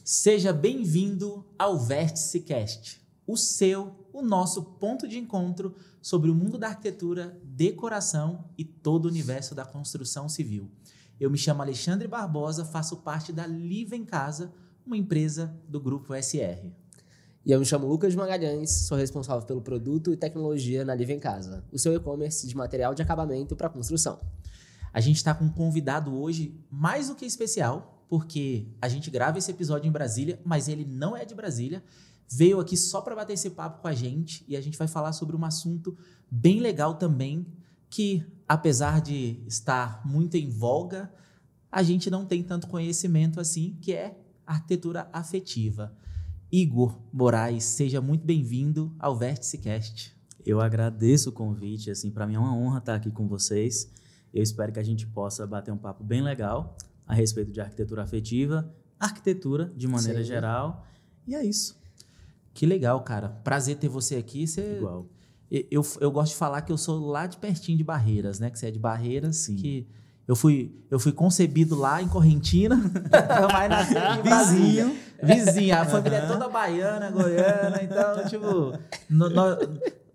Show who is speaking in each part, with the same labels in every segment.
Speaker 1: Seja bem-vindo ao Vértice Cast, o nosso ponto de encontro sobre o mundo da arquitetura, decoração e todo o universo da construção civil. Eu me chamo Alexandre Barbosa, faço parte da Live em Casa, uma empresa do Grupo SR.
Speaker 2: E eu me chamo Lucas Magalhães, sou responsável pelo produto e tecnologia na Live em Casa, o seu e-commerce de material de acabamento para construção.
Speaker 1: A gente está com um convidado hoje mais do que especial, porque a gente grava esse episódio em Brasília, mas ele não é de Brasília, veio aqui só para bater esse papo com a gente e a gente vai falar sobre um assunto bem legal também, que apesar de estar muito em voga, a gente não tem tanto conhecimento assim, que é arquitetura afetiva. Igor Moraes, seja muito bem-vindo ao Vértice Cast.
Speaker 3: Eu agradeço o convite, assim, para mim é uma honra estar aqui com vocês. Eu espero que a gente possa bater um papo bem legal a respeito de arquitetura afetiva, arquitetura de maneira geral, e é isso.
Speaker 1: Que legal, cara. Prazer ter você aqui.
Speaker 3: Igual.
Speaker 1: Eu gosto de falar que eu sou lá de pertinho de Barreiras, né? Que você é de Barreiras,
Speaker 3: Sim.
Speaker 1: que eu fui concebido lá em Correntina, mas nasci em Brasília. Vizinha, a família é toda baiana, goiana, então, tipo,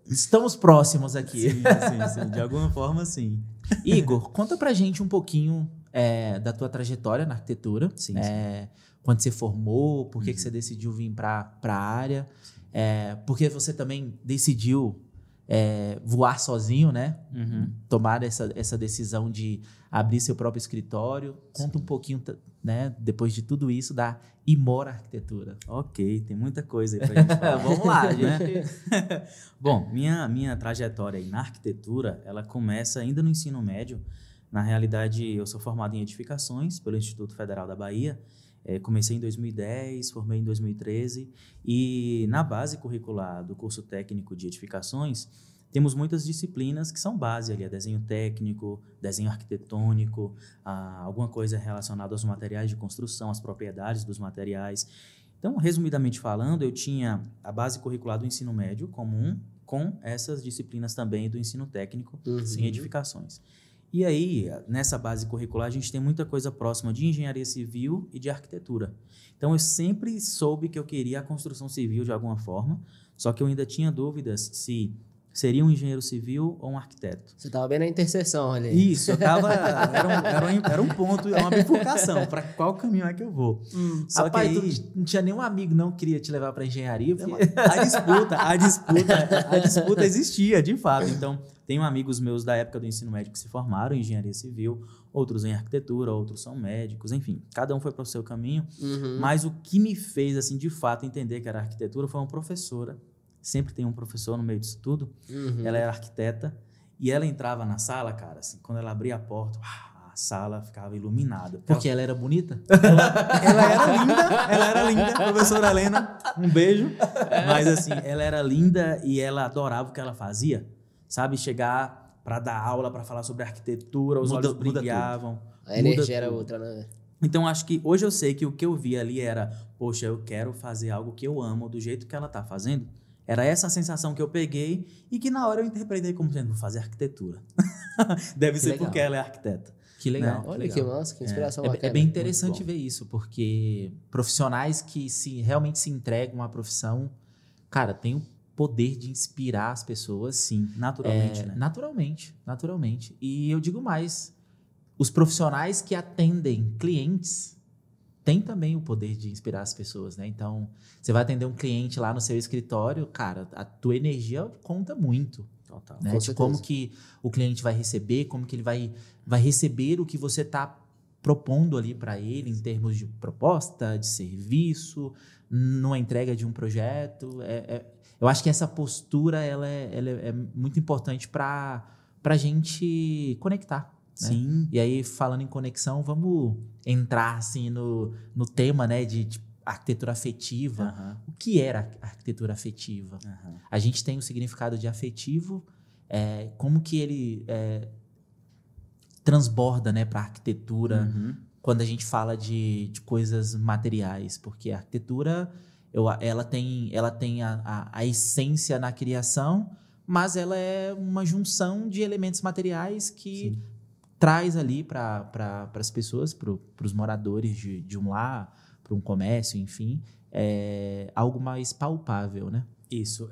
Speaker 1: estamos próximos aqui.
Speaker 3: Sim. De alguma forma, sim.
Speaker 1: Igor, conta pra gente um pouquinho da tua trajetória na arquitetura.
Speaker 3: Sim.
Speaker 1: Quando você formou, por que você decidiu vir para a área, porque você também decidiu voar sozinho, né? Tomar essa decisão de abrir seu próprio escritório. Conta um pouquinho, né, depois de tudo isso, da Imora Arquitetura.
Speaker 3: Ok, tem muita coisa aí pra gente falar.
Speaker 1: Vamos lá, gente.
Speaker 3: Bom, minha trajetória aí na arquitetura, ela começa ainda no ensino médio. Na realidade, eu sou formado em edificações pelo Instituto Federal da Bahia. Comecei em 2010, formei em 2013 e na base curricular do curso técnico de edificações temos muitas disciplinas que são base ali, desenho técnico, desenho arquitetônico, alguma coisa relacionada aos materiais de construção, às propriedades dos materiais. Então, resumidamente falando, eu tinha a base curricular do ensino médio comum com essas disciplinas também do ensino técnico em edificações. E aí, nessa base curricular, a gente tem muita coisa próxima de engenharia civil e de arquitetura. Então, eu sempre soube que eu queria a construção civil de alguma forma, só que eu ainda tinha dúvidas se seria um engenheiro civil ou um arquiteto.
Speaker 2: Você estava bem na interseção ali.
Speaker 3: Isso, eu tava, era um ponto, uma bifurcação, para qual caminho é que eu vou.
Speaker 1: Só rapaz, que aí, tu não tinha nenhum amigo não que queria te levar para engenharia? Porque...
Speaker 3: A disputa existia, de fato. Então, tenho amigos meus da época do ensino médio que se formaram em engenharia civil, outros em arquitetura, outros são médicos, enfim, cada um foi para o seu caminho. Mas o que me fez, assim, de fato, entender que era arquitetura foi uma professora. Sempre tem um professor no meio disso tudo. Ela era arquiteta e ela entrava na sala, cara, assim, quando ela abria a porta, a sala ficava iluminada.
Speaker 1: Porque ela era bonita?
Speaker 3: Ela era linda, professora Helena, um beijo. Mas assim, ela era linda e ela adorava o que ela fazia. Sabe, chegar para dar aula, para falar sobre arquitetura, os olhos brilhavam.
Speaker 2: A energia era outra, né?
Speaker 3: Então, acho que hoje eu sei que o que eu vi ali era, poxa, eu quero fazer algo que eu amo do jeito que ela tá fazendo. Era essa a sensação que eu peguei e que na hora eu interpretei como sendo, vou fazer arquitetura. Deve ser legal. Porque ela é arquiteta.
Speaker 1: Que legal.
Speaker 2: Né? Olha que massa, que inspiração bacana.
Speaker 1: É bem interessante ver isso, porque profissionais que realmente se entregam à profissão, cara, tem o poder de inspirar as pessoas.
Speaker 3: Sim, naturalmente, né?
Speaker 1: Naturalmente. E eu digo mais, os profissionais que atendem clientes têm também o poder de inspirar as pessoas, né? Então, você vai atender um cliente lá no seu escritório, cara, a tua energia conta muito.
Speaker 3: Total.
Speaker 1: Né? De como que o cliente vai receber, como que ele vai receber o que você está propondo ali para ele em termos de proposta, de serviço, numa entrega de um projeto. Eu acho que essa postura ela é muito importante para a gente conectar. Né?
Speaker 3: Sim.
Speaker 1: E aí, falando em conexão, vamos entrar assim, no tema, né, de arquitetura afetiva. O que era arquitetura afetiva? A gente tem o significado de afetivo, como que ele transborda, né, para a arquitetura quando a gente fala de coisas materiais, porque a arquitetura ela tem a essência na criação, mas ela é uma junção de elementos materiais que traz ali para as pessoas, para os moradores de um lar, para um comércio, enfim, algo mais palpável, né?
Speaker 3: Isso.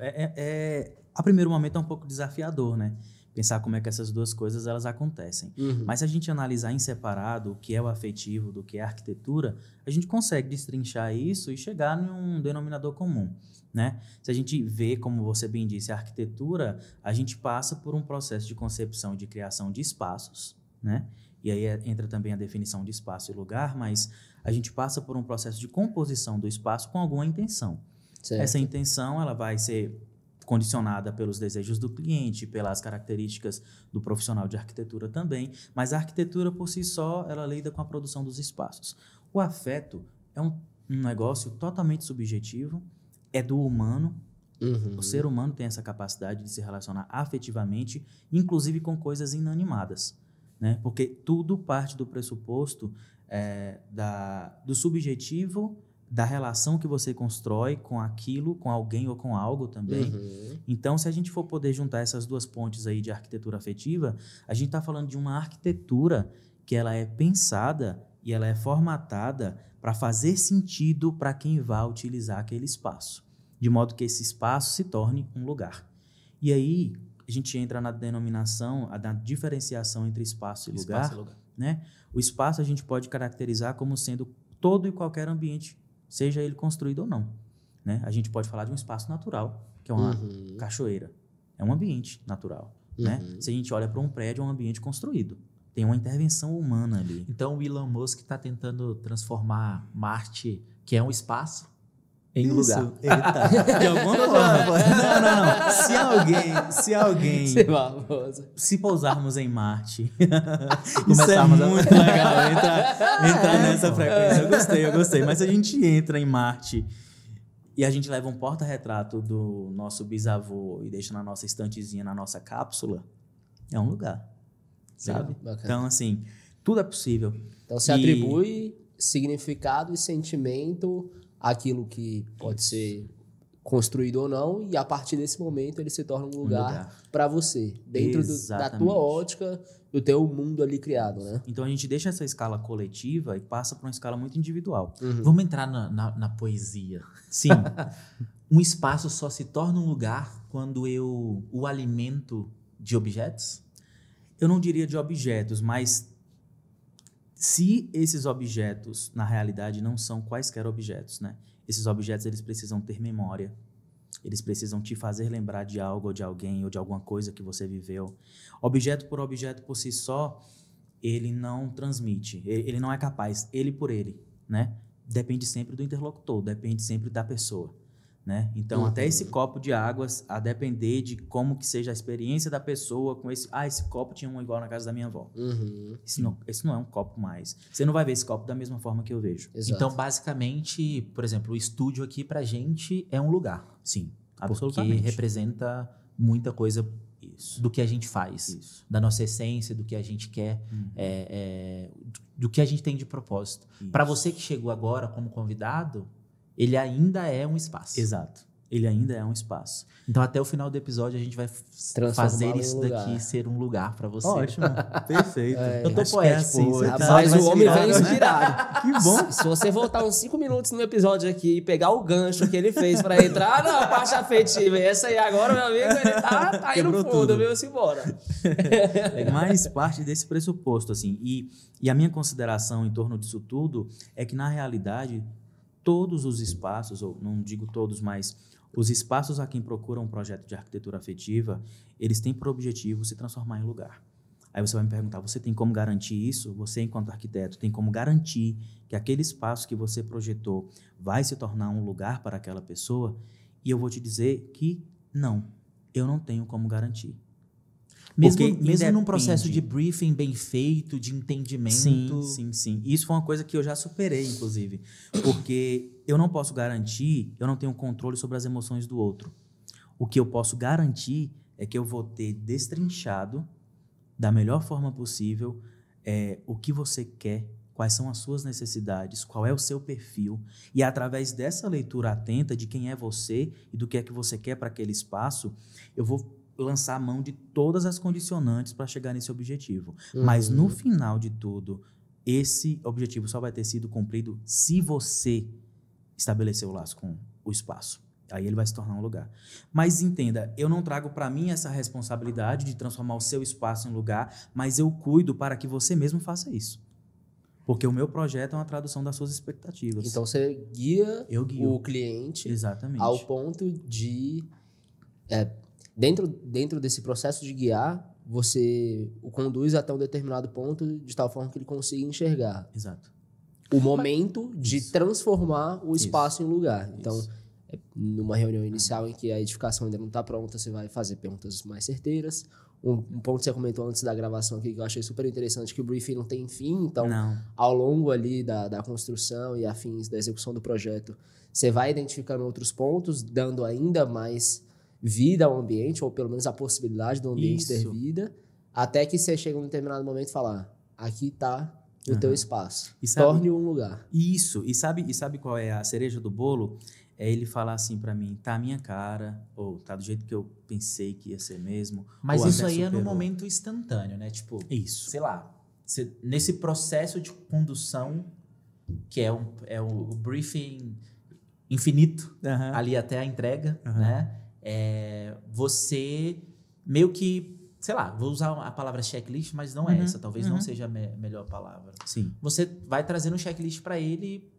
Speaker 3: A primeiro momento é um pouco desafiador, né? Pensar como é que essas duas coisas elas acontecem. Mas se a gente analisar em separado o que é o afetivo do que é a arquitetura, a gente consegue destrinchar isso e chegar em um denominador comum, né? Se a gente vê, como você bem disse, a arquitetura, a gente passa por um processo de concepção e de criação de espaços, né? E aí entra também a definição de espaço e lugar, mas a gente passa por um processo de composição do espaço com alguma intenção.
Speaker 2: Certo.
Speaker 3: Essa intenção ela vai ser condicionada pelos desejos do cliente, pelas características do profissional de arquitetura também, mas a arquitetura por si só, ela lida com a produção dos espaços. O afeto é um negócio totalmente subjetivo, é do humano. O ser humano tem essa capacidade de se relacionar afetivamente, inclusive com coisas inanimadas, né? Porque tudo parte do pressuposto do subjetivo, da relação que você constrói com aquilo, com alguém ou com algo também. Então, se a gente for poder juntar essas duas pontes aí de arquitetura afetiva, a gente está falando de uma arquitetura que ela é pensada e ela é formatada para fazer sentido para quem vai utilizar aquele espaço, de modo que esse espaço se torne um lugar. E aí, a gente entra na denominação, na diferenciação entre espaço e lugar, né? O espaço a gente pode caracterizar como sendo todo e qualquer ambiente, seja ele construído ou não, né? A gente pode falar de um espaço natural, que é uma cachoeira. É um ambiente natural, né? Se a gente olha para um prédio, é um ambiente construído. Tem uma intervenção humana ali.
Speaker 1: Então, o Elon Musk está tentando transformar Marte, que é um espaço, em lugar.
Speaker 3: Eita. De alguma forma. Não. Se alguém... Se pousarmos em Marte...
Speaker 1: Começarmos
Speaker 3: isso é muito legal. Entrar nessa frequência. Eu gostei. Mas se a gente entra em Marte e a gente leva um porta-retrato do nosso bisavô e deixa na nossa estantezinha, na nossa cápsula, é um lugar. Sabe? Então, assim, tudo é possível.
Speaker 2: Então, você atribui significado e sentimento àquilo que pode ser construído ou não, e a partir desse momento ele se torna um lugar para você, dentro da tua ótica, do teu mundo ali criado, né?
Speaker 3: Então a gente deixa essa escala coletiva e passa para uma escala muito individual.
Speaker 1: Vamos entrar na poesia.
Speaker 3: Sim.
Speaker 1: Um espaço só se torna um lugar quando eu o alimento de objetos?
Speaker 3: Eu não diria de objetos, mas se esses objetos, na realidade, não são quaisquer objetos, né? Esses objetos, eles precisam ter memória. Eles precisam te fazer lembrar de algo ou de alguém ou de alguma coisa que você viveu. Objeto por si só, ele não transmite. Ele não é capaz, ele por ele, né? Depende sempre do interlocutor, depende sempre da pessoa, né? Então, até esse copo de água, a depender de como que seja a experiência da pessoa com esse... esse copo tinha um igual na casa da minha avó. Esse não é um copo mais. Você não vai ver esse copo da mesma forma que eu vejo.
Speaker 2: Exato.
Speaker 1: Então, basicamente, por exemplo, o estúdio aqui pra gente é um lugar.
Speaker 3: Sim, absolutamente.
Speaker 1: Porque representa muita coisa do que a gente faz.
Speaker 3: Isso.
Speaker 1: Da nossa essência, do que a gente quer, do que a gente tem de propósito. Para você que chegou agora como convidado, ele ainda é um espaço.
Speaker 3: Exato. Ele ainda é um espaço.
Speaker 1: Então, até o final do episódio, a gente vai fazer isso daqui ser um lugar para você.
Speaker 3: Ótimo. Perfeito.
Speaker 1: Eu tô poético.
Speaker 2: Mas o homem vem inspirado.
Speaker 3: Que bom.
Speaker 2: Se você voltar uns 5 minutos no episódio aqui e pegar o gancho que ele fez para entrar na parte afetiva, e essa aí agora, meu amigo, ele tá aí no fundo, viu? Simbora.
Speaker 3: Mas parte desse pressuposto, assim. E a minha consideração em torno disso tudo é que, na realidade, todos os espaços, ou não digo todos, mas os espaços a quem procuram um projeto de arquitetura afetiva, eles têm por objetivo se transformar em lugar. Aí você vai me perguntar, você tem como garantir isso? Você, enquanto arquiteto, tem como garantir que aquele espaço que você projetou vai se tornar um lugar para aquela pessoa? E eu vou te dizer que não, eu não tenho como garantir.
Speaker 1: Mesmo num processo de briefing bem feito, de entendimento.
Speaker 3: Sim. E isso foi uma coisa que eu já superei, inclusive. Porque eu não posso garantir, eu não tenho controle sobre as emoções do outro. O que eu posso garantir é que eu vou ter destrinchado, da melhor forma possível, o que você quer, quais são as suas necessidades, qual é o seu perfil. E através dessa leitura atenta de quem é você e do que é que você quer para aquele espaço, eu vou lançar a mão de todas as condicionantes para chegar nesse objetivo. Mas no final de tudo, esse objetivo só vai ter sido cumprido se você estabelecer o laço com o espaço. Aí ele vai se tornar um lugar. Mas entenda, eu não trago para mim essa responsabilidade de transformar o seu espaço em lugar, mas eu cuido para que você mesmo faça isso. Porque o meu projeto é uma tradução das suas expectativas.
Speaker 2: Então você guia
Speaker 3: Eu guio.
Speaker 2: o cliente
Speaker 3: Exatamente.
Speaker 2: ao ponto de... dentro desse processo de guiar, você o conduz até um determinado ponto de tal forma que ele consiga enxergar
Speaker 3: Exato.
Speaker 2: o momento de
Speaker 3: Isso.
Speaker 2: transformar o espaço em lugar. Então,
Speaker 3: Isso.
Speaker 2: numa reunião inicial em que a edificação ainda não está pronta, você vai fazer perguntas mais certeiras. Um ponto que você comentou antes da gravação aqui que eu achei super interessante, que o briefing não tem fim, então
Speaker 3: Não.
Speaker 2: ao longo ali da construção e afins da execução do projeto, você vai identificando outros pontos, dando ainda mais vida ao ambiente, ou pelo menos a possibilidade do ambiente ter
Speaker 3: Isso.
Speaker 2: vida, até que você chega em um determinado momento e fala, aqui está o teu espaço.
Speaker 3: E sabe-
Speaker 2: Torne um lugar.
Speaker 3: Isso. E sabe qual é a cereja do bolo? É ele falar assim pra mim, tá a minha cara, ou tá do jeito que eu pensei que ia ser mesmo.
Speaker 1: Mas
Speaker 3: ou
Speaker 1: isso
Speaker 3: até
Speaker 1: aí é no
Speaker 3: superou.
Speaker 1: momento instantâneo, né? Tipo,
Speaker 3: Isso.
Speaker 1: sei lá, nesse processo de condução, que é o briefing infinito,
Speaker 3: Aham.
Speaker 1: ali até a entrega, né? Você meio que, sei lá, vou usar a palavra checklist, mas não é essa, talvez não seja a melhor palavra.
Speaker 3: Sim.
Speaker 1: Você vai trazendo um checklist para ele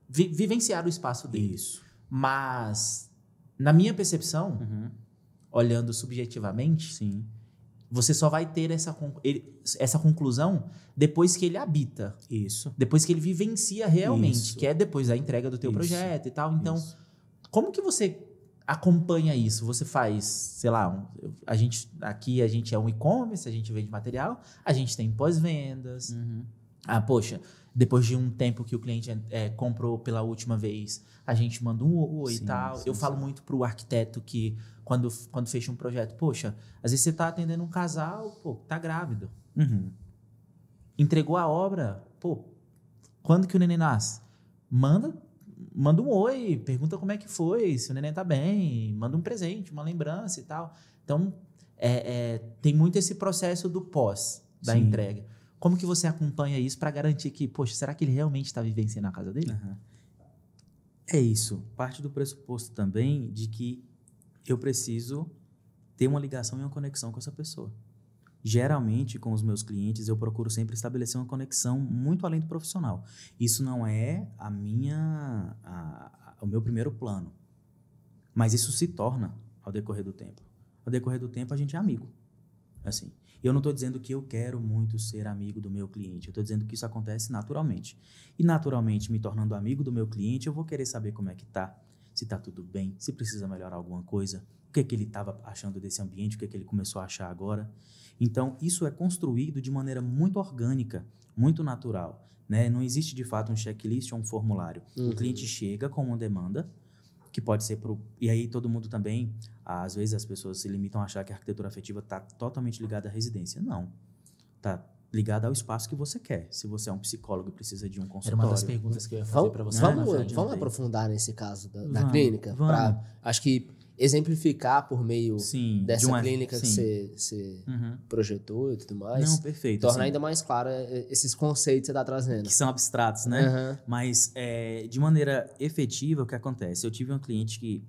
Speaker 1: vivenciar o espaço dele.
Speaker 3: Isso.
Speaker 1: Mas, na minha percepção,
Speaker 3: Uhum.
Speaker 1: olhando subjetivamente,
Speaker 3: Sim.
Speaker 1: você só vai ter essa conclusão depois que ele habita.
Speaker 3: Isso.
Speaker 1: Depois que ele vivencia realmente,
Speaker 3: Isso.
Speaker 1: que é depois da entrega do teu
Speaker 3: Isso.
Speaker 1: projeto e tal. Então,
Speaker 3: Isso.
Speaker 1: como que você acompanha isso? Você faz, sei lá, a gente é um e-commerce, a gente vende material, a gente tem pós-vendas.
Speaker 3: Uhum.
Speaker 1: Poxa, depois de um tempo que o cliente comprou pela última vez, a gente manda um oi e
Speaker 3: Sim,
Speaker 1: tal.
Speaker 3: sim,
Speaker 1: Eu falo muito pro arquiteto que quando fecha um projeto, poxa, às vezes você tá atendendo um casal, pô, tá grávido.
Speaker 3: Uhum.
Speaker 1: Entregou a obra, pô, quando que o neném nasce? Manda um oi, pergunta como é que foi, se o neném tá bem, manda um presente, uma lembrança e tal. Então, tem muito esse processo do pós, da
Speaker 3: Sim.
Speaker 1: entrega. Como que você acompanha isso para garantir que, poxa, será que ele realmente está vivenciando a casa dele?
Speaker 3: Aham. É isso. Parte do pressuposto também de que eu preciso ter uma ligação e uma conexão com essa pessoa. Geralmente, com os meus clientes, eu procuro sempre estabelecer uma conexão muito além do profissional. Isso não é o meu primeiro plano. Mas isso se torna ao decorrer do tempo. Ao decorrer do tempo, a gente é amigo. Assim, eu não estou dizendo que eu quero muito ser amigo do meu cliente. Eu estou dizendo que isso acontece naturalmente. E naturalmente, me tornando amigo do meu cliente, eu vou querer saber como é que tá. Se está tudo bem, se precisa melhorar alguma coisa, o que é que ele estava achando desse ambiente, o que é que ele começou a achar agora. Então, isso é construído de maneira muito orgânica, muito natural, né? Não existe, de fato, um checklist ou um formulário. O cliente chega com uma demanda, que pode ser e aí todo mundo também, às vezes as pessoas se limitam a achar que a arquitetura afetiva está totalmente ligada à residência. Não. Está ligada ao espaço que você quer. Se você é um psicólogo e precisa de um
Speaker 1: Era
Speaker 3: consultório...
Speaker 1: uma das perguntas que eu ia fazer para você. mais na frente.
Speaker 2: Vamos aprofundar nesse caso da
Speaker 3: Vamos,
Speaker 2: clínica?
Speaker 3: vamos.
Speaker 2: Pra, acho que exemplificar por meio
Speaker 3: Sim,
Speaker 2: dessa
Speaker 3: de uma-
Speaker 2: clínica que
Speaker 3: sim.
Speaker 2: você
Speaker 3: Uhum.
Speaker 2: projetou e tudo mais.
Speaker 3: Não, perfeito.
Speaker 2: Torna
Speaker 3: assim,
Speaker 2: ainda mais clara esses conceitos que você está trazendo.
Speaker 3: que são abstratos, né?
Speaker 2: Aham.
Speaker 3: Mas, de maneira efetiva, o que acontece? Eu tive uma cliente que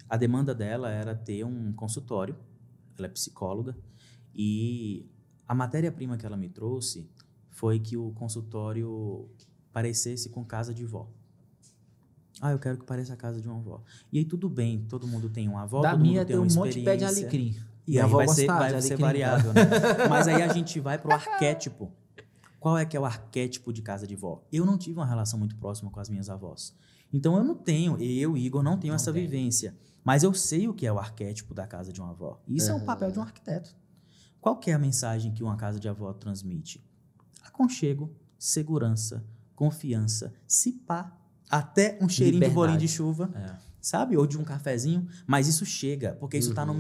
Speaker 3: a demanda dela era ter um consultório, ela é psicóloga, e a matéria-prima que ela me trouxe foi que o consultório parecesse com casa de vó. Eu quero que pareça a casa de uma avó. E aí tudo bem, todo mundo tem uma avó,
Speaker 1: Da
Speaker 3: todo
Speaker 1: minha
Speaker 3: mundo tem
Speaker 1: tem
Speaker 3: uma
Speaker 1: um monte de pé de
Speaker 3: experiência.
Speaker 1: alecrim.
Speaker 3: E
Speaker 1: Minha
Speaker 3: aí
Speaker 1: avó
Speaker 3: vai ser
Speaker 1: gostava de
Speaker 3: ser
Speaker 1: alecrim,
Speaker 3: variável, né? Mas aí a gente vai pro arquétipo. Qual é que é o arquétipo de casa de vó? Eu não tive uma relação muito próxima com as minhas avós. Então eu, Igor, não tenho essa vivência. Mas eu sei o que é o arquétipo da casa de uma avó. Isso é o papel de um arquiteto. Qual que é a mensagem que uma casa de avó transmite? Aconchego, segurança, confiança, se pá, até um cheirinho de bolinho de chuva, sabe? Ou de um cafezinho. Mas isso chega, porque isso tá no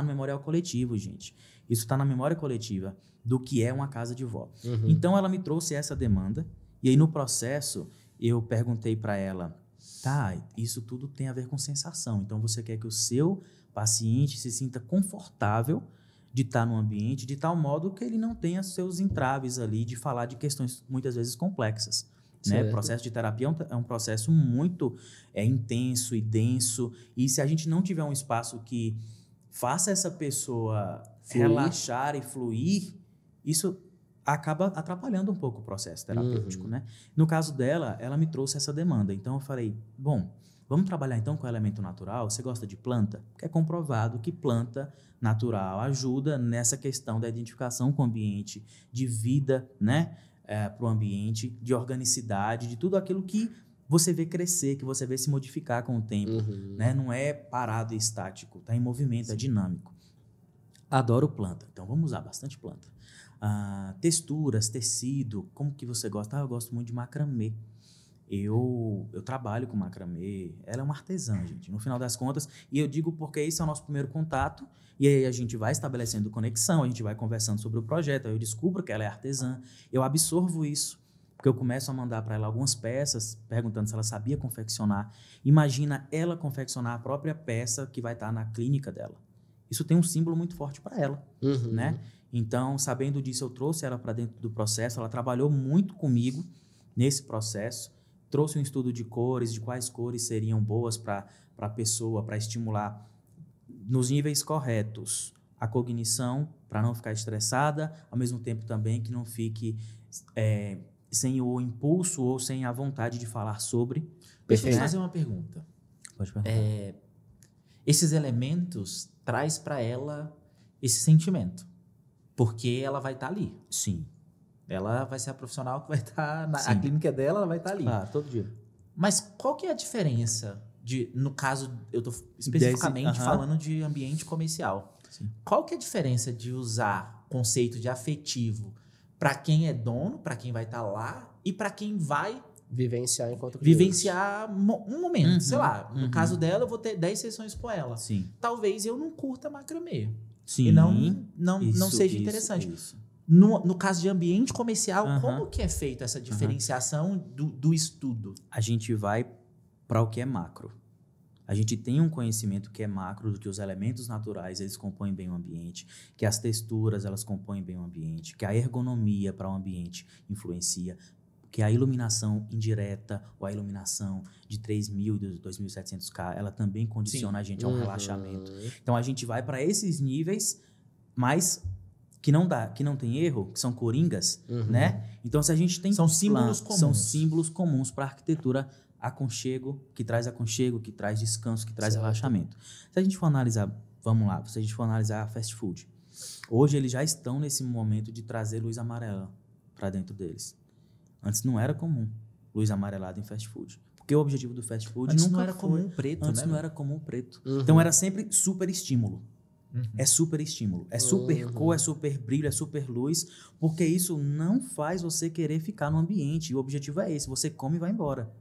Speaker 3: memorial coletivo, gente. Isso tá na memória coletiva do que é uma casa de vó. Então, ela me trouxe essa demanda. E aí, no processo, eu perguntei para ela, isso tudo tem a ver com sensação. Então, você quer que o seu paciente se sinta confortável de estar no ambiente de tal modo que ele não tenha seus entraves ali de falar de questões muitas vezes complexas. Né? O processo de terapia é um processo muito intenso e denso, e se a gente não tiver um espaço que faça essa pessoa relaxar e fluir, isso acaba atrapalhando um pouco o processo terapêutico. Né? No caso dela, ela me trouxe essa demanda, então eu falei, bom, vamos trabalhar então com o elemento natural. Você gosta de planta? Porque é comprovado que planta natural ajuda nessa questão da identificação com o ambiente, de vida, né, para o ambiente, de organicidade, de tudo aquilo que você vê crescer, que você vê se modificar com o tempo. Né? Não é parado e estático, está em movimento, é dinâmico. Adoro planta, então vamos usar bastante planta. Texturas, tecido, como que você gosta? Eu gosto muito de macramê. Eu trabalho com macramê, ela é uma artesã, gente, no final das contas, e eu digo porque esse é o nosso primeiro contato, e aí a gente vai estabelecendo conexão, a gente vai conversando sobre o projeto, aí eu descubro que ela é artesã, eu absorvo isso, porque eu começo a mandar para ela algumas peças, perguntando se ela sabia confeccionar. Imagina ela confeccionar a própria peça que vai estar na clínica dela. Isso tem um símbolo muito forte para ela, né? Então, sabendo disso, eu trouxe ela para dentro do processo, ela trabalhou muito comigo nesse processo, trouxe um estudo de cores, de quais cores seriam boas para a pessoa, para estimular nos níveis corretos a cognição, para não ficar estressada, ao mesmo tempo também que não fique sem o impulso ou sem a vontade de falar sobre.
Speaker 1: Deixa eu fazer uma pergunta.
Speaker 3: Pode perguntar.
Speaker 1: Esses elementos traz para ela esse sentimento, porque ela vai estar ali.
Speaker 3: Sim.
Speaker 1: Ela vai ser a profissional que vai estar na clínica dela, ela vai estar ali.
Speaker 3: Todo dia.
Speaker 1: Mas qual que é a diferença no caso, eu estou especificamente falando de ambiente comercial.
Speaker 3: Sim.
Speaker 1: Qual que é a diferença de usar conceito de afetivo para quem é dono, para quem vai estar lá e para quem vai
Speaker 2: vivenciar enquanto cliente.
Speaker 1: Vivenciar um momento, sei lá. No caso dela, eu vou ter 10 sessões com ela.
Speaker 3: Sim.
Speaker 1: Talvez eu não curta macramê.
Speaker 3: Sim.
Speaker 1: E não seja interessante.
Speaker 3: Isso.
Speaker 1: No caso de ambiente comercial, como que é feita essa diferenciação do estudo?
Speaker 3: A gente vai para o que é macro. A gente tem um conhecimento que é macro, do que os elementos naturais eles compõem bem o ambiente, que as texturas elas compõem bem o ambiente, que a ergonomia para o ambiente influencia, que a iluminação indireta ou a iluminação de 3.000 e 2.700K, ela também condiciona a gente a um relaxamento. Então a gente vai para esses níveis, mas que não tem erro, que são coringas, né? Então se a gente tem
Speaker 1: são símbolos comuns
Speaker 3: para a arquitetura, aconchego, que traz descanso, que traz relaxamento. Se a gente for analisar, se a gente for analisar fast food, hoje eles já estão nesse momento de trazer luz amarela para dentro deles. Antes não era comum luz amarelada em fast food. Porque o objetivo do fast food
Speaker 1: antes
Speaker 3: nunca
Speaker 1: não era comum preto,
Speaker 3: antes
Speaker 1: né?
Speaker 3: não era comum preto. Então era sempre super estímulo. É super estímulo. É super cor, é super brilho, é super luz. Porque isso não faz você querer ficar no ambiente. E o objetivo é esse. Você come e vai embora.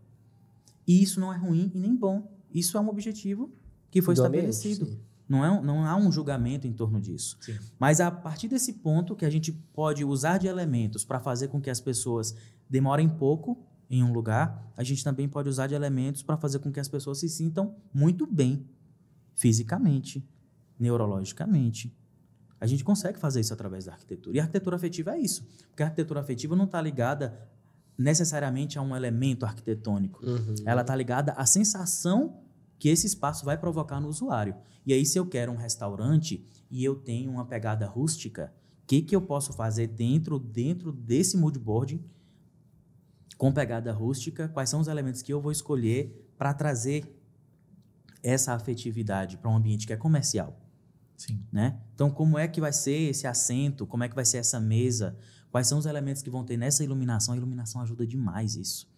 Speaker 3: E isso não é ruim e nem bom. Isso é um objetivo que foi estabelecido. Não há um julgamento em torno disso.
Speaker 1: Sim.
Speaker 3: Mas a partir desse ponto que a gente pode usar de elementos para fazer com que as pessoas demorem pouco em um lugar, a gente também pode usar de elementos para fazer com que as pessoas se sintam muito bem fisicamente, neurologicamente. A gente consegue fazer isso através da arquitetura. E a arquitetura afetiva é isso. Porque a arquitetura afetiva não está ligada necessariamente a um elemento arquitetônico. Ela está ligada à sensação que esse espaço vai provocar no usuário. E aí, se eu quero um restaurante e eu tenho uma pegada rústica, o que eu posso fazer dentro desse mood boarding com pegada rústica? Quais são os elementos que eu vou escolher para trazer essa afetividade para um ambiente que é comercial?
Speaker 1: Sim.
Speaker 3: Né? Então, como é que vai ser esse assento? Como é que vai ser essa mesa? Quais são os elementos que vão ter nessa iluminação? A iluminação ajuda demais isso.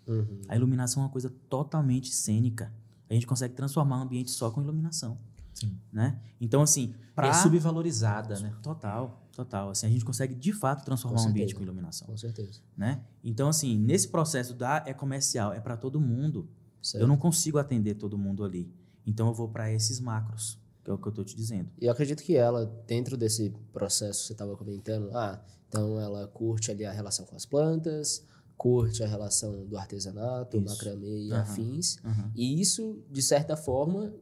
Speaker 3: A iluminação é uma coisa totalmente cênica. A gente consegue transformar um ambiente só com iluminação.
Speaker 1: Sim.
Speaker 3: Né? Então, assim...
Speaker 1: É subvalorizada, né?
Speaker 3: Total. Assim, a gente consegue, de fato, transformar um ambiente com iluminação.
Speaker 2: Com certeza.
Speaker 3: Né? Então, assim, nesse processo é comercial, é para todo mundo.
Speaker 2: Certo.
Speaker 3: Eu não consigo atender todo mundo ali. Então, eu vou para esses macros, que é o que eu estou te dizendo.
Speaker 2: E eu acredito que ela, dentro desse processo que você estava comentando, então ela curte ali a relação com as plantas, curte a relação do artesanato, macramê e afins. E isso, de certa forma,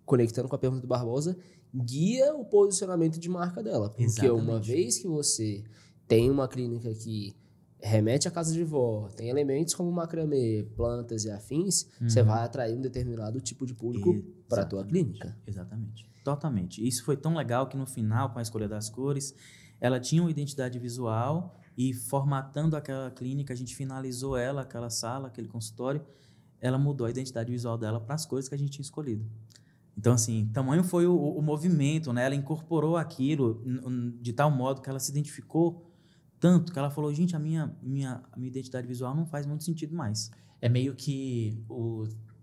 Speaker 2: conectando com a pergunta do Barbosa, guia o posicionamento de marca dela. Porque
Speaker 3: Exatamente.
Speaker 2: uma vez que você tem uma clínica que remete à casa de vó, tem elementos como macramê, plantas e afins, você vai atrair um determinado tipo de público para a tua clínica.
Speaker 3: Exatamente. Totalmente. Isso foi tão legal que no final, com a escolha das cores, ela tinha uma identidade visual e formatando aquela clínica, a gente finalizou ela, aquela sala, aquele consultório, ela mudou a identidade visual dela para as cores que a gente tinha escolhido. Então, assim, tamanho foi o movimento, né? Ela incorporou aquilo de tal modo que ela se identificou tanto que ela falou, gente, a minha identidade visual não faz muito sentido mais.
Speaker 1: É meio que,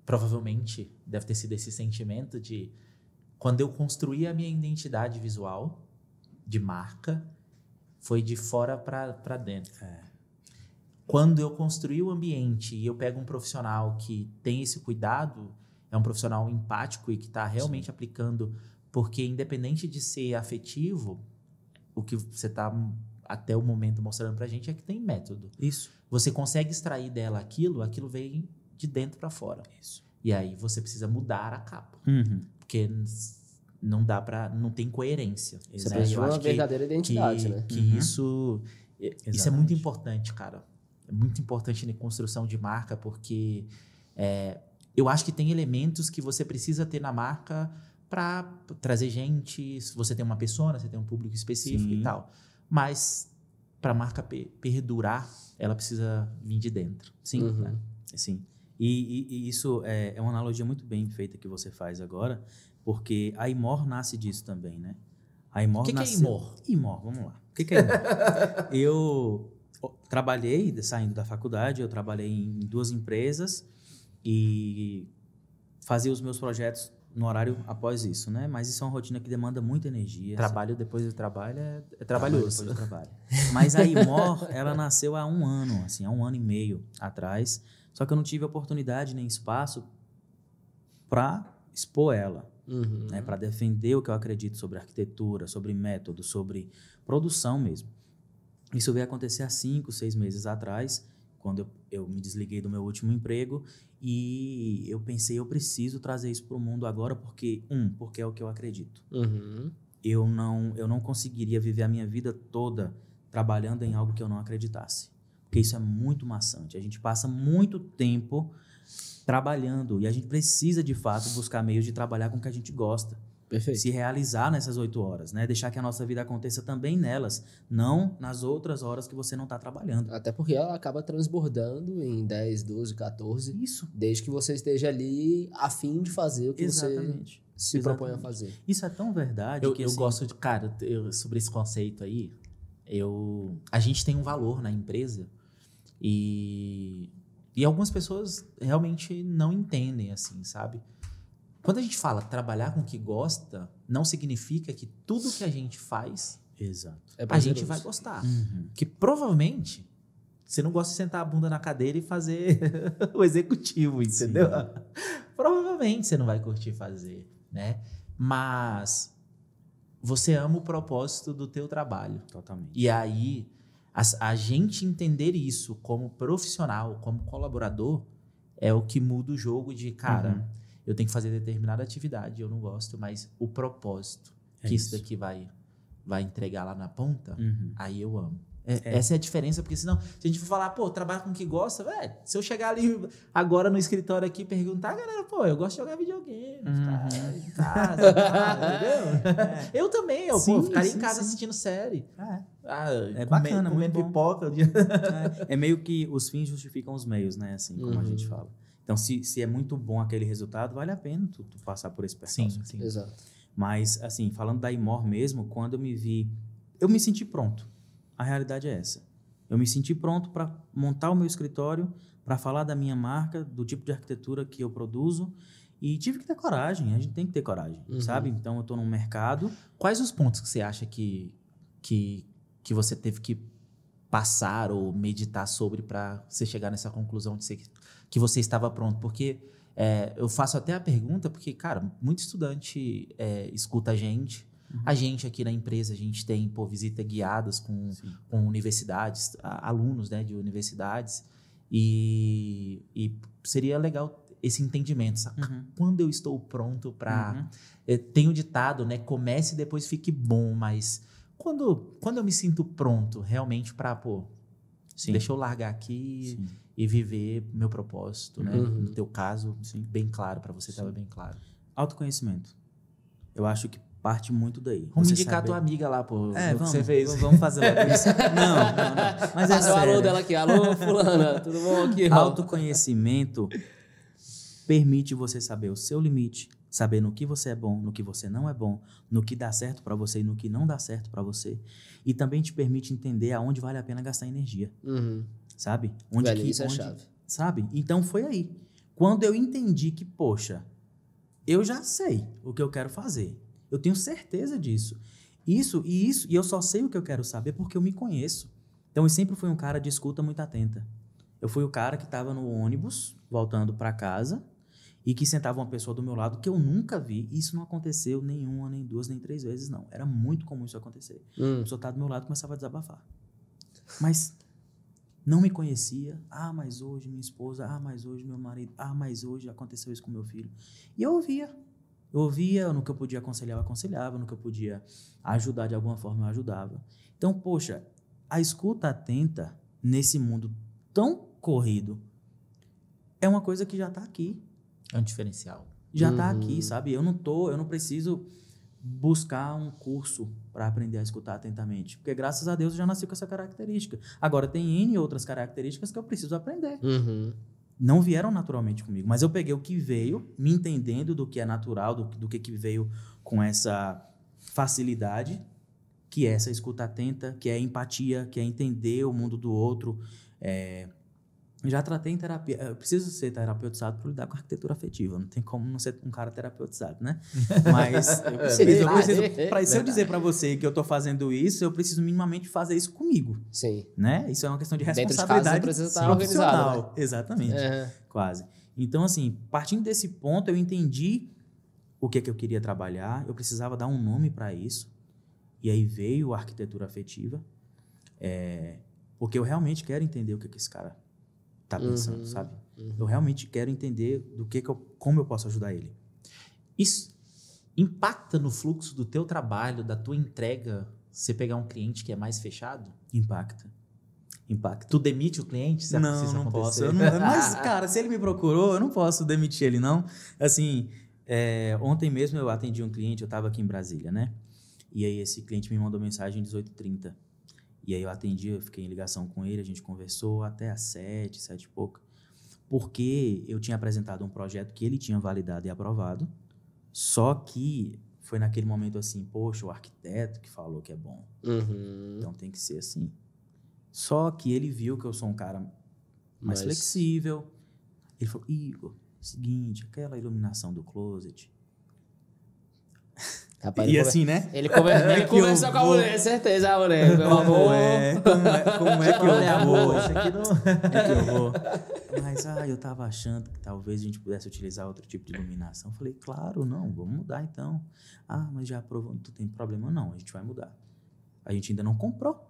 Speaker 1: provavelmente, deve ter sido esse sentimento de quando eu construí a minha identidade visual de marca, foi de fora para dentro. Quando eu construí o ambiente e eu pego um profissional que tem esse cuidado, é um profissional empático e que está realmente aplicando, porque independente de ser afetivo, o que você está até o momento mostrando pra gente é que tem método.
Speaker 3: Isso.
Speaker 1: Você consegue extrair dela aquilo vem de dentro para fora.
Speaker 3: Isso.
Speaker 1: E aí você precisa mudar a capa.
Speaker 3: Uhum.
Speaker 1: Porque não dá para, não tem coerência.
Speaker 2: Você
Speaker 1: né?
Speaker 2: precisa de uma verdadeira identidade, né?
Speaker 1: Que isso é muito importante, cara. É muito importante na construção de marca, porque eu acho que tem elementos que você precisa ter na marca para trazer gente. Se você tem uma persona, você tem um público específico e tal. Mas para a marca perdurar, ela precisa vir de dentro.
Speaker 3: Sim, né? Sim. E isso é uma analogia muito bem feita que você faz agora, porque a Imor nasce disso também, né? A Imor
Speaker 1: o que é Imor?
Speaker 3: Imor, vamos lá. O que é Imor? Eu trabalhei, saindo da faculdade, eu trabalhei em 2 empresas e fazia os meus projetos no horário após isso, né? Mas isso é uma rotina que demanda muita energia.
Speaker 1: Trabalho depois do trabalho é trabalhoso.
Speaker 3: Depois do trabalho. Mas a Imor, ela nasceu há 1 ano, assim, há 1 ano e meio atrás. Só que eu não tive oportunidade nem espaço para expor ela, né? Para defender o que eu acredito sobre arquitetura, sobre método, sobre produção mesmo. Isso veio acontecer há 5, 6 meses atrás, quando eu me desliguei do meu último emprego e eu pensei, eu preciso trazer isso para o mundo agora porque é o que eu acredito. Eu não conseguiria viver a minha vida toda trabalhando em algo que eu não acreditasse, porque isso é muito maçante. A gente passa muito tempo trabalhando e a gente precisa, de fato, buscar meios de trabalhar com o que a gente gosta.
Speaker 2: Perfeito.
Speaker 3: Se realizar nessas 8 horas, né? Deixar que a nossa vida aconteça também nelas, não nas outras horas que você não está trabalhando.
Speaker 2: Até porque ela acaba transbordando em 10, 12, 14.
Speaker 3: Isso.
Speaker 2: Desde que você esteja ali a fim de fazer o que
Speaker 3: Exatamente.
Speaker 2: você se propõe a fazer.
Speaker 3: Isso é tão verdade que
Speaker 1: Eu
Speaker 3: assim,
Speaker 1: gosto de... Cara, sobre esse conceito aí, a gente tem um valor na empresa e algumas pessoas realmente não entendem, assim, sabe? Quando a gente fala trabalhar com o que gosta, não significa que tudo que a gente faz, a gente vai gostar. Porque provavelmente você não gosta de sentar a bunda na cadeira e fazer o executivo, entendeu? Provavelmente você não vai curtir fazer, né? Mas você ama o propósito do teu trabalho.
Speaker 3: Totalmente.
Speaker 1: E aí, a gente entender isso como profissional, como colaborador, é o que muda o jogo de, cara... Eu tenho que fazer determinada atividade, eu não gosto, mas o propósito que isso daqui vai entregar lá na ponta, aí eu amo. Essa é a diferença, porque senão, se a gente for falar, pô, trabalha com o que gosta, velho, se eu chegar ali agora no escritório aqui e perguntar, galera, pô, eu gosto de jogar videogame, ficar em casa, entendeu? Eu também, ficaria em casa assistindo série.
Speaker 3: É bacana,
Speaker 1: comendo
Speaker 3: muito bom.
Speaker 1: pipoca.
Speaker 3: É meio que os fins justificam os meios, né? Assim, como a gente fala. Então, se é muito bom aquele resultado, vale a pena tu passar por esse percurso.
Speaker 1: Sim.
Speaker 2: Exato.
Speaker 3: Mas, assim, falando da Imor mesmo, quando eu me senti pronto. A realidade é essa. Eu me senti pronto para montar o meu escritório, para falar da minha marca, do tipo de arquitetura que eu produzo, e tive que ter coragem. A gente tem que ter coragem, sabe? Então, eu estou num mercado...
Speaker 1: Quais os pontos que você acha que você teve que passar ou meditar sobre para você chegar nessa conclusão de que você estava pronto? Porque eu faço até a pergunta porque, cara, muito estudante escuta a gente. A gente aqui na empresa, a gente tem visita guiadas com universidades, alunos, né, de universidades. E seria legal esse entendimento. Sabe? Quando eu estou pronto para... Tem o ditado, né? Comece e depois fique bom, mas quando eu me sinto pronto realmente para, deixa eu largar aqui e viver meu propósito, né? No teu caso, bem claro, para você estava bem claro.
Speaker 3: Autoconhecimento. Eu acho que parte muito daí.
Speaker 1: Vamos indicar a tua amiga lá, pô.
Speaker 3: Vamos,
Speaker 1: você fez.
Speaker 3: Vamos fazer logo isso. Não. Mas
Speaker 2: Faça o alô dela aqui. Alô, fulana. Tudo bom aqui?
Speaker 3: Autoconhecimento permite você saber o seu limite, saber no que você é bom, no que você não é bom, no que dá certo para você e no que não dá certo para você. E também te permite entender aonde vale a pena gastar energia. Sabe?
Speaker 2: Isso é chave.
Speaker 3: Sabe? Então foi aí. Quando eu entendi que, poxa, eu já sei o que eu quero fazer. Eu tenho certeza disso. E eu só sei o que eu quero saber porque eu me conheço. Então, eu sempre fui um cara de escuta muito atenta. Eu fui o cara que estava no ônibus, voltando para casa, e que sentava uma pessoa do meu lado que eu nunca vi. E isso não aconteceu nem uma, nem duas, nem três vezes, não. Era muito comum isso acontecer. A pessoa estava do meu lado e começava a desabafar. Mas não me conhecia. Mas hoje minha esposa. Mas hoje meu marido. Mas hoje aconteceu isso com meu filho. E eu ouvia. No que eu podia aconselhar, eu aconselhava. No que eu podia ajudar de alguma forma, eu ajudava. Então, poxa, a escuta atenta nesse mundo tão corrido é uma coisa que já está aqui.
Speaker 1: É um diferencial.
Speaker 3: Já está aqui, sabe? Eu não preciso buscar um curso para aprender a escutar atentamente. Porque, graças a Deus, eu já nasci com essa característica. Agora, tem N outras características que eu preciso aprender. Não vieram naturalmente comigo, mas eu peguei o que veio, me entendendo do que é natural, do que veio com essa facilidade, que é essa escuta atenta, que é empatia, que é entender o mundo do outro. Já tratei em terapia. Eu preciso ser terapeutizado para lidar com arquitetura afetiva. Não tem como não ser um cara terapeutizado, né? Mas eu preciso. Se eu dizer para você que eu estou fazendo isso, eu preciso minimamente fazer isso comigo.
Speaker 2: Sim.
Speaker 3: Né? Isso é uma questão de responsabilidade profissional. Né? Exatamente. Quase. Então, assim, partindo desse ponto, eu entendi o que eu queria trabalhar. Eu precisava dar um nome para isso. E aí veio a arquitetura afetiva. Porque eu realmente quero entender o que esse cara tá pensando, sabe? Eu realmente quero entender como eu posso ajudar ele.
Speaker 1: Isso impacta no fluxo do teu trabalho, da tua entrega, você pegar um cliente que é mais fechado?
Speaker 3: Impacta.
Speaker 1: Tu demite o cliente? Se
Speaker 3: não posso. Mas, cara, se ele me procurou, eu não posso demitir ele, não. Assim, ontem mesmo eu atendi um cliente, eu estava aqui em Brasília, né? E aí esse cliente me mandou mensagem às 18h30. E aí eu atendi, eu fiquei em ligação com ele, a gente conversou até às 7 e pouco. Porque eu tinha apresentado um projeto que ele tinha validado e aprovado, só que foi naquele momento assim, poxa, o arquiteto que falou que é bom. Então tem que ser assim. Só que ele viu que eu sou um cara mais flexível. Ele falou, Igor, seguinte, aquela iluminação do closet...
Speaker 2: Rapaz,
Speaker 3: assim, né?
Speaker 2: Ele conversou com a mulher, certeza, a mulher. Meu amor.
Speaker 3: Como é que eu vou? Isso aqui não é que eu vou. Mas, eu tava achando que talvez a gente pudesse utilizar outro tipo de iluminação. Eu falei, claro, não, vamos mudar então. Mas já aprovou, não tem problema não, a gente vai mudar. A gente ainda não comprou.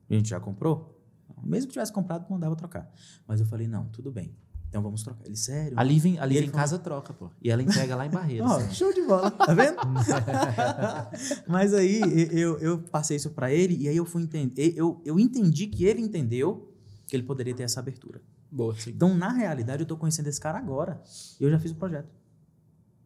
Speaker 3: A gente já comprou? Mesmo que tivesse comprado, não dava trocar. Mas eu falei, não, tudo bem. Então vamos trocar. Ele, sério?
Speaker 1: Ali vem casa troca, pô. E ela entrega lá em Barreiros.
Speaker 3: Show de bola, tá vendo? Mas aí eu passei isso para ele e aí eu fui entender. Eu entendi que ele entendeu que ele poderia ter essa abertura.
Speaker 2: Boa. Sim.
Speaker 3: Então, na realidade, eu tô conhecendo esse cara agora. E eu já fiz o projeto.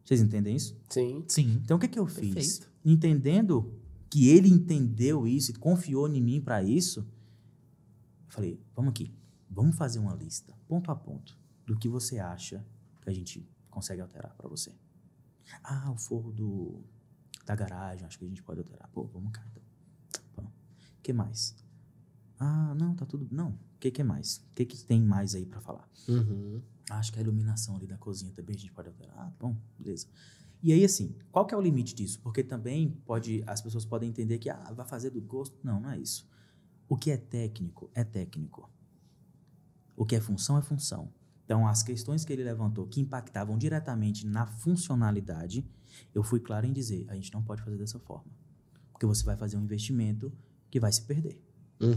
Speaker 3: Vocês entendem isso?
Speaker 2: Sim.
Speaker 3: Então, o que eu fiz? Entendendo que ele entendeu isso e confiou em mim para isso, eu falei, vamos aqui. Vamos fazer uma lista, ponto a ponto, do que você acha que a gente consegue alterar para você. O forro da garagem, acho que a gente pode alterar. Pô, vamos cá, então. O que mais? Não, tá tudo... Não, o que mais? O que tem mais aí para falar? Acho que a iluminação ali da cozinha também a gente pode alterar. Bom, beleza. E aí, assim, qual que é o limite disso? Porque também as pessoas podem entender que, vai fazer do gosto. Não, não é isso. O que é técnico, é técnico. O que é função. Então, as questões que ele levantou que impactavam diretamente na funcionalidade, eu fui claro em dizer, a gente não pode fazer dessa forma. Porque você vai fazer um investimento que vai se perder.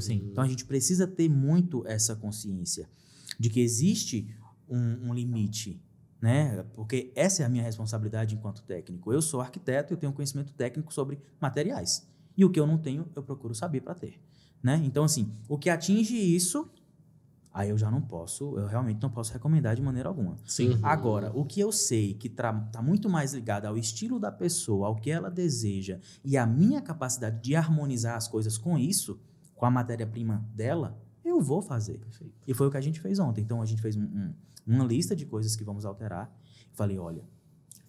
Speaker 3: Sim. Então, a gente precisa ter muito essa consciência de que existe um limite né? Porque essa é a minha responsabilidade enquanto técnico. Eu sou arquiteto, eu tenho conhecimento técnico sobre materiais. E o que eu não tenho, eu procuro saber para ter, né? Então, assim, o que atinge isso, aí eu já não posso, eu realmente não posso recomendar de maneira alguma.
Speaker 1: Sim.
Speaker 3: Agora, o que eu sei que tá muito mais ligado ao estilo da pessoa, ao que ela deseja e à minha capacidade de harmonizar as coisas com isso, com a matéria-prima dela, eu vou fazer.
Speaker 1: Perfeito.
Speaker 3: E foi o que a gente fez ontem. Então, a gente fez uma lista de coisas que vamos alterar. Falei, olha,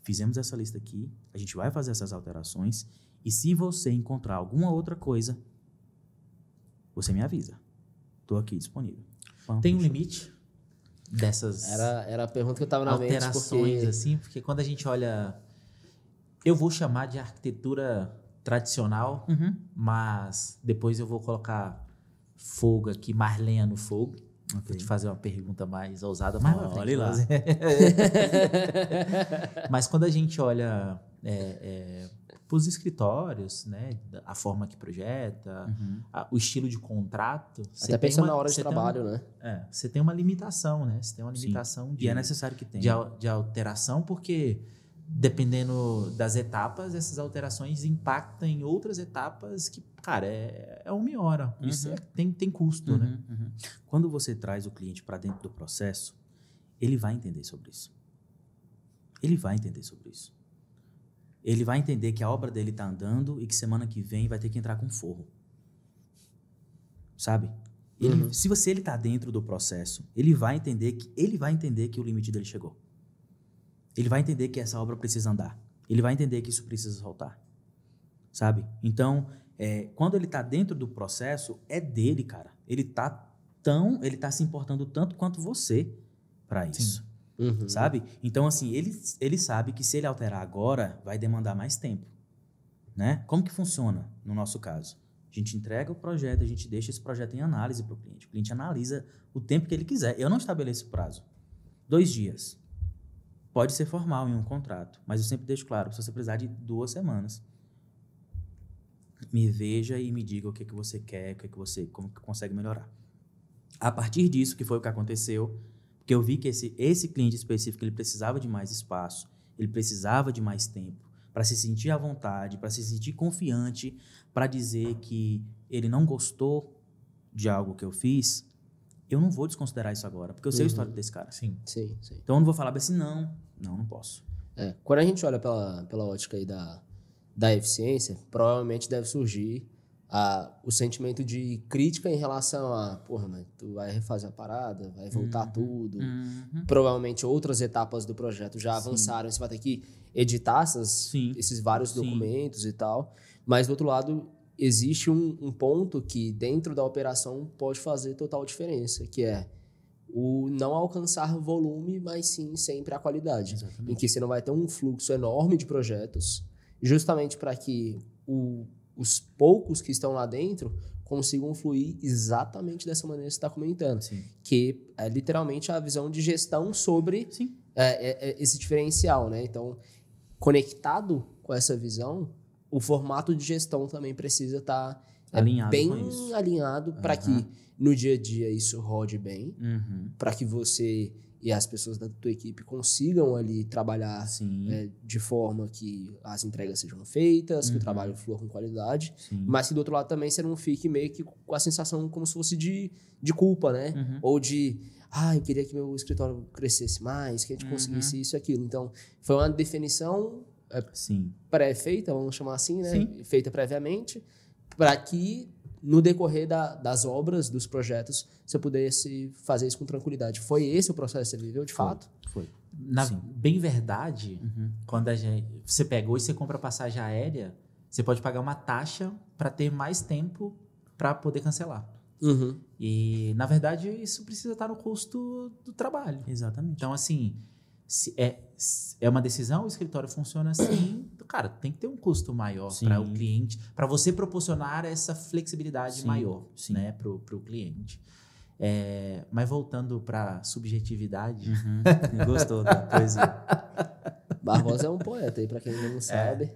Speaker 3: fizemos essa lista aqui, a gente vai fazer essas alterações e se você encontrar alguma outra coisa, você me avisa. Estou aqui disponível.
Speaker 1: Tem um limite dessas
Speaker 2: Era a pergunta que eu tava na mente.
Speaker 1: alterações, assim, porque quando a gente olha... Eu vou chamar de arquitetura tradicional, mas depois eu vou colocar fogo aqui, mais lenha no fogo. Vou te fazer uma pergunta mais ousada, mais pra frente.
Speaker 3: Olha lá.
Speaker 1: Mas quando a gente olha para os escritórios, né, a forma que projeta, o estilo de contrato...
Speaker 2: Até pensando na hora de trabalho, né?
Speaker 1: Você tem uma limitação, né? Você tem uma limitação
Speaker 3: e é necessário que tenha.
Speaker 1: de alteração, porque dependendo das etapas, essas alterações impactam em outras etapas que, cara, é uma hora. Isso tem custo, né?
Speaker 3: Quando você traz o cliente para dentro do processo, ele vai entender sobre isso. Ele vai entender sobre isso. Ele vai entender que a obra dele está andando e que semana que vem vai ter que entrar com forro. Sabe? Se ele está dentro do processo, ele vai entender que o limite dele chegou. Ele vai entender que essa obra precisa andar. Ele vai entender que isso precisa soltar. Sabe? Então, quando ele está dentro do processo, é dele, cara. Ele tá se importando tanto quanto você para isso. Sabe? Então, assim, ele sabe que se ele alterar agora, vai demandar mais tempo. Né? Como que funciona no nosso caso? A gente entrega o projeto, a gente deixa esse projeto em análise para o cliente. O cliente analisa o tempo que ele quiser. Eu não estabeleço prazo. 2 dias. Pode ser formal em um contrato, mas eu sempre deixo claro, se você precisar de 2 semanas, me veja e me diga o que você quer, como que consegue melhorar. A partir disso, que foi o que aconteceu, porque eu vi que esse cliente específico ele precisava de mais espaço, ele precisava de mais tempo para se sentir à vontade, para se sentir confiante, para dizer que ele não gostou de algo que eu fiz. Eu não vou desconsiderar isso agora, porque eu sei o histórico desse cara.
Speaker 2: Sim.
Speaker 3: Então eu não vou falar assim, não posso.
Speaker 2: Quando a gente olha pela ótica aí da eficiência, provavelmente deve surgir o sentimento de crítica em relação a, porra, mas tu vai refazer a parada, vai voltar tudo. Provavelmente outras etapas do projeto já avançaram, você vai ter que editar esses vários documentos e tal. Mas, do outro lado, existe um ponto que dentro da operação pode fazer total diferença, que é o não alcançar volume, mas sim sempre a qualidade.
Speaker 3: Exatamente.
Speaker 2: Em que você não vai ter um fluxo enorme de projetos, justamente para que os poucos que estão lá dentro consigam fluir exatamente dessa maneira que você está comentando.
Speaker 3: Sim.
Speaker 2: Que é literalmente a visão de gestão sobre esse diferencial, né? Então, conectado com essa visão, o formato de gestão também precisa estar bem alinhado para que no dia a dia isso rode bem, para que você e as pessoas da tua equipe consigam ali trabalhar de forma que as entregas sejam feitas, que o trabalho flua com qualidade, mas que do outro lado também você não fique meio que com a sensação como se fosse de culpa, né? Ou de, eu queria que meu escritório crescesse mais, que a gente conseguisse isso e aquilo. Então, foi uma definição pré-feita, vamos chamar assim, né? Feita previamente, para que no decorrer das obras, dos projetos, você pudesse fazer isso com tranquilidade. Foi esse o processo que você viveu, de fato?
Speaker 3: Foi.
Speaker 1: Bem verdade, quando você pega hoje, você compra passagem aérea, você pode pagar uma taxa para ter mais tempo para poder cancelar. E, na verdade, isso precisa estar no custo do trabalho.
Speaker 3: Exatamente.
Speaker 1: Então, assim, se é uma decisão, o escritório funciona assim, cara, tem que ter um custo maior para o cliente, para você proporcionar essa flexibilidade maior, né, para o cliente. Mas voltando para a subjetividade...
Speaker 3: Gostou da poesia.
Speaker 2: Barbosa é um poeta aí, para quem ainda não sabe.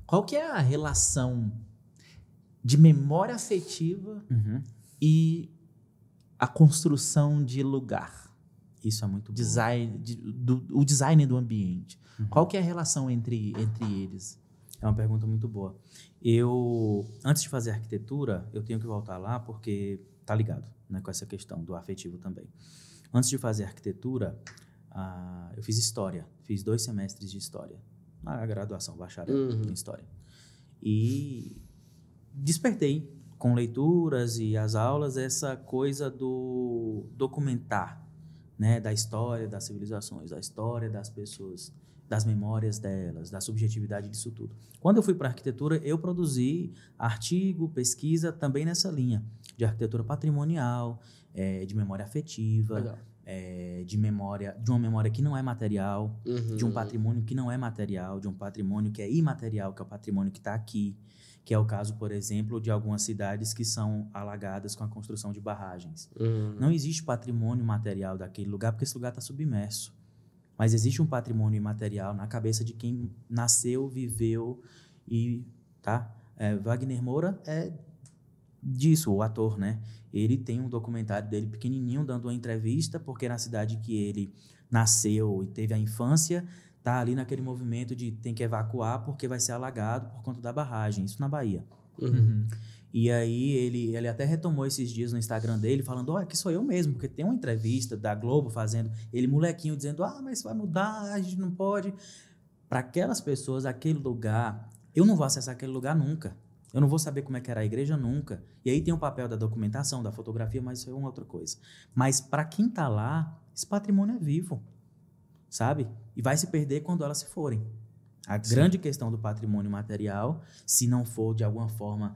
Speaker 1: Qual que é a relação de memória afetiva e a construção de lugar?
Speaker 3: Isso é muito bom.
Speaker 1: O design do ambiente. Qual que é a relação entre eles?
Speaker 3: É uma pergunta muito boa. Antes de fazer arquitetura, eu tenho que voltar lá porque tá ligado, né, com essa questão do afetivo também. Antes de fazer arquitetura, eu fiz história. Fiz 2 semestres de história. Na graduação, bacharel em história. E despertei com leituras e as aulas essa coisa do documentar, né, da história das civilizações, da história das pessoas, das memórias delas, da subjetividade disso tudo. Quando eu fui para a arquitetura, eu produzi artigo, pesquisa também nessa linha de arquitetura patrimonial, de memória afetiva, de uma memória que não é material, de um patrimônio que não é material, de um patrimônio que é imaterial, que é o patrimônio que está aqui, que é o caso, por exemplo, de algumas cidades que são alagadas com a construção de barragens. Não existe patrimônio material daquele lugar porque esse lugar está submerso. Mas existe um patrimônio imaterial na cabeça de quem nasceu, viveu e... tá? Wagner Moura é disso, o ator, né? Ele tem um documentário dele pequenininho dando uma entrevista porque na cidade que ele nasceu e teve a infância, tá ali naquele movimento de tem que evacuar porque vai ser alagado por conta da barragem. Isso na Bahia. E aí ele até retomou esses dias no Instagram dele falando, aqui sou eu mesmo, porque tem uma entrevista da Globo fazendo ele molequinho dizendo, mas isso vai mudar, a gente não pode. Para aquelas pessoas, aquele lugar, eu não vou acessar aquele lugar nunca. Eu não vou saber como é que era a igreja nunca. E aí tem o papel da documentação, da fotografia, mas isso é uma outra coisa. Mas para quem está lá, esse patrimônio é vivo, sabe? E vai se perder quando elas se forem. A grande questão do patrimônio material, se não for de alguma forma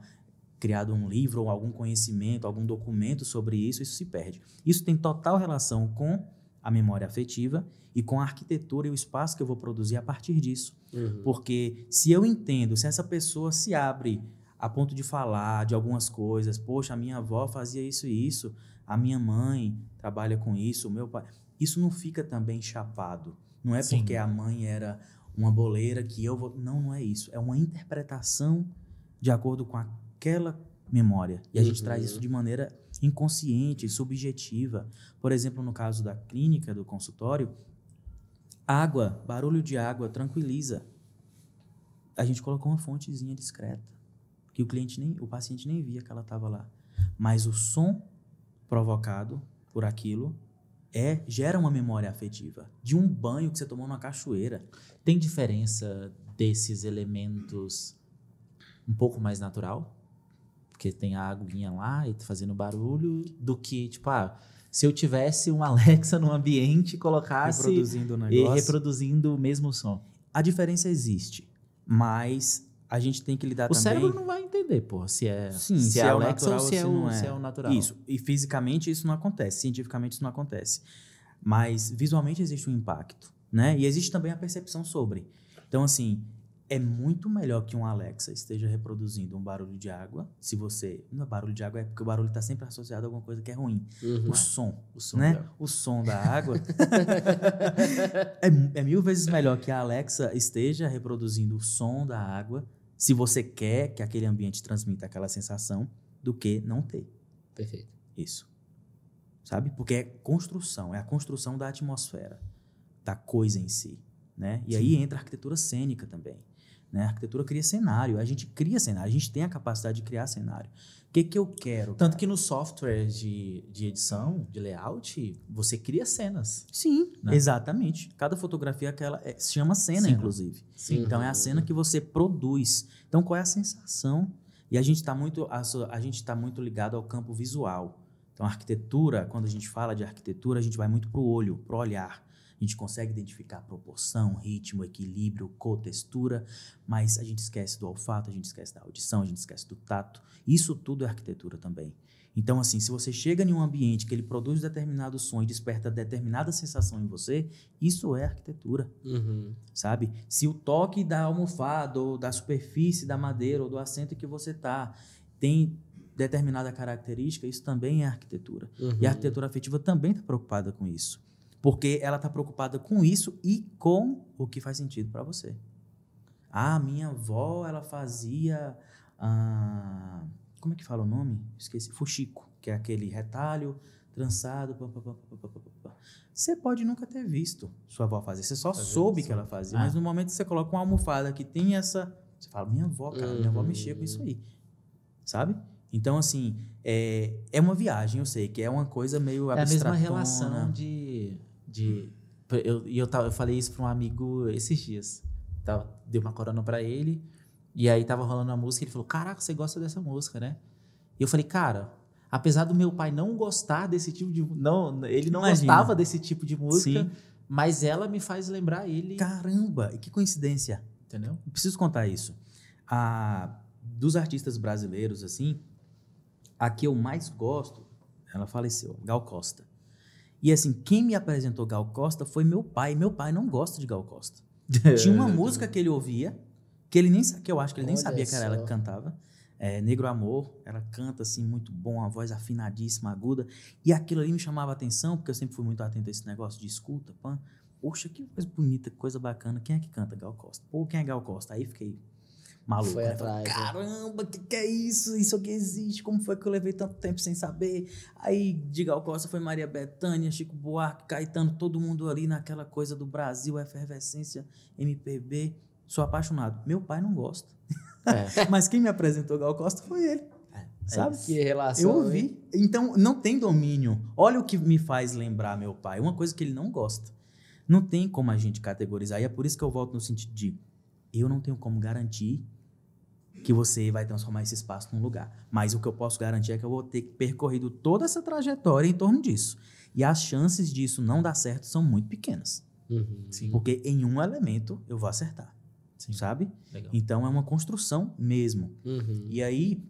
Speaker 3: criado um livro ou algum conhecimento, algum documento sobre isso, isso se perde. Isso tem total relação com a memória afetiva e com a arquitetura e o espaço que eu vou produzir a partir disso. Porque se eu entendo, se essa pessoa se abre a ponto de falar de algumas coisas, poxa, a minha avó fazia isso e isso, a minha mãe trabalha com isso, o meu pai... Isso não fica também chapado. Não é porque a mãe era uma boleira que eu vou... Não é isso. É uma interpretação de acordo com aquela memória. E a gente traz isso de maneira inconsciente, subjetiva. Por exemplo, no caso da clínica, do consultório, água, barulho de água tranquiliza. A gente colocou uma fontezinha discreta, que o paciente nem via que ela estava lá. Mas o som provocado por aquilo gera uma memória afetiva. De um banho que você tomou numa cachoeira.
Speaker 1: Tem diferença desses elementos um pouco mais natural? Porque tem a aguinha lá e fazendo barulho, do que, tipo, se eu tivesse um Alexa no ambiente e colocasse...
Speaker 3: Reproduzindo o negócio.
Speaker 1: E reproduzindo o mesmo som.
Speaker 3: A diferença existe, mas a gente tem que lidar também...
Speaker 1: O cérebro não vai entender, se é
Speaker 3: Alexa
Speaker 1: natural
Speaker 3: ou se
Speaker 1: é o natural.
Speaker 3: Isso, e fisicamente isso não acontece, cientificamente isso não acontece. Mas visualmente existe um impacto, né? E existe também a percepção sobre. Então, assim... É muito melhor que um Alexa esteja reproduzindo um barulho de água. Se você... Não é barulho de água, é porque o barulho está sempre associado a alguma coisa que é ruim. O som, né? O som da água é 1000 vezes melhor que a Alexa esteja reproduzindo o som da água, se você quer que aquele ambiente transmita aquela sensação, do que não ter.
Speaker 2: Perfeito.
Speaker 3: Isso. Sabe? Porque é a construção da atmosfera, da coisa em si, né? E aí entra a arquitetura cênica também. Né? A arquitetura cria cenário, a gente cria cenário, a gente tem a capacidade de criar cenário. O que eu quero?
Speaker 1: Tanto que no software de edição, de layout, você cria cenas.
Speaker 3: Sim, né? Exatamente. Cada fotografia se chama cena, inclusive.
Speaker 1: Sim.
Speaker 3: Então é a cena que você produz. Então qual é a sensação? E a gente está muito ligado ao campo visual. Então a arquitetura, quando a gente fala de arquitetura, a gente vai muito para o olho, para o olhar. A gente consegue identificar proporção, ritmo, equilíbrio, cor, textura, mas a gente esquece do olfato, a gente esquece da audição, a gente esquece do tato. Isso tudo é arquitetura também. Então, assim, se você chega em um ambiente que ele produz determinado som e desperta determinada sensação em você, isso é arquitetura, sabe? Se o toque da almofada, ou da superfície da madeira, ou do assento que você está, tem determinada característica, isso também é arquitetura. E a arquitetura afetiva também está preocupada com isso. Porque ela está preocupada com isso e com o que faz sentido para você. Minha avó, ela fazia... como é que fala o nome? Esqueci. Fuxico, que é aquele retalho trançado. Você pode nunca ter visto sua avó fazer. Você só soube que ela fazia. Mas no momento que você coloca uma almofada que tem essa... Você fala, minha avó, cara, minha avó mexia com isso aí. Sabe? Então, assim, é uma viagem, eu sei, que é uma coisa meio abstratona.
Speaker 1: É a mesma relação eu falei isso para um amigo esses dias. Dei uma corona para ele, e aí tava rolando a música, ele falou, caraca, você gosta dessa música, né? E eu falei, cara, apesar do meu pai não gostar desse tipo de... ele não gostava desse tipo de música, sim, mas ela me faz lembrar ele...
Speaker 3: Caramba, que coincidência.
Speaker 1: Entendeu?
Speaker 3: Eu preciso contar isso. Dos artistas brasileiros, assim, a que eu mais gosto, ela faleceu, Gal Costa. E assim, quem me apresentou Gal Costa foi meu pai. Meu pai não gosta de Gal Costa. Tinha uma música que ele ouvia, que eu acho que ele nem sabia que era ela que cantava. Negro Amor, ela canta assim muito bom, a voz afinadíssima, aguda. E aquilo ali me chamava a atenção, porque eu sempre fui muito atento a esse negócio de escuta. Poxa, que coisa bonita, que coisa bacana. Quem é que canta Gal Costa? Pô, quem é Gal Costa? Aí fiquei maluco.
Speaker 2: Foi atrás.
Speaker 3: Caramba, que é isso? Isso aqui existe? Como foi que eu levei tanto tempo sem saber? Aí de Gal Costa foi Maria Bethânia, Chico Buarque, Caetano, todo mundo ali naquela coisa do Brasil, efervescência, MPB. Sou apaixonado. Meu pai não gosta. Mas quem me apresentou Gal Costa foi ele. Sabe?
Speaker 2: Que relação.
Speaker 3: Eu ouvi. Hein? Então, não tem domínio. Olha o que me faz lembrar meu pai. Uma coisa que ele não gosta. Não tem como a gente categorizar. E é por isso que eu volto no sentido de eu não tenho como garantir que você vai transformar esse espaço num lugar. Mas o que eu posso garantir é que eu vou ter percorrido toda essa trajetória em torno disso. E as chances disso não dar certo são muito pequenas.
Speaker 1: Sim.
Speaker 3: Porque em um elemento eu vou acertar. Sim. Sabe?
Speaker 1: Legal.
Speaker 3: Então é uma construção mesmo. E aí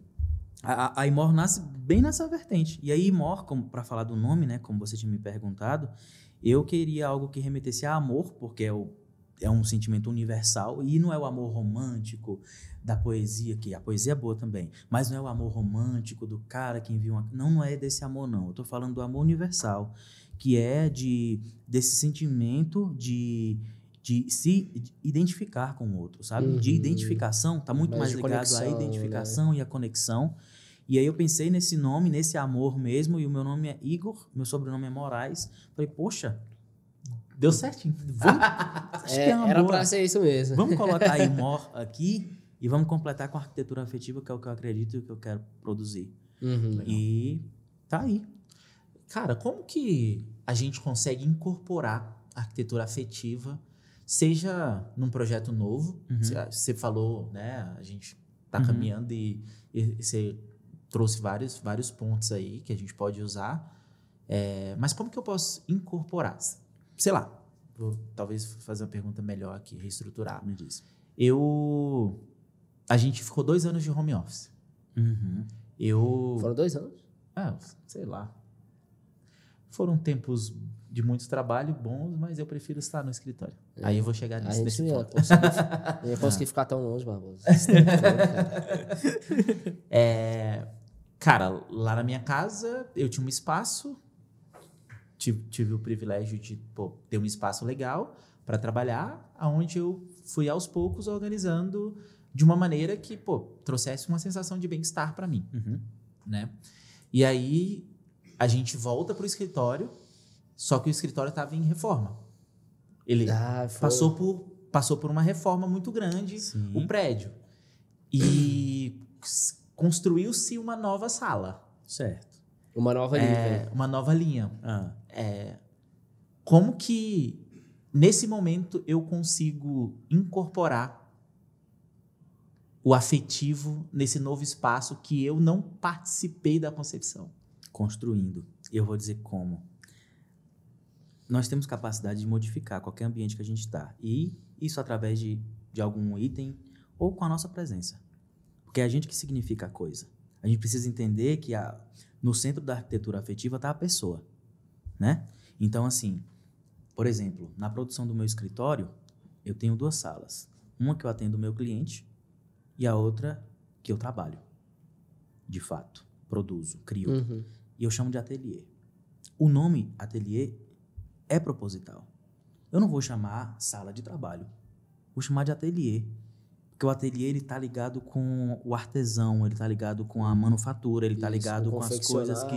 Speaker 3: a Imor nasce bem nessa vertente. E aí Imor, para falar do nome, né, como você tinha me perguntado, eu queria algo que remetesse a amor, porque é um sentimento universal, e não é o amor romântico da poesia, que a poesia é boa também, mas não é o amor romântico do cara que envia uma... Não é desse amor, não. Eu estou falando do amor universal, que é desse sentimento de se identificar com o outro, sabe? De identificação, está muito mais ligado
Speaker 2: conexão,
Speaker 3: à identificação, né? E à conexão. E aí eu pensei nesse nome, nesse amor mesmo, e o meu nome é Igor, meu sobrenome é Moraes. Falei, poxa, deu certinho. Acho que é uma
Speaker 2: era
Speaker 3: boa.
Speaker 2: pra ser isso mesmo.
Speaker 3: Vamos colocar a Imor aqui e vamos completar com a arquitetura afetiva, que é o que eu acredito e o que eu quero produzir. E tá aí.
Speaker 1: Cara, como que a gente consegue incorporar a arquitetura afetiva, seja num projeto novo, você falou, né, a gente tá caminhando e você trouxe vários pontos aí que a gente pode usar, mas como que eu posso incorporar? Sei lá, vou talvez fazer uma pergunta melhor aqui, reestruturar.
Speaker 3: Me diz.
Speaker 1: A gente ficou 2 anos de home office.
Speaker 2: Foram 2 anos?
Speaker 1: Sei lá. Foram tempos de muito trabalho bons, mas eu prefiro estar no escritório. Aí eu vou chegar nisso.
Speaker 2: A gente não ia conseguir ficar tão longe, Barbosa.
Speaker 1: Cara, lá na minha casa, eu tinha um espaço, tive o privilégio de ter um espaço legal para trabalhar, onde eu fui aos poucos organizando de uma maneira que trouxesse uma sensação de bem-estar para mim. Né? E aí a gente volta para o escritório, só que o escritório estava em reforma. Ele passou por uma reforma muito grande, o prédio. E construiu-se uma nova sala.
Speaker 3: Certo.
Speaker 2: Uma nova linha.
Speaker 1: Uma nova linha. Como que, nesse momento, eu consigo incorporar o afetivo nesse novo espaço que eu não participei da concepção?
Speaker 3: Construindo. Eu vou dizer como. Nós temos capacidade de modificar qualquer ambiente que a gente está. E isso através de algum item ou com a nossa presença. Porque é a gente que significa a coisa. A gente precisa entender que no centro da arquitetura afetiva está a pessoa. Né? Então, assim, por exemplo, na produção do meu escritório, eu tenho 2 salas. Uma que eu atendo o meu cliente e a outra que eu trabalho. De fato. Produzo, crio. E eu chamo de ateliê. O nome ateliê é proposital. Eu não vou chamar sala de trabalho. Vou chamar de ateliê. Porque o ateliê ele está ligado com o artesão, ele está ligado com a manufatura, ele está ligado com as coisas que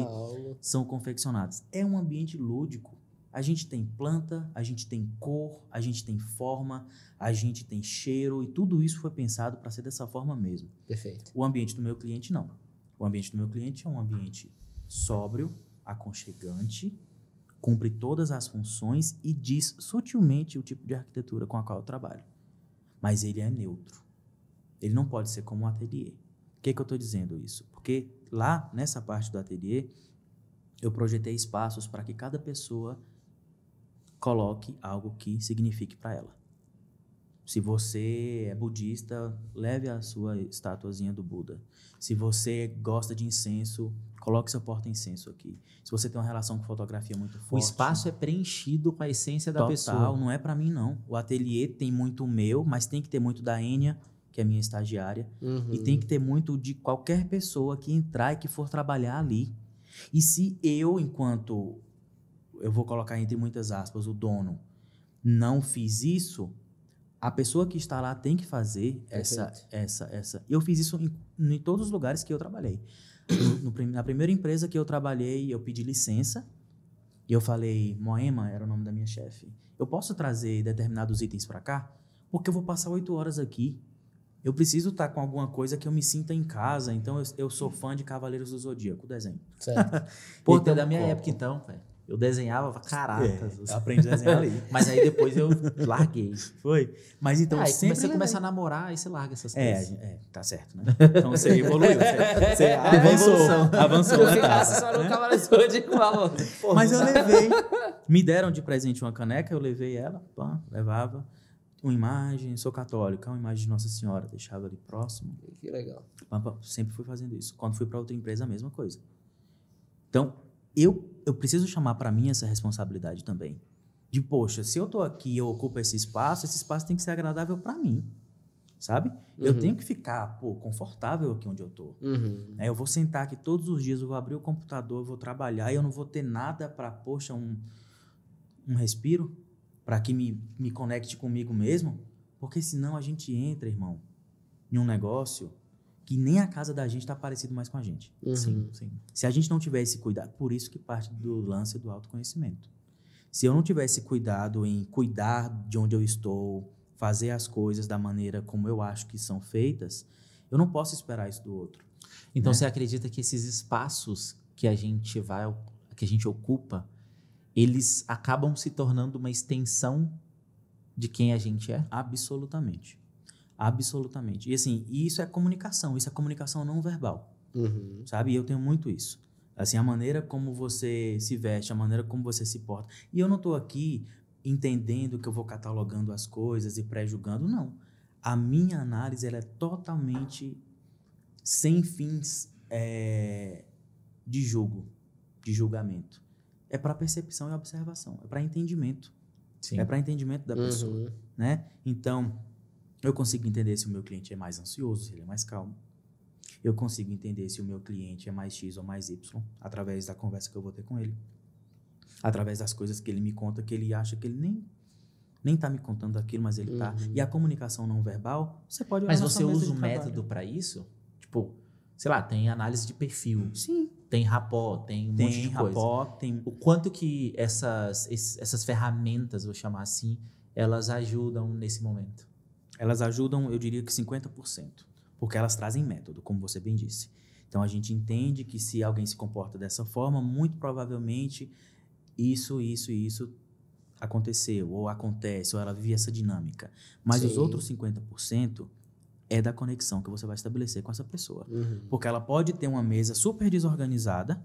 Speaker 3: são confeccionadas. É um ambiente lúdico. A gente tem planta, a gente tem cor, a gente tem forma, a gente tem cheiro, e tudo isso foi pensado para ser dessa forma mesmo.
Speaker 2: Perfeito.
Speaker 3: O ambiente do meu cliente, não. O ambiente do meu cliente é um ambiente sóbrio, aconchegante, cumpre todas as funções e diz sutilmente o tipo de arquitetura com a qual eu trabalho. Mas ele é neutro. Ele não pode ser como um ateliê. Por que eu estou dizendo isso? Porque lá, nessa parte do ateliê, eu projetei espaços para que cada pessoa coloque algo que signifique para ela. Se você é budista, leve a sua estatuazinha do Buda. Se você gosta de incenso, coloque seu porta-incenso aqui. Se você tem uma relação com fotografia muito forte...
Speaker 1: O espaço é preenchido com a essência da
Speaker 3: total,
Speaker 1: pessoa.
Speaker 3: Não é para mim, não. O ateliê tem muito meu, mas tem que ter muito da Enia, que é minha estagiária. E tem que ter muito de qualquer pessoa que entrar e que for trabalhar ali. E se eu, enquanto... eu vou colocar entre muitas aspas, o dono, não fiz isso, a pessoa que está lá tem que fazer essa. Eu fiz isso em todos os lugares que eu trabalhei. Na primeira empresa que eu trabalhei, eu pedi licença e eu falei, Moema era o nome da minha chefe, eu posso trazer determinados itens para cá? Porque eu vou passar 8 horas aqui. Eu preciso estar com alguma coisa que eu me sinta em casa. Então, eu sou fã de Cavaleiros do Zodíaco, o desenho.
Speaker 2: Certo.
Speaker 1: Pô, então, da minha época, então, velho. Eu desenhava, caracas.
Speaker 3: Eu aprendi a desenhar ali.
Speaker 1: Mas aí depois eu larguei.
Speaker 3: Foi. Mas então,
Speaker 1: aí
Speaker 3: sempre
Speaker 1: você começa a namorar, aí você larga essas coisas.
Speaker 3: Tá certo, né? Então você evoluiu. Você avançou.
Speaker 2: Se eu ficasse só no Cavaleiro do Zodíaco, falou.
Speaker 3: Mas eu levei. Me deram de presente uma caneca, eu levei ela, pã, levava. Uma imagem, sou católica, uma imagem de Nossa Senhora, deixava ali próximo.
Speaker 2: Que legal.
Speaker 3: Sempre fui fazendo isso. Quando fui para outra empresa, a mesma coisa. Então, eu preciso chamar para mim essa responsabilidade também. De, poxa, se eu tô aqui e eu ocupo esse espaço tem que ser agradável para mim, sabe? Eu tenho que ficar, confortável aqui onde eu tô. Eu vou sentar aqui todos os dias, eu vou abrir o computador, eu vou trabalhar e eu não vou ter nada para, um respiro, para que me conecte comigo mesmo, porque senão a gente entra, irmão, em um negócio que nem a casa da gente está parecido mais com a gente. Sim. Se a gente não tiver esse cuidado, por isso que parte do lance do autoconhecimento. Se eu não tiver esse cuidado em cuidar de onde eu estou, fazer as coisas da maneira como eu acho que são feitas, eu não posso esperar isso do outro.
Speaker 1: Então, você acredita que esses espaços que a gente ocupa, eles acabam se tornando uma extensão de quem a gente é?
Speaker 3: Absolutamente. Absolutamente. E assim, isso é comunicação não verbal. Sabe? E eu tenho muito isso. Assim, a maneira como você se veste, a maneira como você se porta. E eu não estou aqui entendendo que eu vou catalogando as coisas e pré-julgando, não. A minha análise ela é totalmente sem fins de julgamento. É para percepção e observação, é para entendimento. Sim. É para entendimento da pessoa, né? Então, eu consigo entender se o meu cliente é mais ansioso, se ele é mais calmo. Eu consigo entender se o meu cliente é mais X ou mais Y, através da conversa que eu vou ter com ele. Através das coisas que ele me conta, que ele acha que ele nem tá me contando aquilo, mas ele tá. E a comunicação não verbal, você pode...
Speaker 1: Mas você usa um método para isso? Tipo, sei lá, tem análise de perfil.
Speaker 3: Sim.
Speaker 1: Tem rapport, tem um monte de coisa. O quanto que essas ferramentas, vou chamar assim, elas ajudam nesse momento?
Speaker 3: Elas ajudam, eu diria que 50%. Porque elas trazem método, como você bem disse. Então, a gente entende que se alguém se comporta dessa forma, muito provavelmente isso aconteceu, ou acontece, ou ela vive essa dinâmica. Mas os outros 50% é da conexão que você vai estabelecer com essa pessoa. Porque ela pode ter uma mesa super desorganizada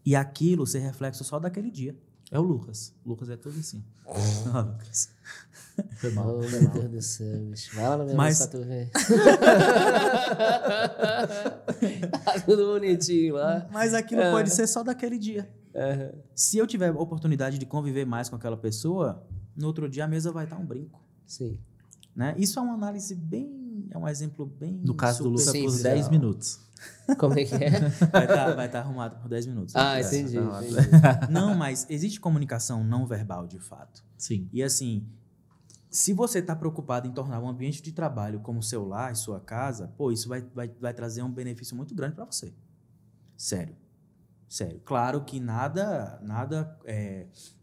Speaker 3: e aquilo ser reflexo só daquele dia.
Speaker 1: É o Lucas. O Lucas é tudo assim.
Speaker 3: Lucas.
Speaker 2: Foi mal. Oh, meu Deus do céu, bicho. Vai lá na minha mesa pra tu ver. Tá tudo bonitinho lá.
Speaker 3: Mas aquilo pode ser só daquele dia. Se eu tiver oportunidade de conviver mais com aquela pessoa, no outro dia a mesa vai estar um brinco.
Speaker 2: Sim.
Speaker 3: Né? Isso é uma análise é um exemplo bem...
Speaker 1: No caso do Lucas, por 10 minutos.
Speaker 2: Como é que é?
Speaker 3: Vai estar arrumado por 10 minutos.
Speaker 2: Entendi.
Speaker 3: Não, mas existe comunicação não verbal, de fato.
Speaker 1: Sim.
Speaker 3: E assim, se você está preocupado em tornar um ambiente de trabalho como o seu lar, sua casa, isso vai trazer um benefício muito grande para você. Sério. Sério. Claro que nada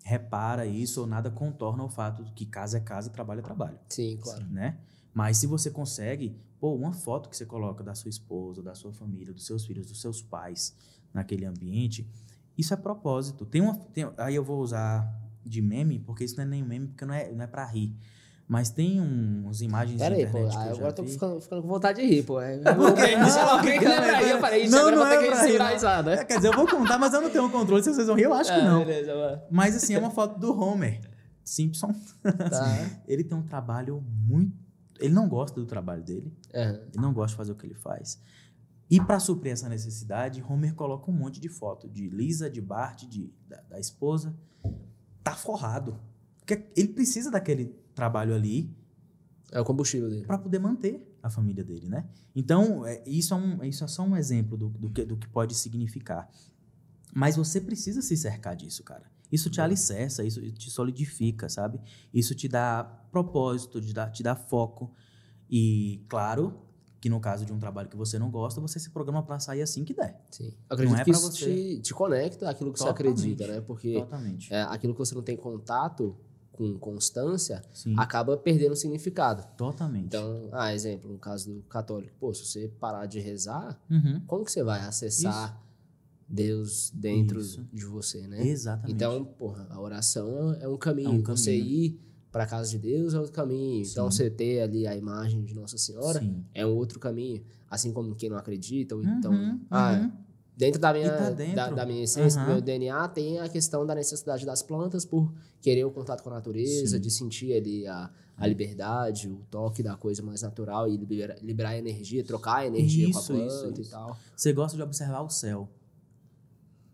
Speaker 3: repara isso ou nada contorna o fato de que casa é casa, trabalho é trabalho.
Speaker 2: Sim, claro.
Speaker 3: Né? Mas se você consegue, uma foto que você coloca da sua esposa, da sua família, dos seus filhos, dos seus pais naquele ambiente, isso é propósito. Aí eu vou usar de meme, porque isso não é nem meme, porque não é pra rir. Mas tem umas imagens
Speaker 2: Pera
Speaker 3: de
Speaker 2: aí, pô,
Speaker 3: internet que eu
Speaker 2: agora
Speaker 3: já
Speaker 2: tô
Speaker 3: vi.
Speaker 2: ficando com vontade de rir, pô.
Speaker 3: Eu
Speaker 2: falei, isso
Speaker 3: não,
Speaker 2: agora eu
Speaker 3: não
Speaker 2: vou ter
Speaker 3: é
Speaker 2: que
Speaker 3: pra rir,
Speaker 2: segurar
Speaker 3: não.
Speaker 2: a risada.
Speaker 3: Quer dizer, eu vou contar, mas eu não tenho um controle se vocês vão rir, eu acho que não.
Speaker 2: Beleza, mano.
Speaker 3: Mas assim, é uma foto do Homer Simpson.
Speaker 2: Tá.
Speaker 3: Ele tem um trabalho muito... Ele não gosta do trabalho dele.
Speaker 2: Uhum.
Speaker 3: Ele não gosta de fazer o que ele faz. E para suprir essa necessidade, Homer coloca um monte de foto de Lisa, de Bart, da esposa. Tá forrado. Porque ele precisa daquele trabalho ali
Speaker 2: É o combustível dele.
Speaker 3: para poder manter a família dele, né? Então, isso é só um exemplo do que pode significar. Mas você precisa se cercar disso, cara. Isso te alicerça, isso te solidifica, sabe? Isso te dá propósito, te dá foco. E, claro, que no caso de um trabalho que você não gosta, você se programa para sair assim que der.
Speaker 2: Sim. Acredito
Speaker 3: Não é
Speaker 2: que
Speaker 3: pra
Speaker 2: isso
Speaker 3: você.
Speaker 2: te conecta àquilo que
Speaker 3: Totalmente.
Speaker 2: você acredita, né? Porque
Speaker 3: Totalmente.
Speaker 2: aquilo que você não tem contato com constância,
Speaker 3: Sim,
Speaker 2: acaba perdendo significado.
Speaker 3: totalmente.
Speaker 2: Então, exemplo, no caso do católico. Pô, se você parar de rezar,
Speaker 3: Uhum.
Speaker 2: como que você vai acessar Deus dentro
Speaker 3: Isso.
Speaker 2: de você, né?
Speaker 3: Exatamente.
Speaker 2: Então, porra, a oração é um caminho.
Speaker 3: É um caminho.
Speaker 2: Você ir para a casa de Deus é outro caminho.
Speaker 3: Sim.
Speaker 2: Então, você ter ali a imagem de Nossa Senhora
Speaker 3: Sim.
Speaker 2: é um outro caminho. Assim como quem não acredita, ou
Speaker 3: Uhum,
Speaker 2: então...
Speaker 3: uhum.
Speaker 2: Dentro da
Speaker 3: E
Speaker 2: minha,
Speaker 3: tá dentro.
Speaker 2: da minha essência, do
Speaker 3: Aham.
Speaker 2: meu DNA, tem a questão da necessidade das plantas por querer o contato com a natureza,
Speaker 3: Sim.
Speaker 2: de sentir ali a liberdade, o toque da coisa mais natural e liberar energia, trocar energia com a
Speaker 3: Isso,
Speaker 2: planta
Speaker 3: isso.
Speaker 2: e tal.
Speaker 3: Você gosta de observar o céu.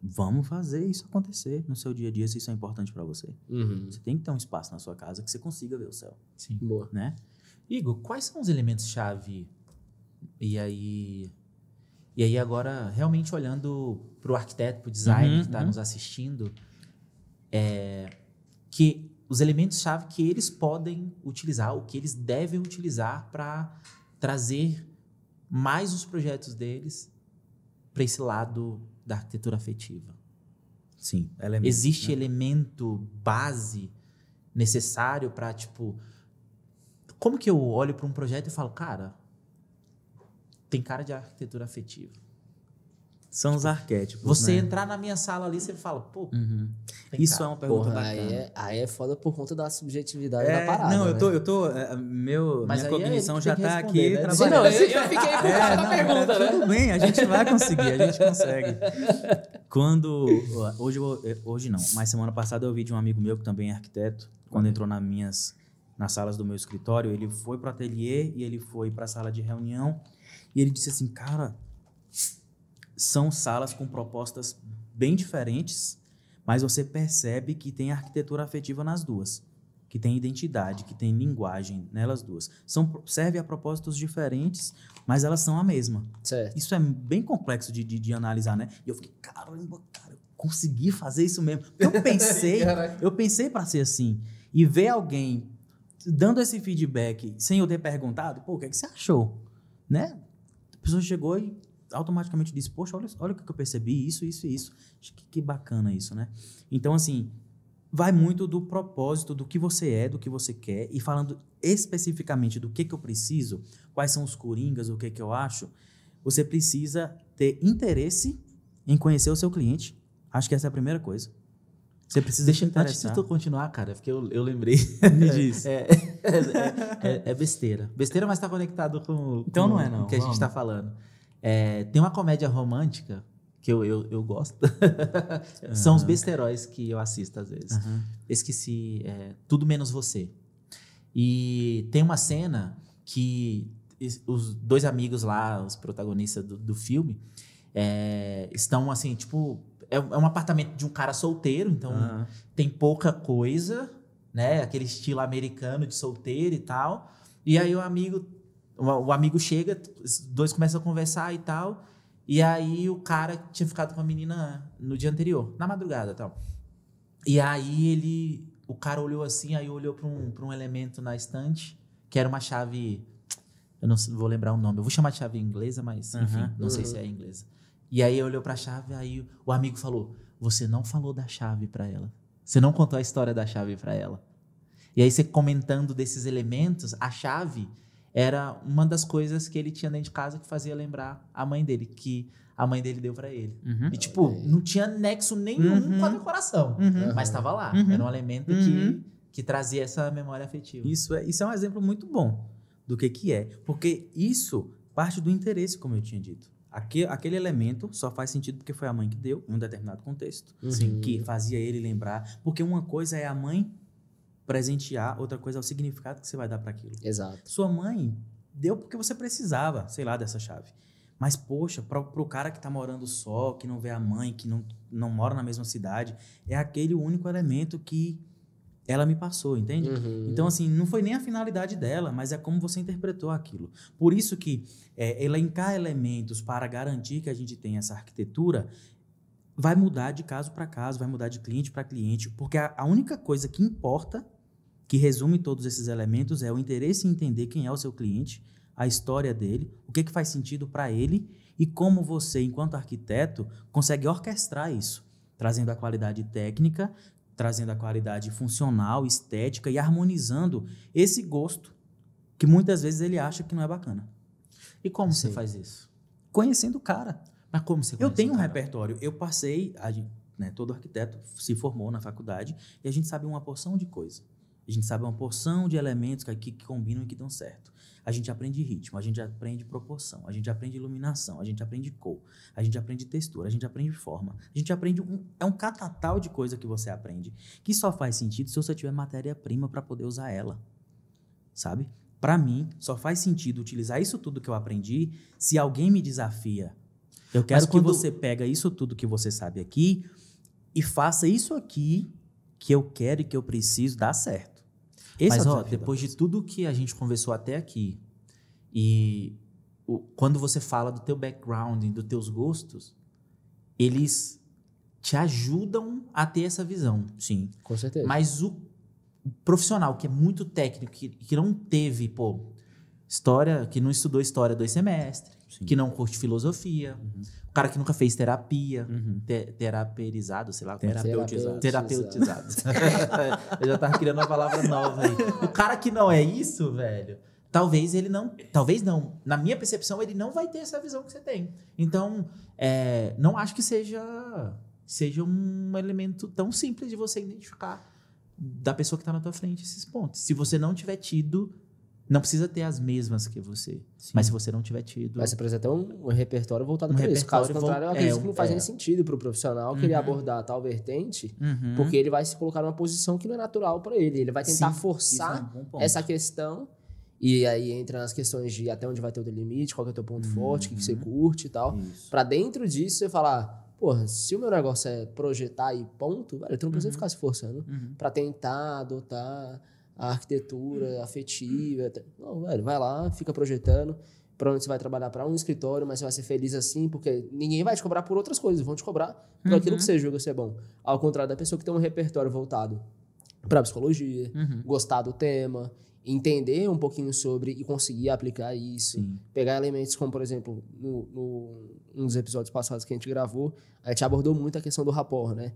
Speaker 3: Vamos fazer isso acontecer no seu dia a dia, se isso é importante para você.
Speaker 2: Uhum.
Speaker 3: Você tem que ter um espaço na sua casa que você consiga ver o céu,
Speaker 1: Sim.
Speaker 2: Boa.
Speaker 3: né?
Speaker 1: Igor, quais são os elementos-chave? E aí agora, realmente olhando para o arquiteto, para o designer que está nos assistindo, que os elementos-chave que eles podem utilizar, o que eles devem utilizar para trazer mais os projetos deles para esse lado da arquitetura afetiva.
Speaker 3: Sim, elemento.
Speaker 1: Existe elemento base necessário para, tipo... Como que eu olho para um projeto e falo, cara, tem cara de arquitetura afetiva.
Speaker 3: São os arquétipos,
Speaker 1: Você
Speaker 3: né?
Speaker 1: entrar na minha sala ali, você fala, pô,
Speaker 3: Uhum.
Speaker 1: tem
Speaker 3: Isso
Speaker 1: cara.
Speaker 3: é uma pergunta
Speaker 2: Porra,
Speaker 3: bacana.
Speaker 2: aí é foda por conta da subjetividade da parada,
Speaker 3: não,
Speaker 2: né?
Speaker 1: Mas
Speaker 3: minha
Speaker 1: aí
Speaker 3: cognição
Speaker 1: ele
Speaker 3: já
Speaker 1: tem que
Speaker 3: tá
Speaker 1: responder,
Speaker 3: aqui
Speaker 1: né?
Speaker 2: Sim,
Speaker 3: trabalhando.
Speaker 2: não, eu fiquei por causa da pergunta, né?
Speaker 3: Tudo bem, a gente vai conseguir, a gente consegue. Hoje não, mas semana passada eu ouvi de um amigo meu que também é arquiteto, quando entrou nas salas do meu escritório, ele foi pro ateliê e ele foi pra sala de reunião e ele disse assim, cara, são salas com propostas bem diferentes, mas você percebe que tem arquitetura afetiva nas duas, que tem identidade, que tem linguagem nelas duas. Servem a propósitos diferentes, mas elas são a mesma.
Speaker 2: Certo.
Speaker 3: Isso é bem complexo de analisar, né? E eu fiquei, caramba, cara, eu consegui fazer isso mesmo. Eu pensei para ser assim. E ver alguém dando esse feedback sem eu ter perguntado, pô, o que é que você achou? Né? A pessoa chegou e automaticamente disse, poxa, olha o que eu percebi, isso. Acho que bacana isso, né? Então, assim, vai muito do propósito, do que você é, do que você quer, e falando especificamente do que eu preciso, quais são os coringas, o que eu acho, você precisa ter interesse em conhecer o seu cliente. Acho que essa é a primeira coisa. Você precisa se
Speaker 1: Antes de
Speaker 3: interessar.
Speaker 1: tu continuar, cara, porque eu lembrei.
Speaker 3: Me diz.
Speaker 1: É besteira. Besteira, mas tá conectado com,
Speaker 3: Então
Speaker 1: com
Speaker 3: não é, não.
Speaker 1: o que a gente
Speaker 3: Vamos.
Speaker 1: tá falando. Tem uma comédia romântica que eu gosto. São os besteróis que eu assisto às vezes. Esqueci. Tudo Menos Você. E tem uma cena que os dois amigos lá, os protagonistas do filme, estão assim, tipo... É um apartamento de um cara solteiro, então tem pouca coisa, né? Aquele estilo americano de solteiro e tal. E aí o amigo chega, os dois começam a conversar e tal. E aí o cara tinha ficado com a menina no dia anterior, na madrugada e tal. E aí o cara olhou assim, aí olhou para um elemento na estante, que era uma chave... Eu não vou lembrar o nome. Eu vou chamar de chave inglesa, mas enfim, não sei se é inglesa. E aí olhou pra chave, aí o amigo falou, você não falou da chave pra ela. Você não contou a história da chave pra ela. E aí você comentando desses elementos, a chave era uma das coisas que ele tinha dentro de casa que fazia lembrar a mãe dele, que a mãe dele deu pra ele. E tipo, não tinha nexo nenhum com a decoração, mas estava lá. Era um elemento que trazia essa memória afetiva.
Speaker 3: Isso é um exemplo muito bom do que é. Porque isso parte do interesse, como eu tinha dito. Aquele elemento só faz sentido porque foi a mãe que deu, em um determinado contexto, que fazia ele lembrar. Porque uma coisa é a mãe presentear, outra coisa é o significado que você vai dar para aquilo.
Speaker 2: Exato.
Speaker 3: Sua mãe deu porque você precisava, sei lá, dessa chave. Mas, poxa, pro cara que tá morando só, que não vê a mãe, que não mora na mesma cidade, é aquele único elemento que ela me passou, entende? Então, assim, não foi nem a finalidade dela, mas é como você interpretou aquilo. Por isso que elencar elementos para garantir que a gente tenha essa arquitetura vai mudar de caso para caso, vai mudar de cliente para cliente, porque a única coisa que importa, que resume todos esses elementos, é o interesse em entender quem é o seu cliente, a história dele, o que faz sentido para ele e como você, enquanto arquiteto, consegue orquestrar isso, trazendo a qualidade técnica, trazendo a qualidade funcional, estética e harmonizando esse gosto que muitas vezes ele acha que não é bacana.
Speaker 1: E como você faz isso?
Speaker 3: Conhecendo o cara.
Speaker 1: Mas como você conhece
Speaker 3: Eu tenho
Speaker 1: o
Speaker 3: um
Speaker 1: cara?
Speaker 3: repertório. Eu passei, todo arquiteto se formou na faculdade e a gente sabe uma porção de coisa. A gente sabe uma porção de elementos que combinam e que dão certo. A gente aprende ritmo, a gente aprende proporção, a gente aprende iluminação, a gente aprende cor, a gente aprende textura, a gente aprende forma. A gente aprende é um catatal de coisa que você aprende, que só faz sentido se você tiver matéria-prima para poder usar ela, sabe? Para mim, só faz sentido utilizar isso tudo que eu aprendi se alguém me desafia. Eu quero que você pega isso tudo que você sabe aqui e faça isso aqui que eu quero e que eu preciso dar certo.
Speaker 1: Mas, depois de tudo que a gente conversou até aqui, e quando você fala do teu background, dos teus gostos, eles te ajudam a ter essa visão.
Speaker 2: Sim, com certeza.
Speaker 1: Mas o profissional que é muito técnico, que não teve, história, que não estudou história 2 semestres, que não curte filosofia, o cara que nunca fez terapia, terapeurizado, sei lá. Terapeutizado. Eu já tava criando uma palavra nova aí. O cara que não é isso, velho, talvez não, na minha percepção, ele não vai ter essa visão que você tem. Então, não acho que seja um elemento tão simples de você identificar da pessoa que tá na tua frente esses pontos. Se você não tiver tido, não precisa ter as mesmas que você. Sim. Mas se você não tiver tido...
Speaker 2: Mas você precisa ter um repertório voltado para isso. Caso contrário, eu acredito que não faz nem sentido para o profissional querer abordar tal vertente, porque ele vai se colocar numa posição que não é natural para ele. Ele vai tentar forçar essa questão, e aí entra nas questões de até onde vai ter o teu limite, qual que é o teu ponto forte, o que você curte e tal. Para dentro disso, você falar... Porra, se o meu negócio é projetar e ponto, velho, tu não precisa ficar se forçando para tentar adotar a arquitetura afetiva. Não, velho, vai lá, fica projetando. Provavelmente você vai trabalhar para um escritório, mas você vai ser feliz assim, porque ninguém vai te cobrar por outras coisas, vão te cobrar por aquilo que você julga ser bom. Ao contrário da pessoa que tem um repertório voltado para psicologia, gostar do tema, entender um pouquinho sobre e conseguir aplicar isso. Sim. Pegar elementos como, por exemplo, num dos episódios passados que a gente gravou, a gente abordou muito a questão do rapport, né?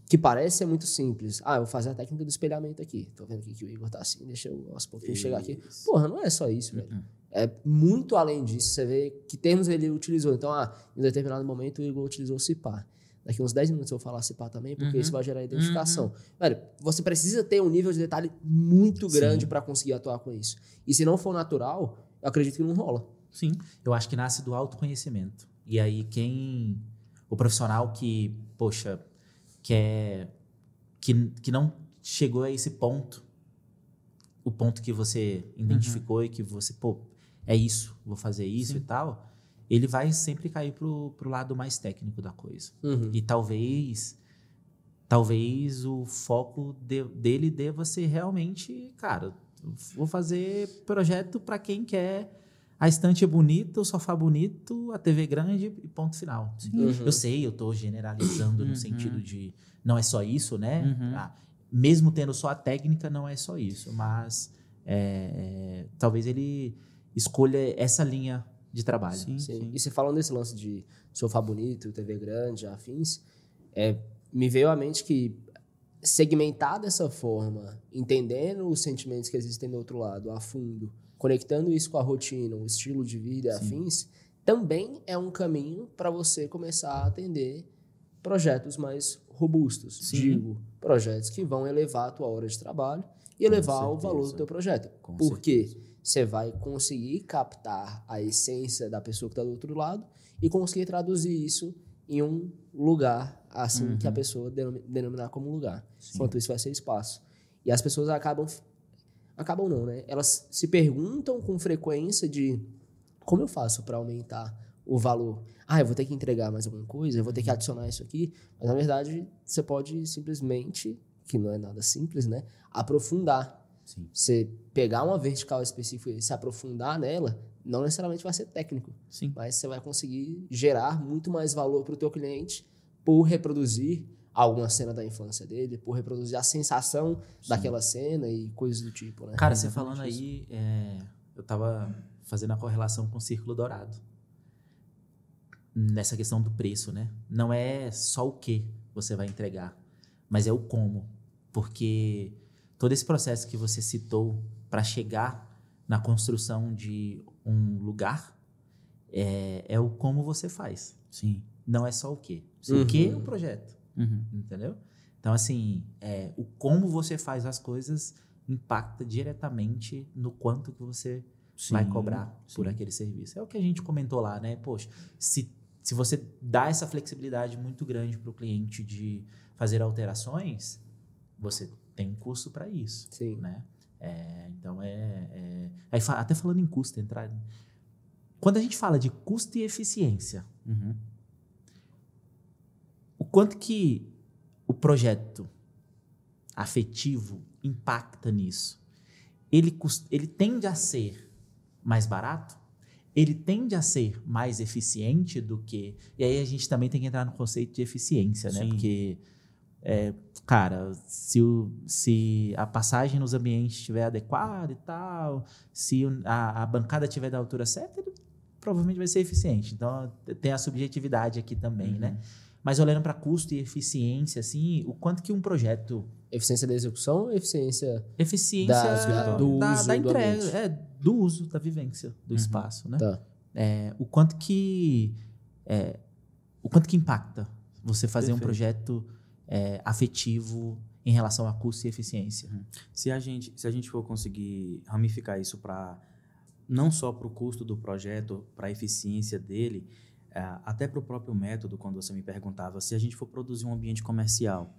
Speaker 2: Que parece ser muito simples. Eu vou fazer a técnica do espelhamento aqui. Tô vendo aqui que o Igor tá assim, deixa eu aos pouquinhos chegar aqui. Porra, não é só isso, velho. É muito além disso. Você vê que termos ele utilizou. Então, em determinado momento, o Igor utilizou o CIPAR. Daqui uns 10 minutos eu vou falar CIPAR também, porque isso vai gerar identificação. Velho, você precisa ter um nível de detalhe muito grande para conseguir atuar com isso. E se não for natural, eu acredito que não rola.
Speaker 1: Sim. Eu acho que nasce do autoconhecimento. E aí o profissional que, poxa, que não chegou a esse ponto, o ponto que você identificou e que você, é isso, vou fazer isso e tal, ele vai sempre cair pro lado mais técnico da coisa. E talvez o foco dele deva ser realmente, cara, vou fazer projeto para quem quer a estante é bonita, o sofá bonito, a TV grande e ponto final. Eu sei, eu tô generalizando no sentido de não é só isso, né? Mesmo tendo só a técnica, não é só isso, mas talvez ele escolha essa linha de trabalho.
Speaker 2: Sim. E você falando desse lance de sofá bonito, TV grande, afins, me veio à mente que segmentar dessa forma, entendendo os sentimentos que existem do outro lado a fundo, conectando isso com a rotina, o estilo de vida e afins, também é um caminho para você começar a atender projetos mais robustos. Digo, projetos que vão elevar a tua hora de trabalho e elevar o valor do teu projeto. Porque você vai conseguir captar a essência da pessoa que está do outro lado e conseguir traduzir isso em um lugar, assim que a pessoa denominar como lugar. Enquanto isso vai ser espaço. E as pessoas acabam não, né? Elas se perguntam com frequência de como eu faço para aumentar o valor? Eu vou ter que entregar mais alguma coisa, eu vou ter que adicionar isso aqui. Mas, na verdade, você pode simplesmente, que não é nada simples, né? Aprofundar.
Speaker 3: Sim.
Speaker 2: Você pegar uma vertical específica e se aprofundar nela, não necessariamente vai ser técnico.
Speaker 3: Sim.
Speaker 2: Mas você vai conseguir gerar muito mais valor para o teu cliente por reproduzir alguma cena da infância dele, por reproduzir a sensação daquela cena e coisas do tipo, né?
Speaker 1: Cara, você falando aí, eu tava fazendo a correlação com o Círculo Dourado. Nessa questão do preço, né? Não é só o que você vai entregar, mas é o como. Porque todo esse processo que você citou para chegar na construção de um lugar é o como você faz.
Speaker 3: Sim.
Speaker 1: Não é só o que. O que é o projeto. Entendeu? Então, assim, o como você faz as coisas impacta diretamente no quanto que você vai cobrar por aquele serviço. É o que a gente comentou lá, né? Poxa, se você dá essa flexibilidade muito grande para o cliente de fazer alterações, você tem um custo para isso.
Speaker 2: Sim.
Speaker 1: Né? Então, aí, até falando em custo, quando a gente fala de custo e eficiência, o quanto que o projeto afetivo impacta nisso? Ele tende a ser mais barato? Ele tende a ser mais eficiente do que... E aí a gente também tem que entrar no conceito de eficiência, né? Porque, cara, se a passagem nos ambientes estiver adequada e tal, se a bancada estiver da altura certa, ele provavelmente vai ser eficiente. Então, tem a subjetividade aqui também, né? Mas olhando para custo e eficiência, assim, o quanto que um projeto...
Speaker 2: Eficiência da execução ou eficiência
Speaker 1: do uso da entrega,
Speaker 2: ambiente?
Speaker 1: Do uso, da vivência do espaço, né?
Speaker 2: Tá.
Speaker 1: O quanto que impacta você fazer um projeto afetivo em relação a custo e eficiência.
Speaker 3: Se a gente for conseguir ramificar isso para não só para o custo do projeto, para a eficiência dele, até para o próprio método, quando você me perguntava, se a gente for produzir um ambiente comercial,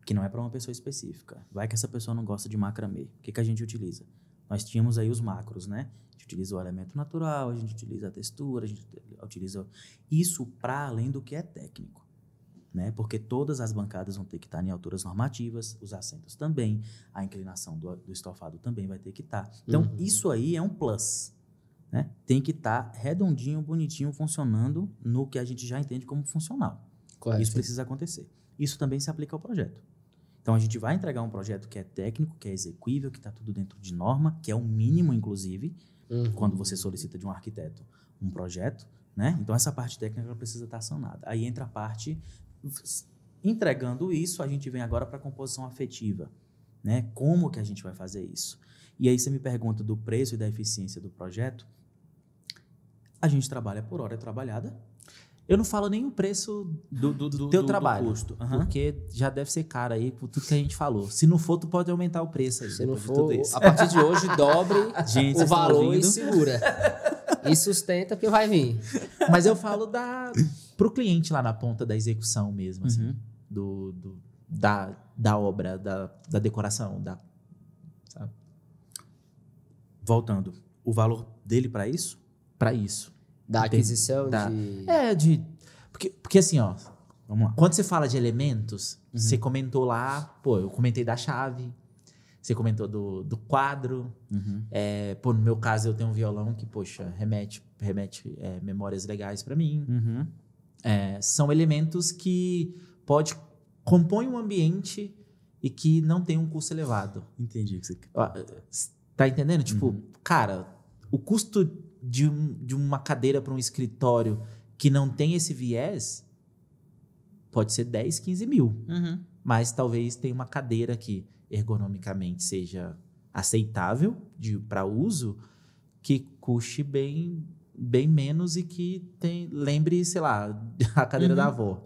Speaker 3: que não é para uma pessoa específica, vai que essa pessoa não gosta de macramê, o que a gente utiliza? Nós tínhamos aí os macros, né? A gente utiliza o elemento natural, a gente utiliza a textura, a gente utiliza isso para além do que é técnico, né? Porque todas as bancadas vão ter que estar em alturas normativas, os assentos também, a inclinação do estofado também vai ter que estar. Então, isso aí é um plus, né? Tem que estar redondinho, bonitinho, funcionando no que a gente já entende como funcional.
Speaker 2: Correto.
Speaker 3: Isso precisa acontecer. Isso também se aplica ao projeto. Então, a gente vai entregar um projeto que é técnico, que é execuível, que está tudo dentro de norma, que é o mínimo, inclusive, quando você solicita de um arquiteto um projeto, né? Então, essa parte técnica ela precisa estar sanada. Aí entra a parte... Entregando isso, a gente vem agora para a composição afetiva, né? Como que a gente vai fazer isso? E aí você me pergunta do preço e da eficiência do projeto. A gente trabalha por hora trabalhada.
Speaker 1: Eu não falo nem o preço do teu trabalho,
Speaker 3: do custo.
Speaker 1: Porque já deve ser caro aí por tudo que a gente falou. Se não for, tu pode aumentar o preço aí.
Speaker 2: Se não for, a partir de hoje, dobre o valor e segura. E sustenta porque vai vir.
Speaker 1: Mas eu falo pro cliente lá na ponta da execução mesmo, assim. Da obra, da decoração, sabe?
Speaker 3: Voltando, o valor dele para isso?
Speaker 1: Para isso.
Speaker 2: Da aquisição
Speaker 1: Porque assim, ó,
Speaker 3: vamos lá.
Speaker 1: Quando você fala de elementos, você comentou lá, eu comentei da chave, você comentou do quadro, no meu caso eu tenho um violão que, remete memórias legais para mim. São elementos que compõem um ambiente e que não tem um custo elevado.
Speaker 3: Entendi o que você quer.
Speaker 1: Tá entendendo? Tipo, cara, o custo de uma cadeira para um escritório que não tem esse viés, pode ser 10, 15 mil.
Speaker 3: Uhum.
Speaker 1: Mas talvez tenha uma cadeira que ergonomicamente seja aceitável para uso, que custe bem menos e que lembre, sei lá, a cadeira da avó.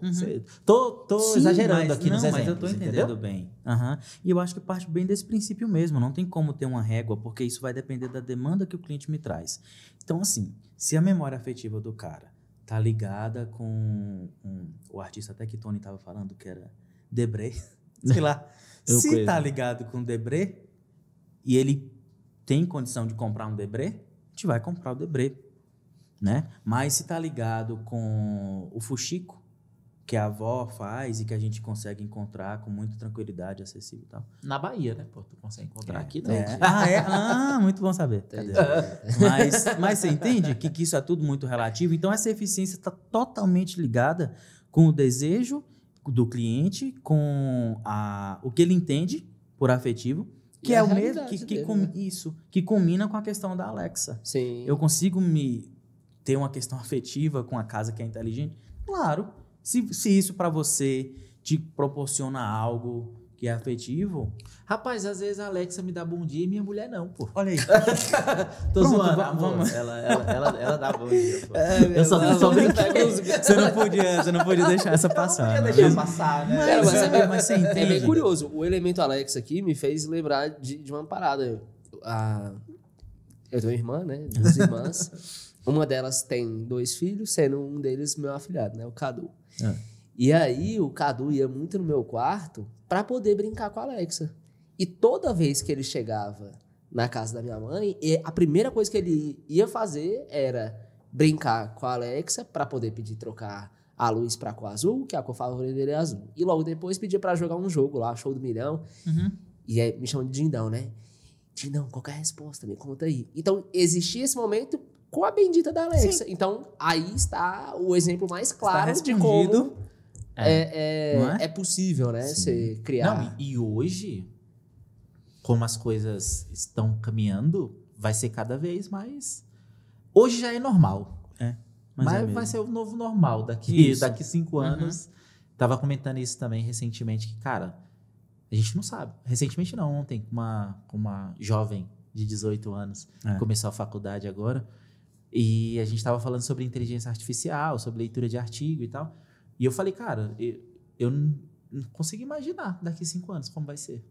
Speaker 1: Tô
Speaker 3: Sim,
Speaker 1: exagerando aqui nos
Speaker 3: mas
Speaker 1: exemplos,
Speaker 3: eu tô entendendo
Speaker 1: entendeu?
Speaker 3: bem. Uhum. E eu acho que parte bem desse princípio mesmo. Não tem como ter uma régua, porque isso vai depender da demanda que o cliente me traz. Então, assim, se a memória afetiva do cara tá ligada com o artista até que Tony tava falando, que era Debré, sei lá. Se tá ligado com o Debré e ele tem condição de comprar um Debré, a gente vai comprar o Debré. Né? Mas se tá ligado com o fuxico, que a avó faz e que a gente consegue encontrar com muita tranquilidade, acessível e tal.
Speaker 1: Na Bahia, né? Pô, tu consegue encontrar aqui, não.
Speaker 3: Muito bom saber. Mas você entende que isso é tudo muito relativo? Então, essa eficiência está totalmente ligada com o desejo do cliente, com o que ele entende por afetivo, que é o mesmo que combina com a questão da Alexa.
Speaker 2: Sim.
Speaker 3: Eu consigo ter uma questão afetiva com a casa que é inteligente? Claro. Se isso para você te proporciona algo que é afetivo...
Speaker 1: Rapaz, às vezes a Alexa me dá bom dia e minha mulher não, pô.
Speaker 3: Olha aí.
Speaker 1: Tô
Speaker 3: Pronto,
Speaker 1: zoando,
Speaker 3: vamos.
Speaker 1: Ela dá bom dia, pô.
Speaker 3: Eu só brinquei. Você não podia deixar essa passar.
Speaker 1: Não podia deixar passar, né?
Speaker 3: Mas você entende.
Speaker 2: É bem curioso. O elemento Alexa aqui me fez lembrar de uma parada. Eu tenho uma irmã, né? 2 irmãs. Uma delas tem 2 filhos, sendo um deles meu afilhado, né? O Cadu. E aí, o Cadu ia muito no meu quarto para poder brincar com a Alexa. E toda vez que ele chegava na casa da minha mãe, a primeira coisa que ele ia fazer era brincar com a Alexa para poder pedir trocar a luz para cor azul, que a cor favorita dele é azul. E logo depois pedia para jogar um jogo lá, Show do Milhão. E aí me chamam de Dindão, né? Dindão, qual que é a resposta? Me conta aí. Então, existia esse momento com a bendita da Alexa. Sim. Então, aí está o exemplo mais claro de como é possível, né? Você criar.
Speaker 1: Não, e hoje, como as coisas estão caminhando, vai ser cada vez mais... Hoje já é normal. Mas vai ser o novo normal. Daqui 5 anos... Tava comentando isso também recentemente, que, cara, a gente não sabe. Recentemente não, ontem, uma jovem de 18 anos, começou a faculdade agora, e a gente tava falando sobre inteligência artificial, sobre leitura de artigo e tal. E eu falei, cara, eu não consigo imaginar daqui 5 anos como vai ser.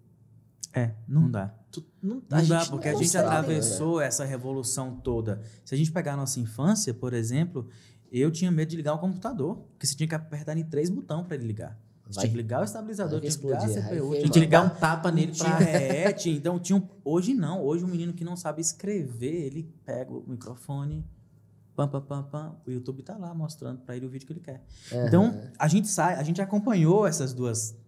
Speaker 3: Não dá.
Speaker 1: Não
Speaker 3: dá, porque a gente atravessou essa revolução toda. Se a gente pegar a nossa infância, por exemplo, eu tinha medo de ligar um computador, porque você tinha que apertar em 3 botões para ele ligar. Você tinha que ligar o estabilizador, tinha que ligar a CPU, tinha que ligar um tapa nele para... Então, hoje não. Hoje, um menino que não sabe escrever, ele pega o microfone, o YouTube tá lá mostrando para ele o vídeo que ele quer. Então, a gente acompanhou essas duas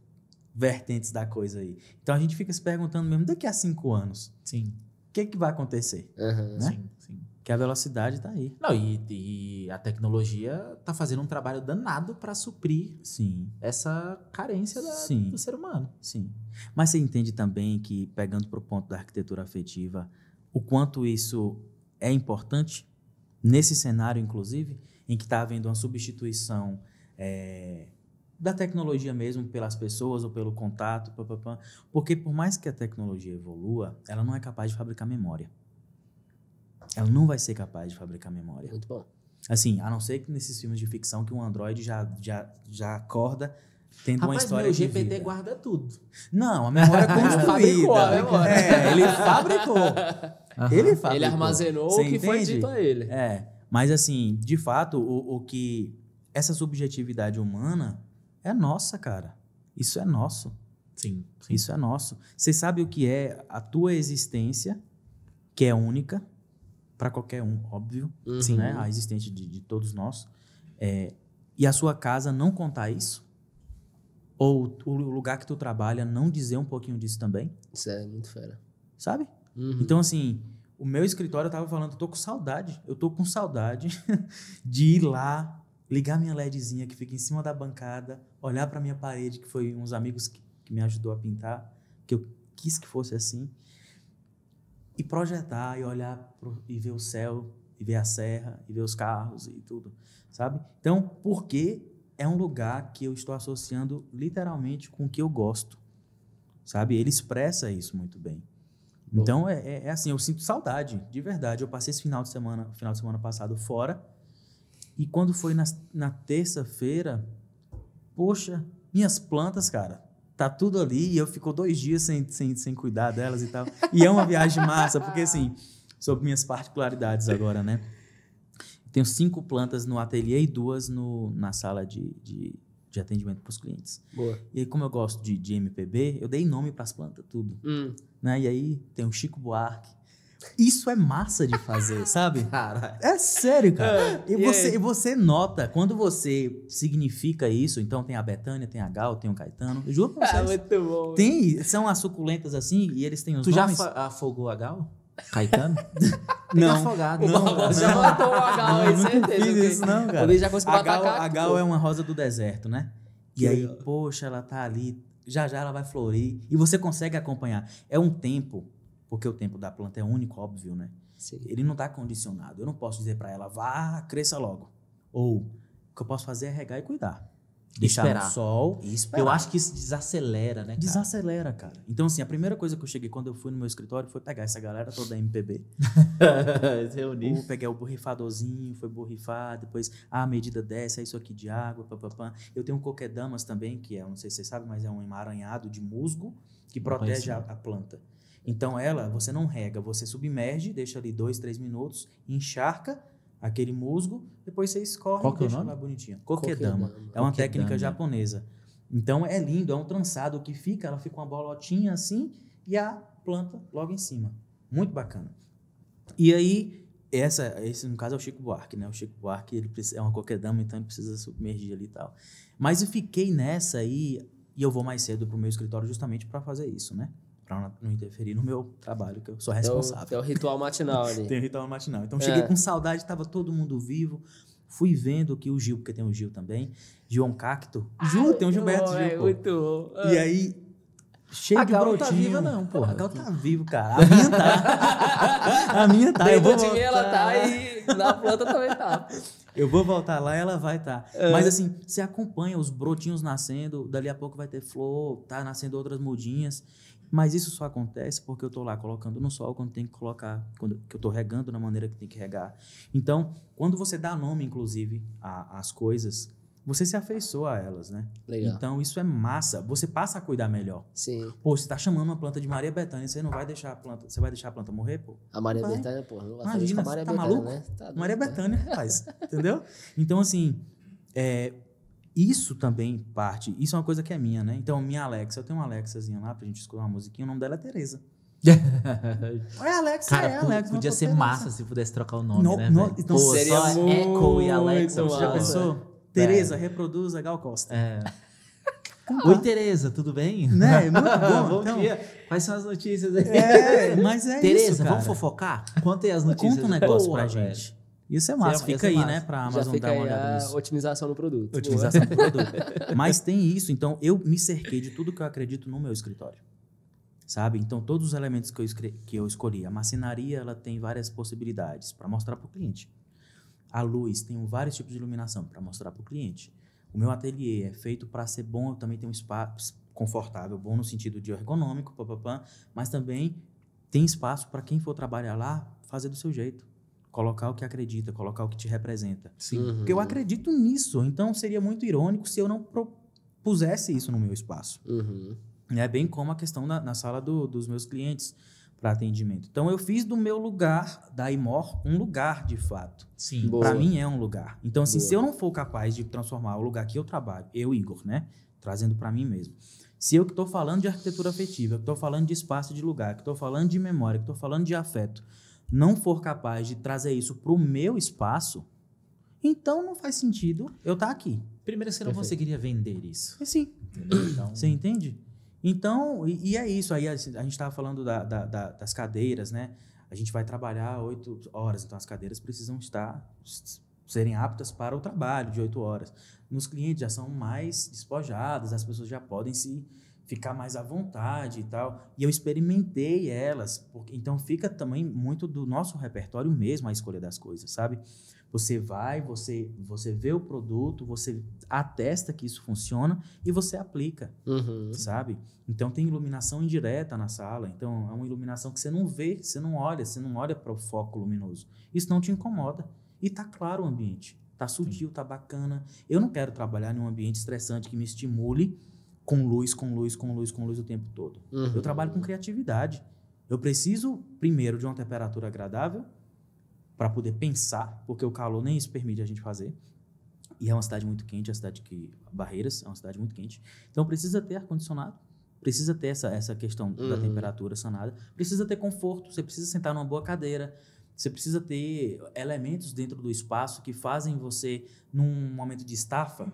Speaker 3: vertentes da coisa aí. Então, a gente fica se perguntando mesmo, daqui a 5 anos,
Speaker 1: sim,
Speaker 3: o que vai acontecer? Né?
Speaker 1: Sim.
Speaker 3: Que a velocidade tá aí.
Speaker 1: Não, e a tecnologia tá fazendo um trabalho danado para suprir essa carência do ser humano.
Speaker 3: Sim. Mas você entende também que, pegando para o ponto da arquitetura afetiva, o quanto isso é importante nesse cenário, inclusive, em que está havendo uma substituição da tecnologia mesmo pelas pessoas ou pelo contato, porque por mais que a tecnologia evolua, ela não é capaz de fabricar memória. Ela não vai ser capaz de fabricar memória.
Speaker 2: Muito bom.
Speaker 3: Assim, a não ser que nesses filmes de ficção que um Android já acorda tendo uma história
Speaker 1: meu
Speaker 3: de
Speaker 1: GPT
Speaker 3: vida.
Speaker 1: guarda tudo.
Speaker 3: Não, a memória é construída. Ele fabricou.
Speaker 2: Ele armazenou o que foi dito a ele.
Speaker 3: Mas assim, de fato, o que... Essa subjetividade humana é nossa, cara. Isso é nosso.
Speaker 1: Sim.
Speaker 3: Isso é nosso. Você sabe o que é a tua existência, que é única, para qualquer um, óbvio, né? A existência de todos nós. E a sua casa não contar isso? Ou o lugar que tu trabalha não dizer um pouquinho disso também?
Speaker 2: Isso é muito fera.
Speaker 3: Sabe? Então, assim, o meu escritório, eu tava falando, eu tô com saudade de ir lá, ligar minha LEDzinha que fica em cima da bancada, olhar para minha parede, que foi uns amigos que me ajudou a pintar, que eu quis que fosse assim, e projetar, e olhar e ver o céu, e ver a serra, e ver os carros e tudo, sabe? Então, porque é um lugar que eu estou associando literalmente com o que eu gosto, sabe? Ele expressa isso muito bem. Então, é assim, eu sinto saudade, de verdade. Eu passei esse final de semana passado fora, e quando foi na terça-feira, poxa, minhas plantas, cara, tá tudo ali, e eu fico 2 dias sem cuidar delas e tal. E é uma viagem massa, porque assim, sobre minhas particularidades agora, né? Tenho 5 plantas no ateliê e 2 na sala de atendimento para os clientes.
Speaker 2: Boa.
Speaker 3: E aí, como eu gosto de MPB, eu dei nome para as plantas, tudo. Né? E aí, tem o Chico Buarque. Isso é massa de fazer, sabe?
Speaker 1: Cara,
Speaker 3: É sério, cara. E você nota, quando você significa isso, então tem a Betânia, tem a Gal, tem o Caetano. Eu juro pra vocês.
Speaker 2: Muito bom.
Speaker 3: São as suculentas assim, e eles têm os
Speaker 1: tu já
Speaker 3: nomes.
Speaker 1: afogou a Gal? Caetano?
Speaker 3: Não.
Speaker 1: Afogado.
Speaker 2: O Barbosa já matou o Gal aí, certeza.
Speaker 3: Fiz isso não, cara.
Speaker 2: Ele já conseguiu matar
Speaker 3: A Gal é uma rosa do deserto, né?
Speaker 2: Que
Speaker 3: E aí,
Speaker 2: legal.
Speaker 3: poxa, ela tá ali, já ela vai florir. E você consegue acompanhar. É um tempo, porque o tempo da planta é único, óbvio, né?
Speaker 2: Sim.
Speaker 3: Ele não tá condicionado. Eu não posso dizer pra ela, vá, cresça logo. Ou, o que eu posso fazer é regar e cuidar. Deixar
Speaker 1: Esperar.
Speaker 3: no sol e esperar.
Speaker 1: Eu acho que isso desacelera, né, cara?
Speaker 3: Desacelera, cara. Então, assim, a primeira coisa que eu cheguei quando eu fui no meu escritório foi pegar essa galera toda da MPB.
Speaker 1: Reunir.
Speaker 3: Peguei o borrifadorzinho, foi borrifar, depois a medida dessa, é isso aqui de água, papapá. Eu tenho um coquedamas também, que é, não sei se vocês sabem, mas é um emaranhado de musgo que protege a planta. Então, você não rega, você submerge, deixa ali 2, 3 minutos, encharca aquele musgo, depois você escorre
Speaker 1: Qual
Speaker 3: e
Speaker 1: que é o
Speaker 3: deixa
Speaker 1: nome?
Speaker 3: lá bonitinho. Kokedama.
Speaker 2: Kokedama.
Speaker 3: É uma
Speaker 1: Kokedama.
Speaker 3: técnica japonesa. Então, é lindo, é um trançado que ela fica uma bolotinha assim e a planta logo em cima. Muito bacana. E aí, esse no caso é o Chico Buarque, né? O Chico Buarque é uma coquedama, então ele precisa submergir ali e tal. Mas eu fiquei nessa aí, e eu vou mais cedo pro meu escritório justamente para fazer isso, né? Para não interferir no meu trabalho, que eu sou responsável.
Speaker 2: É o ritual matinal ali.
Speaker 3: Tem o ritual matinal. Então, cheguei com saudade, tava todo mundo vivo. Fui vendo que o Gil, porque tem o Gil também, Gil Cacto. Juro, tem o Gilberto Gil, pô.
Speaker 2: Muito bom.
Speaker 3: E aí, cheio
Speaker 1: A
Speaker 3: de
Speaker 1: Gal
Speaker 3: brotinho.
Speaker 1: não tá viva não, porra.
Speaker 3: A Gal tá viva, cara. A minha tá. A minha tá. Eu
Speaker 2: Dentro
Speaker 3: vou
Speaker 2: de mim ela
Speaker 3: voltar.
Speaker 2: tá e na planta também tá.
Speaker 3: Eu vou voltar lá e ela vai estar. Mas assim, você acompanha os brotinhos nascendo, dali a pouco vai ter flor, tá nascendo outras mudinhas. Mas isso só acontece porque eu tô lá colocando no sol quando tem que colocar, quando eu tô regando na maneira que tem que regar. Então, quando você dá nome, inclusive, às coisas, você se afeiçoa a elas, né?
Speaker 2: Legal.
Speaker 3: Então, isso é massa. Você passa a cuidar melhor.
Speaker 2: Sim.
Speaker 3: Pô, você tá chamando uma planta de Maria Bethânia, você não vai deixar a planta, você vai deixar a planta morrer, pô?
Speaker 2: A Maria
Speaker 3: Vai.
Speaker 2: Bethânia, porra, não vai fazer isso
Speaker 3: Imagina,
Speaker 2: com a Maria
Speaker 3: tá
Speaker 2: Bethânia,
Speaker 3: maluco?
Speaker 2: né? Tá doido,
Speaker 3: Maria
Speaker 2: né?
Speaker 3: Bethânia, rapaz. Entendeu? Então, assim, isso também parte... Isso é uma coisa que é minha, né? Então, minha Alexa, eu tenho uma Alexazinha lá pra gente escutar uma musiquinha, o nome dela é Tereza. É Alexa,
Speaker 1: Cara,
Speaker 3: Alexa.
Speaker 1: podia
Speaker 3: mas
Speaker 1: ser
Speaker 3: Tereza.
Speaker 1: massa se pudesse trocar o nome,
Speaker 3: Não,
Speaker 1: né,
Speaker 3: não,
Speaker 1: velho?
Speaker 3: então
Speaker 1: Pô,
Speaker 2: seria
Speaker 1: só Echo e Alexa.
Speaker 2: muito
Speaker 1: você
Speaker 3: Já
Speaker 1: já
Speaker 2: massa.
Speaker 3: pensou? Tereza, reproduza Gal Costa.
Speaker 1: É. Oi, Tereza, tudo bem?
Speaker 3: Né? Muito bom.
Speaker 1: Bom
Speaker 3: Então,
Speaker 1: dia. Quais são as notícias aí?
Speaker 3: mas é
Speaker 1: Tereza,
Speaker 3: isso, cara.
Speaker 1: vamos fofocar? Conta aí as notícias.
Speaker 3: Conta um negócio
Speaker 1: Porra,
Speaker 3: pra
Speaker 1: velho.
Speaker 3: gente. Isso é massa.
Speaker 1: Ia
Speaker 3: Fica
Speaker 1: ser
Speaker 3: aí,
Speaker 1: massa.
Speaker 3: né? Pra
Speaker 2: Já
Speaker 3: Amazon
Speaker 2: fica
Speaker 3: dar
Speaker 2: aí
Speaker 3: uma olhada
Speaker 2: a
Speaker 3: nisso.
Speaker 2: otimização do produto.
Speaker 3: Otimização do produto. Mas tem isso, então eu me cerquei de tudo que eu acredito no meu escritório. Sabe? Então todos os elementos que eu escolhi. A marcenaria, ela tem várias possibilidades para mostrar para o cliente. A luz, tem vários tipos de iluminação para mostrar para o cliente. O meu ateliê é feito para ser bom, eu também tenho um espaço confortável, bom no sentido de ergonômico, mas também tem espaço para quem for trabalhar lá fazer do seu jeito. Colocar o que acredita, colocar o que te representa.
Speaker 1: Sim.
Speaker 2: Uhum.
Speaker 3: Porque eu acredito nisso, então seria muito irônico se eu não propusesse isso no meu espaço.
Speaker 2: Uhum.
Speaker 3: É bem como a questão na sala dos meus clientes para atendimento. Então, eu fiz do meu lugar, da Imor, um lugar de fato.
Speaker 1: Sim.
Speaker 2: Boa.
Speaker 3: Para mim é um lugar. Então, assim,
Speaker 2: Boa.
Speaker 3: se eu não for capaz de transformar o lugar que eu trabalho, eu, Igor, né? Trazendo para mim mesmo. Se eu que estou falando de arquitetura afetiva, que estou falando de espaço de lugar, que estou falando de memória, que estou falando de afeto, não for capaz de trazer isso para o meu espaço, então não faz sentido eu estar aqui.
Speaker 1: Primeiro, você não
Speaker 2: Perfeito.
Speaker 1: conseguiria vender isso.
Speaker 3: Sim.
Speaker 1: Entendeu? Então,
Speaker 3: Você entende? Então, e é isso. Aí a gente estava falando das cadeiras, né? A gente vai trabalhar 8 horas, então as cadeiras precisam serem aptas para o trabalho de 8 horas. Nos clientes já são mais despojadas, as pessoas já podem se ficar mais à vontade e tal. E eu experimentei elas. Então fica também muito do nosso repertório mesmo a escolha das coisas, sabe? Você vai, você vê o produto, você atesta que isso funciona e você aplica, sabe? Então tem iluminação indireta na sala, então é uma iluminação que você não vê, você não olha para o foco luminoso. Isso não te incomoda. E tá claro o ambiente, tá sutil, tá bacana. Eu não quero trabalhar em um ambiente estressante que me estimule com luz o tempo todo. Eu trabalho com criatividade. Eu preciso, primeiro, de uma temperatura agradável, para poder pensar, porque o calor nem isso permite a gente fazer. E é uma cidade muito quente, a cidade que Barreiras é uma cidade muito quente. Então precisa ter ar-condicionado, precisa ter essa questão da temperatura sanada, precisa ter conforto, você precisa sentar numa boa cadeira, você precisa ter elementos dentro do espaço que fazem você, num momento de estafa,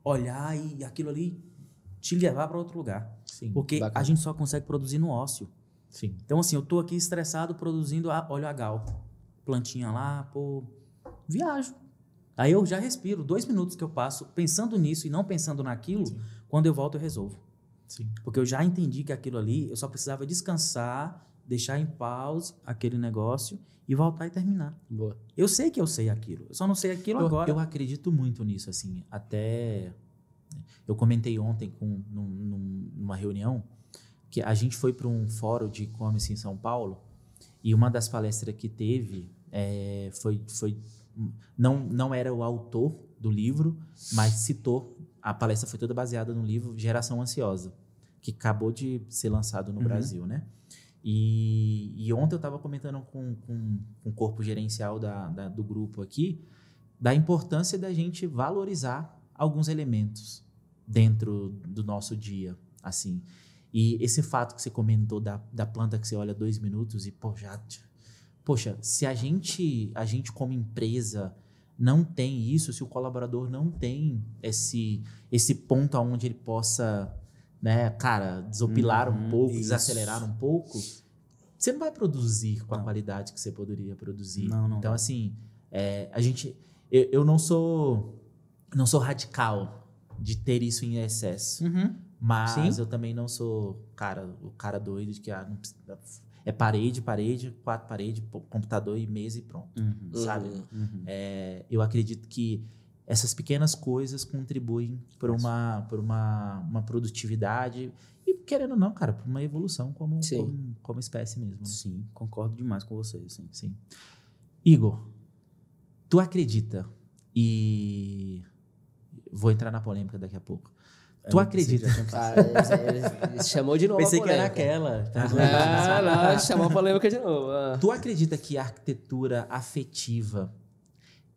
Speaker 3: olhar e aquilo ali te levar para outro lugar.
Speaker 1: Sim,
Speaker 3: porque
Speaker 1: bacana.
Speaker 3: a gente só consegue produzir no ócio.
Speaker 1: Sim.
Speaker 3: Então assim, eu tô aqui estressado produzindo óleo a gal. Plantinha lá, pô, viajo. Aí eu já respiro. 2 minutos que eu passo pensando nisso e não pensando naquilo,
Speaker 1: Sim.
Speaker 3: Quando eu volto eu resolvo.
Speaker 1: Sim.
Speaker 3: Porque eu já entendi que aquilo ali, eu só precisava descansar, deixar em pause aquele negócio e voltar e terminar.
Speaker 2: Boa.
Speaker 3: Eu sei que eu sei aquilo, eu só não sei aquilo agora.
Speaker 1: Eu acredito muito nisso, assim. Até eu comentei ontem numa reunião que a gente foi para um fórum de e-commerce em São Paulo. E uma das palestras que teve não era o autor do livro, mas citou, a palestra foi toda baseada no livro Geração Ansiosa, que acabou de ser lançado no Brasil, né? E ontem eu estava comentando com o corpo gerencial do grupo aqui, da importância da gente valorizar alguns elementos dentro do nosso dia, assim. E esse fato que você comentou da planta que você olha 2 minutos e, poxa, se a gente como empresa não tem isso, se o colaborador não tem esse ponto onde ele possa, né, cara, desopilar um pouco, desacelerar um pouco, você não vai produzir com a qualidade que você poderia produzir.
Speaker 3: Não.
Speaker 1: Então, assim, eu não sou radical de ter isso em excesso. Mas eu também não sou o cara doido de que não precisa, é parede, 4 paredes, computador e mesa e pronto, sabe? Eu acredito que essas pequenas coisas contribuem para uma produtividade e, querendo ou não, cara, para uma evolução como espécie mesmo.
Speaker 3: Sim, concordo demais com você.
Speaker 1: Sim. Igor, tu acredita, e vou entrar na polêmica daqui a pouco, tu acredita?
Speaker 2: Ele chamou de novo.
Speaker 3: Pensei
Speaker 2: a
Speaker 3: que era
Speaker 2: polêmica.
Speaker 3: aquela.
Speaker 2: Não, chamou a polêmica de novo.
Speaker 1: Tu acredita que a arquitetura afetiva,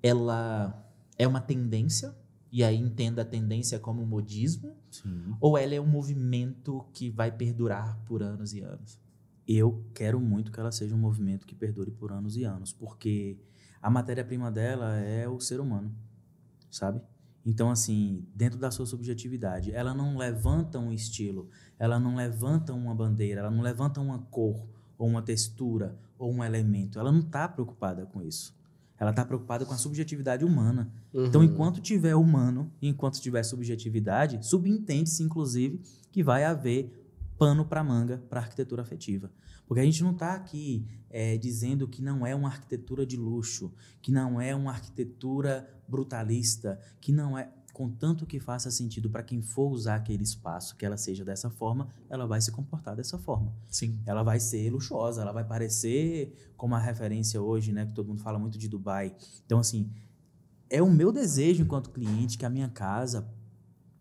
Speaker 1: ela é uma tendência? E aí entenda a tendência como modismo?
Speaker 3: Sim.
Speaker 1: Ou ela é um movimento que vai perdurar por anos e anos?
Speaker 3: Eu quero muito que ela seja um movimento que perdure por anos e anos, porque a matéria-prima dela é o ser humano, sabe? Então, assim, dentro da sua subjetividade, ela não levanta um estilo, ela não levanta uma bandeira, ela não levanta uma cor, ou uma textura, ou um elemento. Ela não está preocupada com isso. Ela está preocupada com a subjetividade humana. Então, enquanto tiver humano, enquanto tiver subjetividade, subentende-se, inclusive, que vai haver pano para manga para a arquitetura afetiva. Porque a gente não está aqui dizendo que não é uma arquitetura de luxo, que não é uma arquitetura brutalista, que não é... Contanto que faça sentido para quem for usar aquele espaço, que ela seja dessa forma, ela vai se comportar dessa forma.
Speaker 1: Sim.
Speaker 3: Ela vai ser luxuosa, ela vai parecer como a referência hoje, né, que todo mundo fala muito de Dubai. Então, assim, é o meu desejo enquanto cliente que a minha casa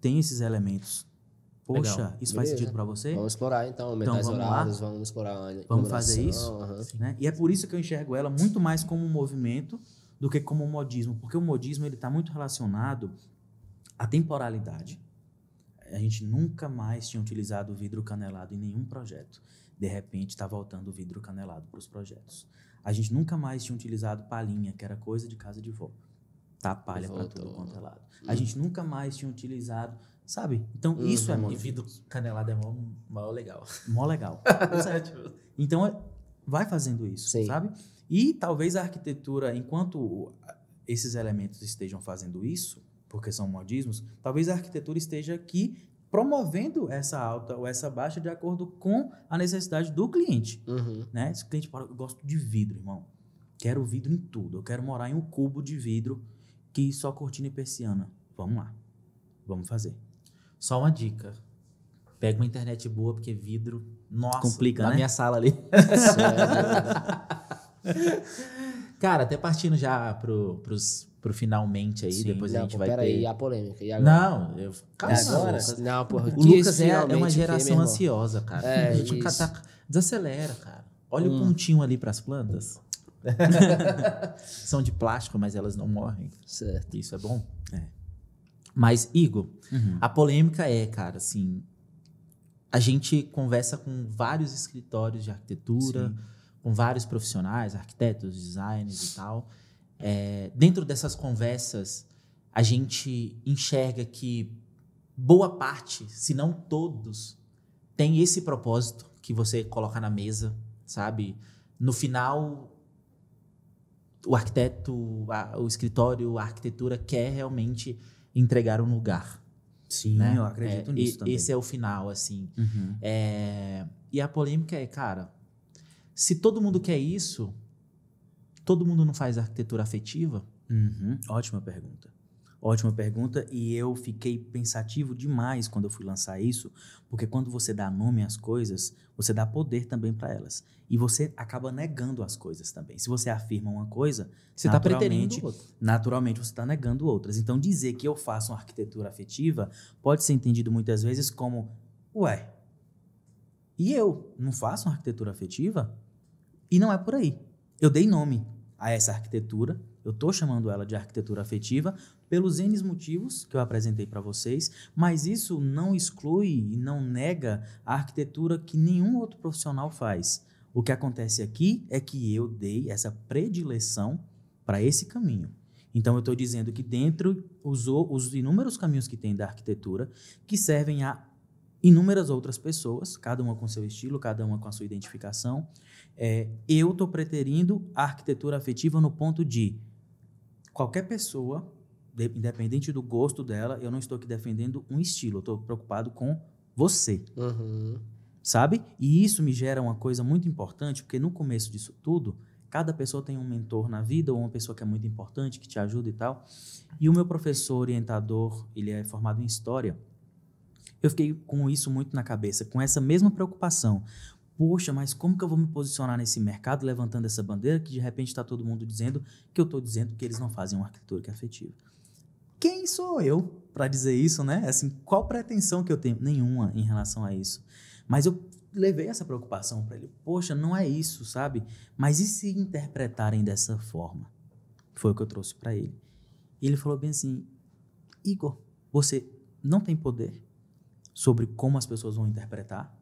Speaker 3: tenha esses elementos. Poxa,
Speaker 1: legal.
Speaker 3: Isso faz sentido para você?
Speaker 2: Vamos explorar, então. Metais
Speaker 3: vamos
Speaker 2: horários, vamos explorar a
Speaker 3: Vamos fazer isso?
Speaker 2: Uhum.
Speaker 3: Né? E é por isso que eu enxergo ela muito mais como um movimento do que como um modismo. Porque o modismo está muito relacionado à temporalidade. A gente nunca mais tinha utilizado o vidro canelado em nenhum projeto. De repente, está voltando o vidro canelado para os projetos. A gente nunca mais tinha utilizado palhinha, que era coisa de casa de vó. Tá palha para tudo quanto é lado. A gente nunca mais tinha utilizado... Sabe? Então, isso é
Speaker 1: E vidro canelado é mó legal.
Speaker 3: Mó legal. Então, vai fazendo isso,
Speaker 2: Sim.
Speaker 3: sabe? E talvez a arquitetura, enquanto esses elementos estejam fazendo isso, porque são modismos, talvez a arquitetura esteja aqui promovendo essa alta ou essa baixa de acordo com a necessidade do cliente. Né? Se o cliente fala, eu gosto de vidro, irmão. Quero vidro em tudo. Eu quero morar em um cubo de vidro que só cortina e persiana. Vamos lá. Vamos fazer.
Speaker 1: Só uma dica. Pega uma internet boa, porque vidro... Nossa,
Speaker 3: complica,
Speaker 1: na
Speaker 3: né?
Speaker 1: minha sala ali. Cara, até partindo já pro finalmente aí,
Speaker 2: Sim,
Speaker 1: depois a gente vai ter...
Speaker 2: Peraí, a polêmica. E agora?
Speaker 1: Não,
Speaker 2: Calma, agora? Não, porra.
Speaker 1: O Lucas é uma geração ansiosa, cara. A gente desacelera, cara. Olha o pontinho ali pras plantas. São de plástico, mas elas não morrem.
Speaker 2: Certo.
Speaker 1: Isso é bom? É. Mas, Igor, a polêmica é, cara, assim... A gente conversa com vários escritórios de arquitetura, com vários profissionais, arquitetos, designers e tal. Dentro dessas conversas, a gente enxerga que boa parte, se não todos, tem esse propósito que você coloca na mesa, sabe? No final, o arquiteto, o escritório, a arquitetura quer realmente entregar um lugar.
Speaker 3: Sim,
Speaker 1: né?
Speaker 3: Eu acredito nisso também.
Speaker 1: Esse é o final, assim. E a polêmica é, cara, se todo mundo quer isso, todo mundo não faz arquitetura afetiva?
Speaker 3: Ótima pergunta. Ótima pergunta, e eu fiquei pensativo demais quando eu fui lançar isso, porque quando você dá nome às coisas, você dá poder também para elas. E você acaba negando as coisas também. Se você afirma uma coisa,
Speaker 1: você está preterindo outra.
Speaker 3: Naturalmente você está negando outras. Então dizer que eu faço uma arquitetura afetiva pode ser entendido muitas vezes como, ué, e eu não faço uma arquitetura afetiva? E não é por aí. Eu dei nome a essa arquitetura, eu estou chamando ela de arquitetura afetiva pelos N motivos que eu apresentei para vocês, mas isso não exclui e não nega a arquitetura que nenhum outro profissional faz. O que acontece aqui é que eu dei essa predileção para esse caminho. Então, eu estou dizendo que dentro os inúmeros caminhos que tem da arquitetura, que servem a inúmeras outras pessoas, cada uma com seu estilo, cada uma com a sua identificação, eu estou preterindo a arquitetura afetiva no ponto de qualquer pessoa, independente do gosto dela, eu não estou aqui defendendo um estilo, eu estou preocupado com você. Sabe? E isso me gera uma coisa muito importante, porque no começo disso tudo, cada pessoa tem um mentor na vida, ou uma pessoa que é muito importante, que te ajuda e tal. E o meu professor orientador, ele é formado em História. Eu fiquei com isso muito na cabeça, com essa mesma preocupação. Poxa, mas como que eu vou me posicionar nesse mercado levantando essa bandeira que de repente está todo mundo dizendo que eu estou dizendo que eles não fazem uma arquitetura que é afetiva? Quem sou eu para dizer isso, né? Assim, qual pretensão que eu tenho? Nenhuma em relação a isso. Mas eu levei essa preocupação para ele. Poxa, não é isso, sabe? Mas e se interpretarem dessa forma? Foi o que eu trouxe para ele. E ele falou bem assim, Igor, você não tem poder sobre como as pessoas vão interpretar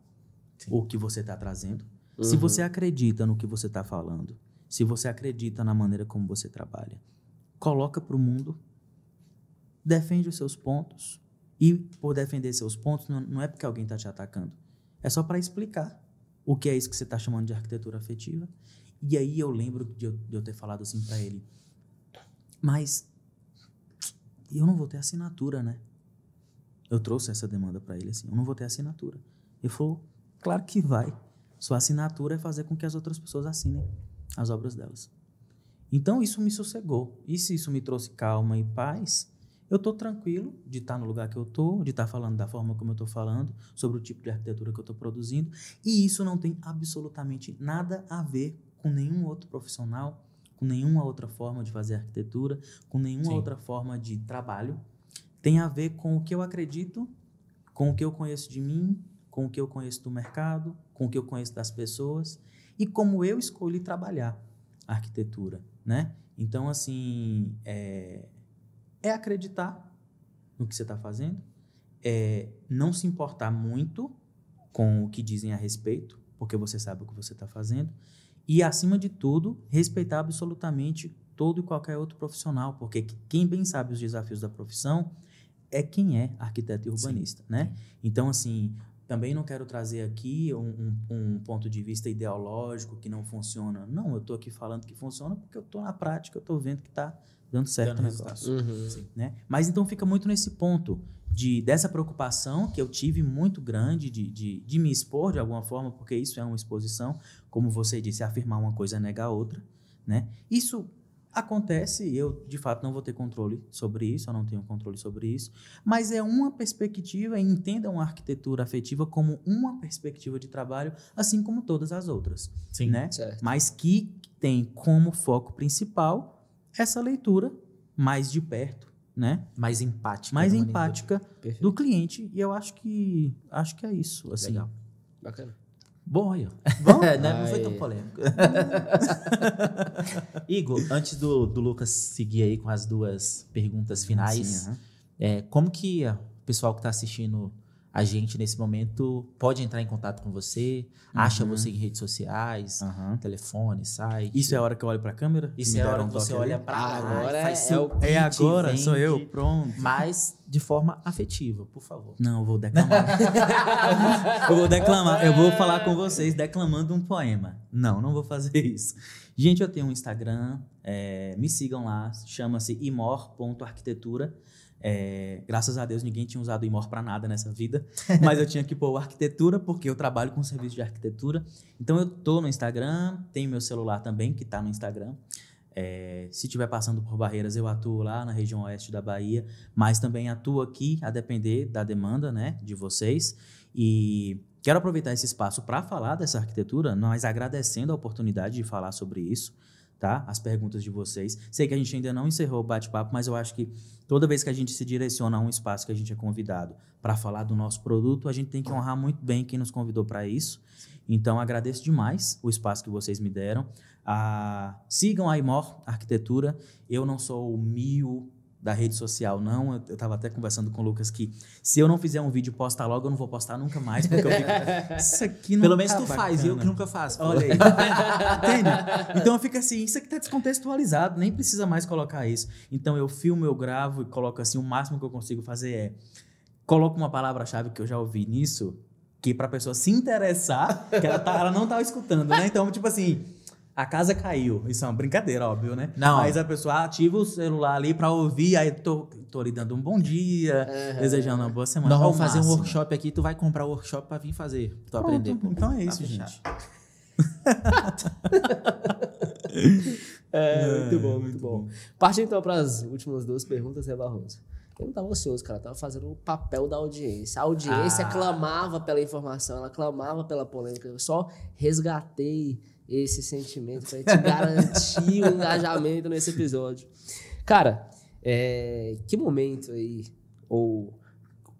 Speaker 3: o que você está trazendo. Se você acredita no que você está falando, se você acredita na maneira como você trabalha, coloca para o mundo, defende os seus pontos. E por defender seus pontos, não é porque alguém está te atacando. É só para explicar o que é isso que você está chamando de arquitetura afetiva. E aí eu lembro de eu ter falado assim para ele, mas eu não vou ter assinatura, né? Eu trouxe essa demanda para ele assim, eu não vou ter assinatura. Ele falou, claro que vai. Sua assinatura é fazer com que as outras pessoas assinem as obras delas. Então isso me sossegou. E se isso me trouxe calma e paz, eu estou tranquilo de estar no lugar que eu estou, de estar falando da forma como eu estou falando, sobre o tipo de arquitetura que eu estou produzindo, e isso não tem absolutamente nada a ver com nenhum outro profissional, com nenhuma outra forma de fazer arquitetura, com nenhuma outra forma de trabalho. Tem a ver com o que eu acredito, com o que eu conheço de mim, com o que eu conheço do mercado, com o que eu conheço das pessoas, e como eu escolhi trabalhar a arquitetura, né? Então, assim, é acreditar no que você está fazendo, não se importar muito com o que dizem a respeito, porque você sabe o que você está fazendo, e, acima de tudo, respeitar absolutamente todo e qualquer outro profissional, porque quem bem sabe os desafios da profissão é quem é arquiteto e urbanista, né? Então, assim, também não quero trazer aqui um ponto de vista ideológico que não funciona. Não, eu estou aqui falando que funciona porque eu estou na prática, eu estou vendo que está dando certo o negócio. Né? Mas então fica muito nesse ponto dessa preocupação que eu tive muito grande de me expor de alguma forma, porque isso é uma exposição, como você disse, afirmar uma coisa é negar outra, né? Isso acontece e eu, de fato, não vou ter controle sobre isso, eu não tenho controle sobre isso, mas é uma perspectiva, e entendam a arquitetura afetiva como uma perspectiva de trabalho, assim como todas as outras,
Speaker 1: Sim,
Speaker 3: né?
Speaker 2: certo.
Speaker 3: Mas que tem como foco principal essa leitura mais de perto, né?
Speaker 1: Mais empática.
Speaker 3: Mais
Speaker 1: da
Speaker 3: empática
Speaker 2: Perfeito.
Speaker 3: do cliente, e eu acho que é isso, assim.
Speaker 1: Legal.
Speaker 2: Bacana.
Speaker 1: Bom, aí, ó.
Speaker 3: Bom?
Speaker 1: Não foi tão polêmico. Igor, antes do Lucas seguir aí com as 2 perguntas finais,
Speaker 3: Sim, aham.
Speaker 1: como que o pessoal que está assistindo a gente nesse momento pode entrar em contato com você? Acha você em redes sociais,
Speaker 3: Aham.
Speaker 1: telefone, site?
Speaker 3: Isso é a hora que eu olho pra câmera?
Speaker 1: Isso
Speaker 3: Me
Speaker 1: é a
Speaker 3: deram
Speaker 1: hora
Speaker 3: um
Speaker 1: que você
Speaker 3: toque ali?
Speaker 1: olha pra lá
Speaker 2: Agora
Speaker 1: e faz
Speaker 2: é
Speaker 1: seu
Speaker 2: o-
Speaker 1: pitch,
Speaker 3: É agora, sou eu,
Speaker 1: vende,
Speaker 3: pronto.
Speaker 1: mas de forma afetiva, por favor.
Speaker 3: Não, eu vou declamar. Eu vou declamar. Eu vou falar com vocês declamando um poema. Não vou fazer isso. Gente, eu tenho um Instagram, me sigam lá, chama-se imor.arquitetura. Graças a Deus ninguém tinha usado imor para nada nessa vida, mas eu tinha que pôr arquitetura porque eu trabalho com serviço de arquitetura. Então eu tô no Instagram, tenho meu celular também que tá no Instagram. Se estiver passando por barreiras, eu atuo lá na região oeste da Bahia, mas também atuo aqui a depender da demanda, né, de vocês. E quero aproveitar esse espaço para falar dessa arquitetura, mas agradecendo a oportunidade de falar sobre isso, tá? As perguntas de vocês. Sei que a gente ainda não encerrou o bate-papo, mas eu acho que toda vez que a gente se direciona a um espaço que a gente é convidado para falar do nosso produto, a gente tem que honrar muito bem quem nos convidou para isso. Então, agradeço demais o espaço que vocês me deram. Sigam a Imor Arquitetura. Eu não sou o Mio da rede social, não. Eu estava até conversando com o Lucas que se eu não fizer um vídeo e postar logo, eu não vou postar nunca mais, porque eu fico... Isso aqui não
Speaker 1: Pelo menos
Speaker 3: tá
Speaker 1: tu faz, eu que
Speaker 3: bacana.
Speaker 1: nunca faço. pô.
Speaker 3: Olha aí, entende? Então eu fico assim, isso aqui tá descontextualizado, nem precisa mais colocar isso. Então eu filmo, eu gravo e coloco assim, o máximo que eu consigo fazer coloco uma palavra-chave que eu já ouvi nisso, que pra pessoa se interessar, que ela não tava escutando, né? Então, tipo assim, a casa caiu. Isso é uma brincadeira, óbvio, né?
Speaker 1: Não.
Speaker 3: Mas a pessoa ativa o celular ali pra ouvir, aí tô lhe dando um bom dia, desejando uma boa semana.
Speaker 1: Nós vamos
Speaker 3: Ao
Speaker 1: fazer um
Speaker 3: máximo.
Speaker 1: workshop aqui, tu vai comprar o workshop pra vir fazer, pra tu
Speaker 3: Pronto,
Speaker 1: aprender. pô.
Speaker 3: então é
Speaker 1: Tá
Speaker 3: isso,
Speaker 1: fechado.
Speaker 3: gente.
Speaker 2: Muito bom, muito bom. Partindo então para as últimas 2 perguntas, né, Barroso? Eu não tava ocioso, cara. Eu tava fazendo o papel da audiência. A audiência clamava pela informação, ela clamava pela polêmica. Eu só resgatei esse sentimento pra gente garantir o engajamento nesse episódio. Cara, que momento aí, ou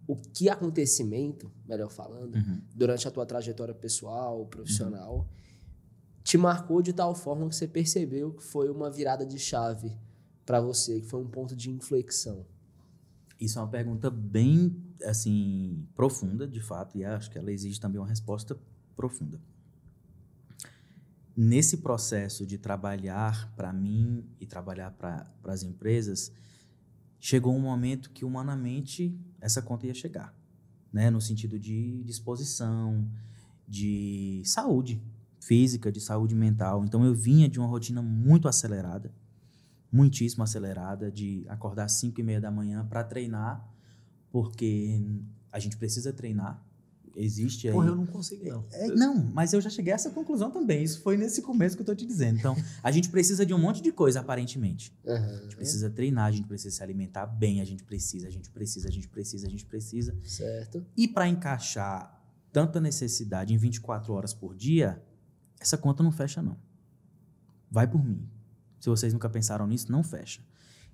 Speaker 2: o que acontecimento, melhor falando, durante a tua trajetória pessoal, profissional, te marcou de tal forma que você percebeu que foi uma virada de chave para você, que foi um ponto de inflexão?
Speaker 3: Isso é uma pergunta bem, assim, profunda, de fato, e acho que ela exige também uma resposta profunda. Nesse processo de trabalhar para mim e trabalhar para as empresas, chegou um momento que, humanamente, essa conta ia chegar, né? No sentido de disposição, de saúde física, de saúde mental. Então, eu vinha de uma rotina muito acelerada, muitíssimo acelerada, de acordar às 5:30 da manhã para treinar, porque a gente precisa treinar. Existe aí...
Speaker 1: Porra, eu não consigo, não.
Speaker 3: Não, mas eu já cheguei a essa conclusão também. Isso foi nesse começo que eu tô te dizendo. Então, a gente precisa de um monte de coisa, aparentemente. A gente precisa treinar, a gente precisa se alimentar bem, a gente precisa.
Speaker 2: Certo.
Speaker 3: E para encaixar tanta necessidade em 24 horas por dia, essa conta não fecha, não. Vai por mim. Se vocês nunca pensaram nisso, não fecha.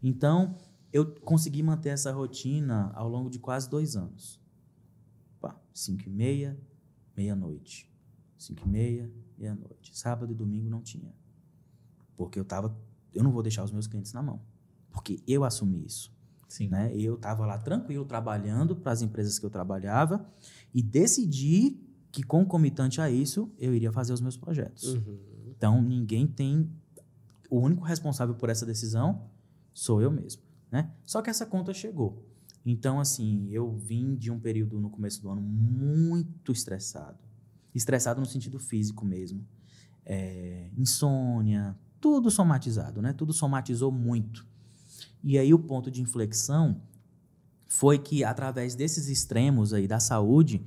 Speaker 3: Então, eu consegui manter essa rotina ao longo de quase 2 anos. 5:30, meia-noite. 5:30, meia-noite. Sábado e domingo não tinha. Porque eu não vou deixar os meus clientes na mão. Porque eu assumi isso.
Speaker 1: Sim.
Speaker 3: Né? Eu estava lá tranquilo, trabalhando para as empresas que eu trabalhava e decidi que, concomitante a isso, eu iria fazer os meus projetos. Então, ninguém tem... O único responsável por essa decisão sou eu mesmo. Né? Só que essa conta chegou. Então, assim, eu vim de um período no começo do ano muito estressado. Estressado no sentido físico mesmo. Insônia, tudo somatizado, né? Tudo somatizou muito. E aí o ponto de inflexão foi que, através desses extremos aí da saúde,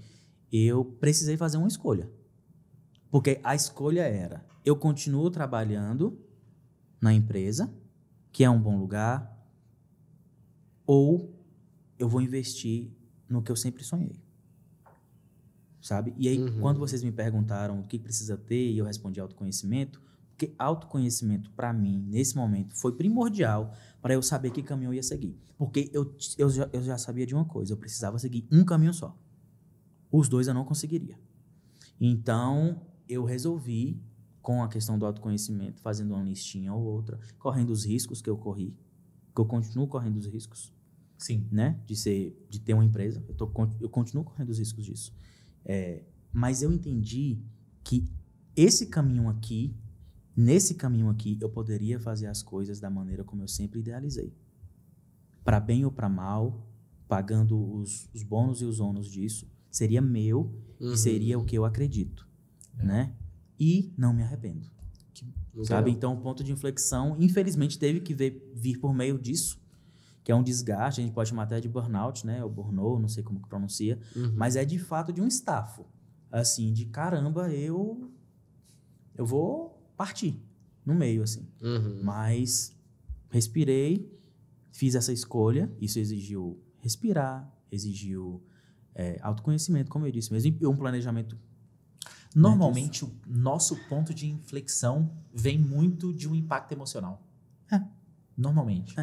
Speaker 3: eu precisei fazer uma escolha. Porque a escolha era, eu continuo trabalhando na empresa, que é um bom lugar, ou eu vou investir no que eu sempre sonhei. Sabe? E aí, quando vocês me perguntaram o que precisa ter, e eu respondi autoconhecimento, porque autoconhecimento, para mim, nesse momento, foi primordial para eu saber que caminho eu ia seguir. Porque eu já sabia de uma coisa, eu precisava seguir um caminho só. Os dois eu não conseguiria. Então, eu resolvi, com a questão do autoconhecimento, fazendo uma listinha ou outra, correndo os riscos que eu corri, que eu continuo correndo os riscos.
Speaker 1: Sim.
Speaker 3: Né? De ter uma empresa, eu continuo correndo os riscos disso. Mas eu entendi que nesse caminho aqui, eu poderia fazer as coisas da maneira como eu sempre idealizei. Para bem ou para mal, pagando os bônus e os ônus disso, seria meu e seria o que eu acredito. Né? E não me arrependo. Sabe? Então, o ponto de inflexão, infelizmente, teve que vir por meio disso, que é um desgaste, a gente pode chamar até de burnout, né? Ou burnout, não sei como que pronuncia, mas é de fato de um estafo. Assim, de caramba, eu vou partir no meio, assim. Mas respirei, fiz essa escolha, isso exigiu respirar, exigiu autoconhecimento, como eu disse mesmo, e um planejamento.
Speaker 1: Normalmente, o nosso ponto de inflexão vem muito de um impacto emocional. Normalmente.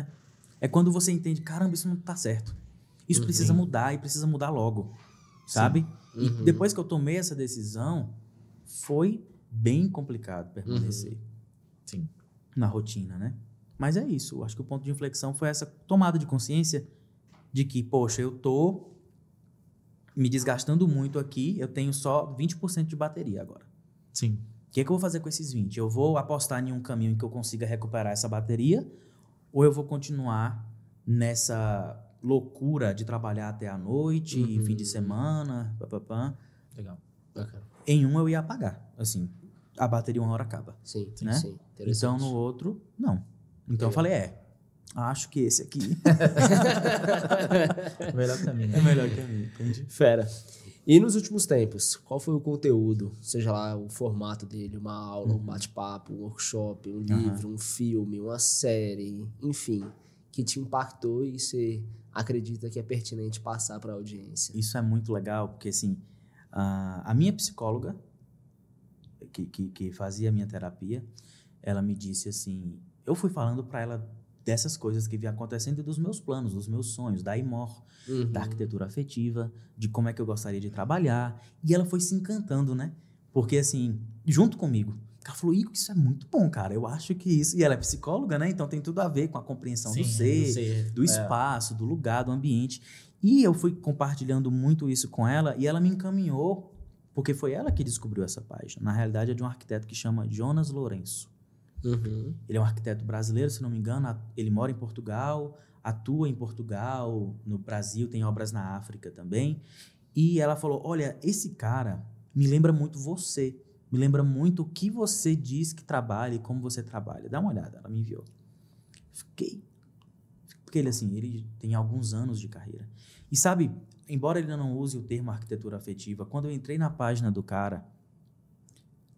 Speaker 3: É quando você entende, caramba, isso não tá certo. Isso precisa mudar e precisa mudar logo, sabe? E depois que eu tomei essa decisão, foi bem complicado permanecer na rotina, né? Mas é isso. Acho que o ponto de inflexão foi essa tomada de consciência de que, poxa, eu tô me desgastando muito aqui, eu tenho só 20% de bateria agora.
Speaker 1: Sim.
Speaker 3: O que eu vou fazer com esses 20%? Eu vou apostar em um caminho em que eu consiga recuperar essa bateria ou eu vou continuar nessa loucura de trabalhar até a noite, fim de semana, papapá.
Speaker 1: Legal.
Speaker 3: Em um eu ia apagar, assim, a bateria uma hora acaba.
Speaker 2: Sim,
Speaker 3: né?
Speaker 2: sim.
Speaker 3: Então no outro, não. Então eu falei, acho que esse aqui
Speaker 1: é o melhor caminho.
Speaker 3: é o melhor caminho, entendi.
Speaker 2: Fera. E nos últimos tempos, qual foi o conteúdo, seja lá o formato dele, uma aula, um bate-papo, um workshop, um livro, um filme, uma série, enfim, que te impactou e você acredita que é pertinente passar para a audiência?
Speaker 3: Isso é muito legal, porque assim, a minha psicóloga, que fazia a minha terapia, ela me disse assim, eu fui falando para ela dessas coisas que vinham acontecendo e dos meus planos, dos meus sonhos, da IMOR, da arquitetura afetiva, de como é que eu gostaria de trabalhar. E ela foi se encantando, né? Porque, assim, junto comigo, ela falou, Igor, isso é muito bom, cara. Eu acho que isso... E ela é psicóloga, né? Então tem tudo a ver com a compreensão do ser, do espaço, do lugar, do ambiente. E eu fui compartilhando muito isso com ela e ela me encaminhou, porque foi ela que descobriu essa página. Na realidade, é de um arquiteto que chama Jonas Lourenço. Ele é um arquiteto brasileiro, se não me engano, ele mora em Portugal, atua em Portugal, no Brasil, tem obras na África também. E ela falou, olha, esse cara me lembra muito você, me lembra muito o que você diz que trabalha e como você trabalha. Dá uma olhada, ela me enviou. Porque ele tem alguns anos de carreira. E sabe, embora ele não use o termo arquitetura afetiva, quando eu entrei na página do cara,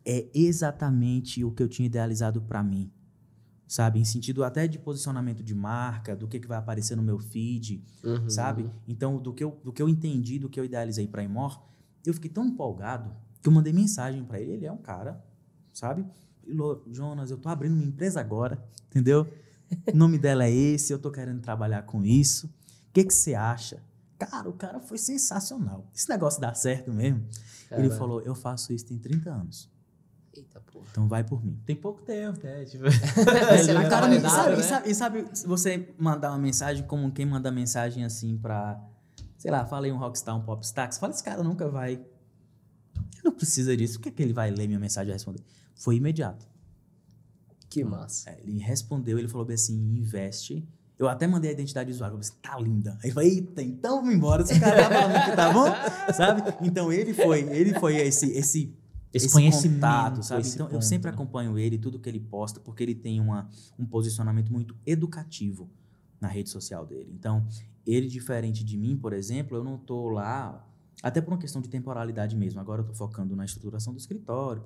Speaker 3: é exatamente o que eu tinha idealizado para mim, sabe? Em sentido até de posicionamento de marca, do que vai aparecer no meu feed, sabe? Então, do que eu entendi, do que eu idealizei para a IMOR, eu fiquei tão empolgado que eu mandei mensagem para ele. Ele é um cara, sabe? Jonas, eu tô abrindo minha empresa agora, entendeu? O nome dela é esse, eu tô querendo trabalhar com isso. O que você acha? Cara, o cara foi sensacional. Esse negócio dá certo mesmo. Caramba. Ele falou, eu faço isso tem 30 anos.
Speaker 2: Eita, porra.
Speaker 3: Então vai por mim.
Speaker 1: Tem pouco tempo, né? Tipo...
Speaker 3: sabe você mandar uma mensagem como quem manda mensagem assim pra... Sei lá, fala aí um rockstar, um popstar. Você fala, esse cara nunca vai... Ele não precisa disso. Por que ele vai ler minha mensagem e responder? Foi imediato.
Speaker 2: Que massa.
Speaker 3: Ele respondeu, ele falou bem assim, investe. Eu até mandei a identidade visual, eu falei, tá linda. Aí eu falei, eita, então vamos embora. Esse cara tá falando que tá bom, sabe? Então ele foi esse conhecimento, contato, sabe? Então ponto, eu sempre acompanho ele, tudo que ele posta, porque ele tem um posicionamento muito educativo na rede social dele. Então ele, diferente de mim, por exemplo, eu não tô lá, até por uma questão de temporalidade mesmo. Agora eu tô focando na estruturação do escritório,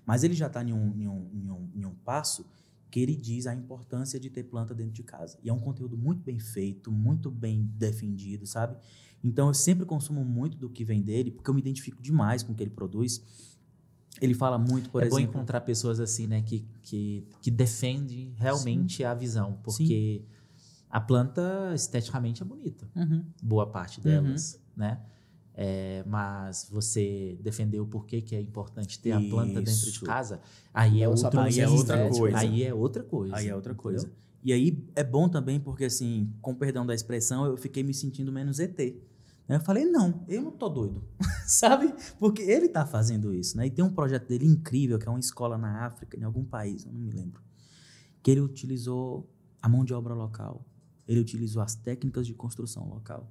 Speaker 3: mas ele já tá em um passo que ele diz a importância de ter planta dentro de casa. E é um conteúdo muito bem feito, muito bem defendido, sabe? Então, eu sempre consumo muito do que vem dele, porque eu me identifico demais com o que ele produz. Ele fala muito, por exemplo...
Speaker 1: É bom encontrar pessoas assim, né, que defendem realmente a visão, porque a planta esteticamente é bonita, boa parte delas, né? Mas você defender o porquê que é importante ter a planta dentro de casa, aí é outra coisa. Aí é outra coisa.
Speaker 3: E aí é bom também porque, assim, com perdão da expressão, eu fiquei me sentindo menos ET. Eu falei, não, eu não tô doido, sabe? Porque ele tá fazendo isso, né? E tem um projeto dele incrível, que é uma escola na África, em algum país, eu não me lembro, que ele utilizou a mão de obra local, ele utilizou as técnicas de construção local.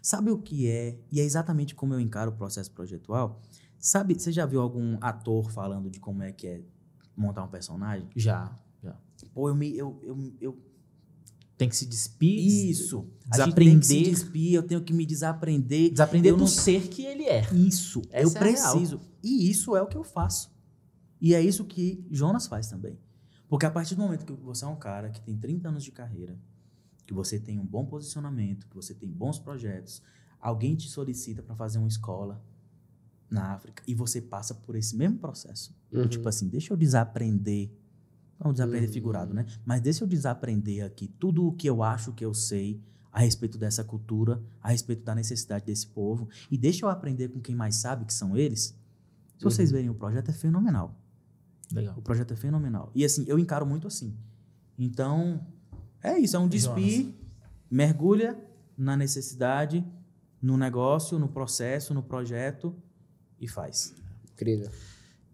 Speaker 3: Sabe o que é? E é exatamente como eu encaro o processo projetual. Sabe, você já viu algum ator falando de como é que é montar um personagem?
Speaker 1: Já.
Speaker 3: Pô,
Speaker 1: Tem que se despir.
Speaker 3: Isso.
Speaker 1: Desaprender.
Speaker 3: A gente tem que se despir, eu tenho que me desaprender.
Speaker 1: Desaprender do ser que ele é.
Speaker 3: Isso.
Speaker 1: Essa
Speaker 3: eu
Speaker 1: é
Speaker 3: preciso. E isso é o que eu faço. E é isso que Jonas faz também. Porque a partir do momento que você é um cara que tem 30 anos de carreira, que você tem um bom posicionamento, que você tem bons projetos, alguém te solicita para fazer uma escola na África e você passa por esse mesmo processo. Tipo assim, deixa eu desaprender. Vamos desaprender figurado, né? Mas deixa eu desaprender aqui tudo o que eu acho que eu sei a respeito dessa cultura, a respeito da necessidade desse povo, e deixa eu aprender com quem mais sabe, que são eles. Se vocês verem, o projeto é fenomenal.
Speaker 1: Legal.
Speaker 3: O projeto é fenomenal. E assim, eu encaro muito assim. Então, é isso, é um despir, mergulha na necessidade, no negócio, no processo, no projeto e faz.
Speaker 2: Incrível.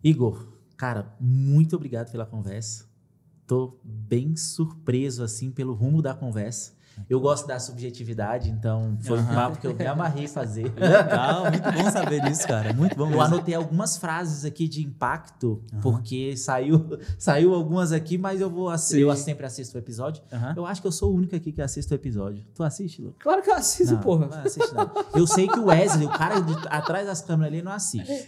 Speaker 1: Igor, cara, muito obrigado pela conversa. Tô bem surpreso, assim, pelo rumo da conversa. Eu gosto da subjetividade, então foi um papo que eu me amarrei fazer.
Speaker 3: Legal, muito bom saber disso, cara. Muito bom.
Speaker 1: Eu anotei algumas frases aqui de impacto, porque saiu algumas aqui, mas eu sempre assisto o episódio. Eu acho que eu sou o único aqui que assiste o episódio. Tu assiste, Lu?
Speaker 2: Claro que eu assisto, porra.
Speaker 1: Não assiste, não. Eu sei que o Wesley, o cara atrás das câmeras ali, não assiste.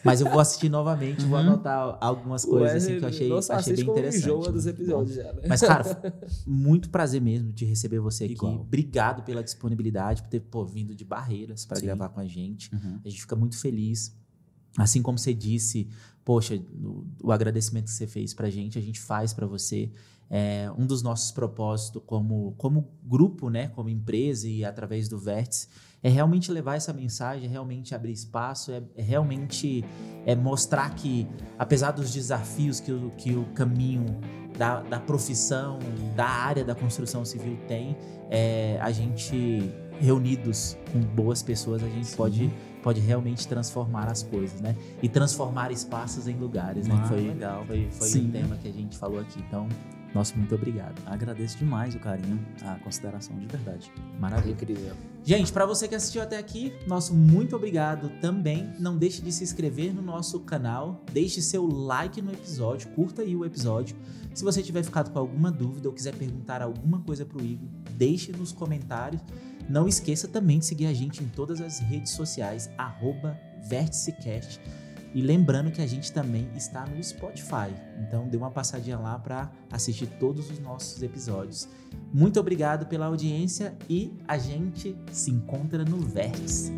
Speaker 1: Mas eu vou assistir novamente, vou anotar algumas coisas assim, que eu achei bem interessante.
Speaker 2: Dos episódios já, né?
Speaker 1: Mas, cara, muito prazer mesmo de receber você aqui.
Speaker 3: Igual.
Speaker 1: Obrigado pela disponibilidade, por ter vindo de Barreiras para gravar com a gente. A gente fica muito feliz. Assim como você disse, poxa, o agradecimento que você fez pra gente, a gente faz para você. Um dos nossos propósitos como grupo, né, como empresa e através do Vértice, é realmente levar essa mensagem, é realmente abrir espaço, é realmente mostrar que, apesar dos desafios que o caminho da profissão, da área da construção civil tem, a gente, reunidos com boas pessoas, a gente pode realmente transformar as coisas, né? E transformar espaços em lugares, né? Foi um tema que a gente falou aqui. Então, nosso muito obrigado.
Speaker 3: Agradeço demais o carinho, a consideração de verdade.
Speaker 1: Maravilha.
Speaker 2: Incrível.
Speaker 1: Gente, para você que assistiu até aqui, nosso muito obrigado também. Não deixe de se inscrever no nosso canal, deixe seu like no episódio, curta aí o episódio. Se você tiver ficado com alguma dúvida ou quiser perguntar alguma coisa pro Igor, deixe nos comentários. Não esqueça também de seguir a gente em todas as redes sociais, @VérticeCast. E lembrando que a gente também está no Spotify, então dê uma passadinha lá para assistir todos os nossos episódios. Muito obrigado pela audiência e a gente se encontra no Vértice.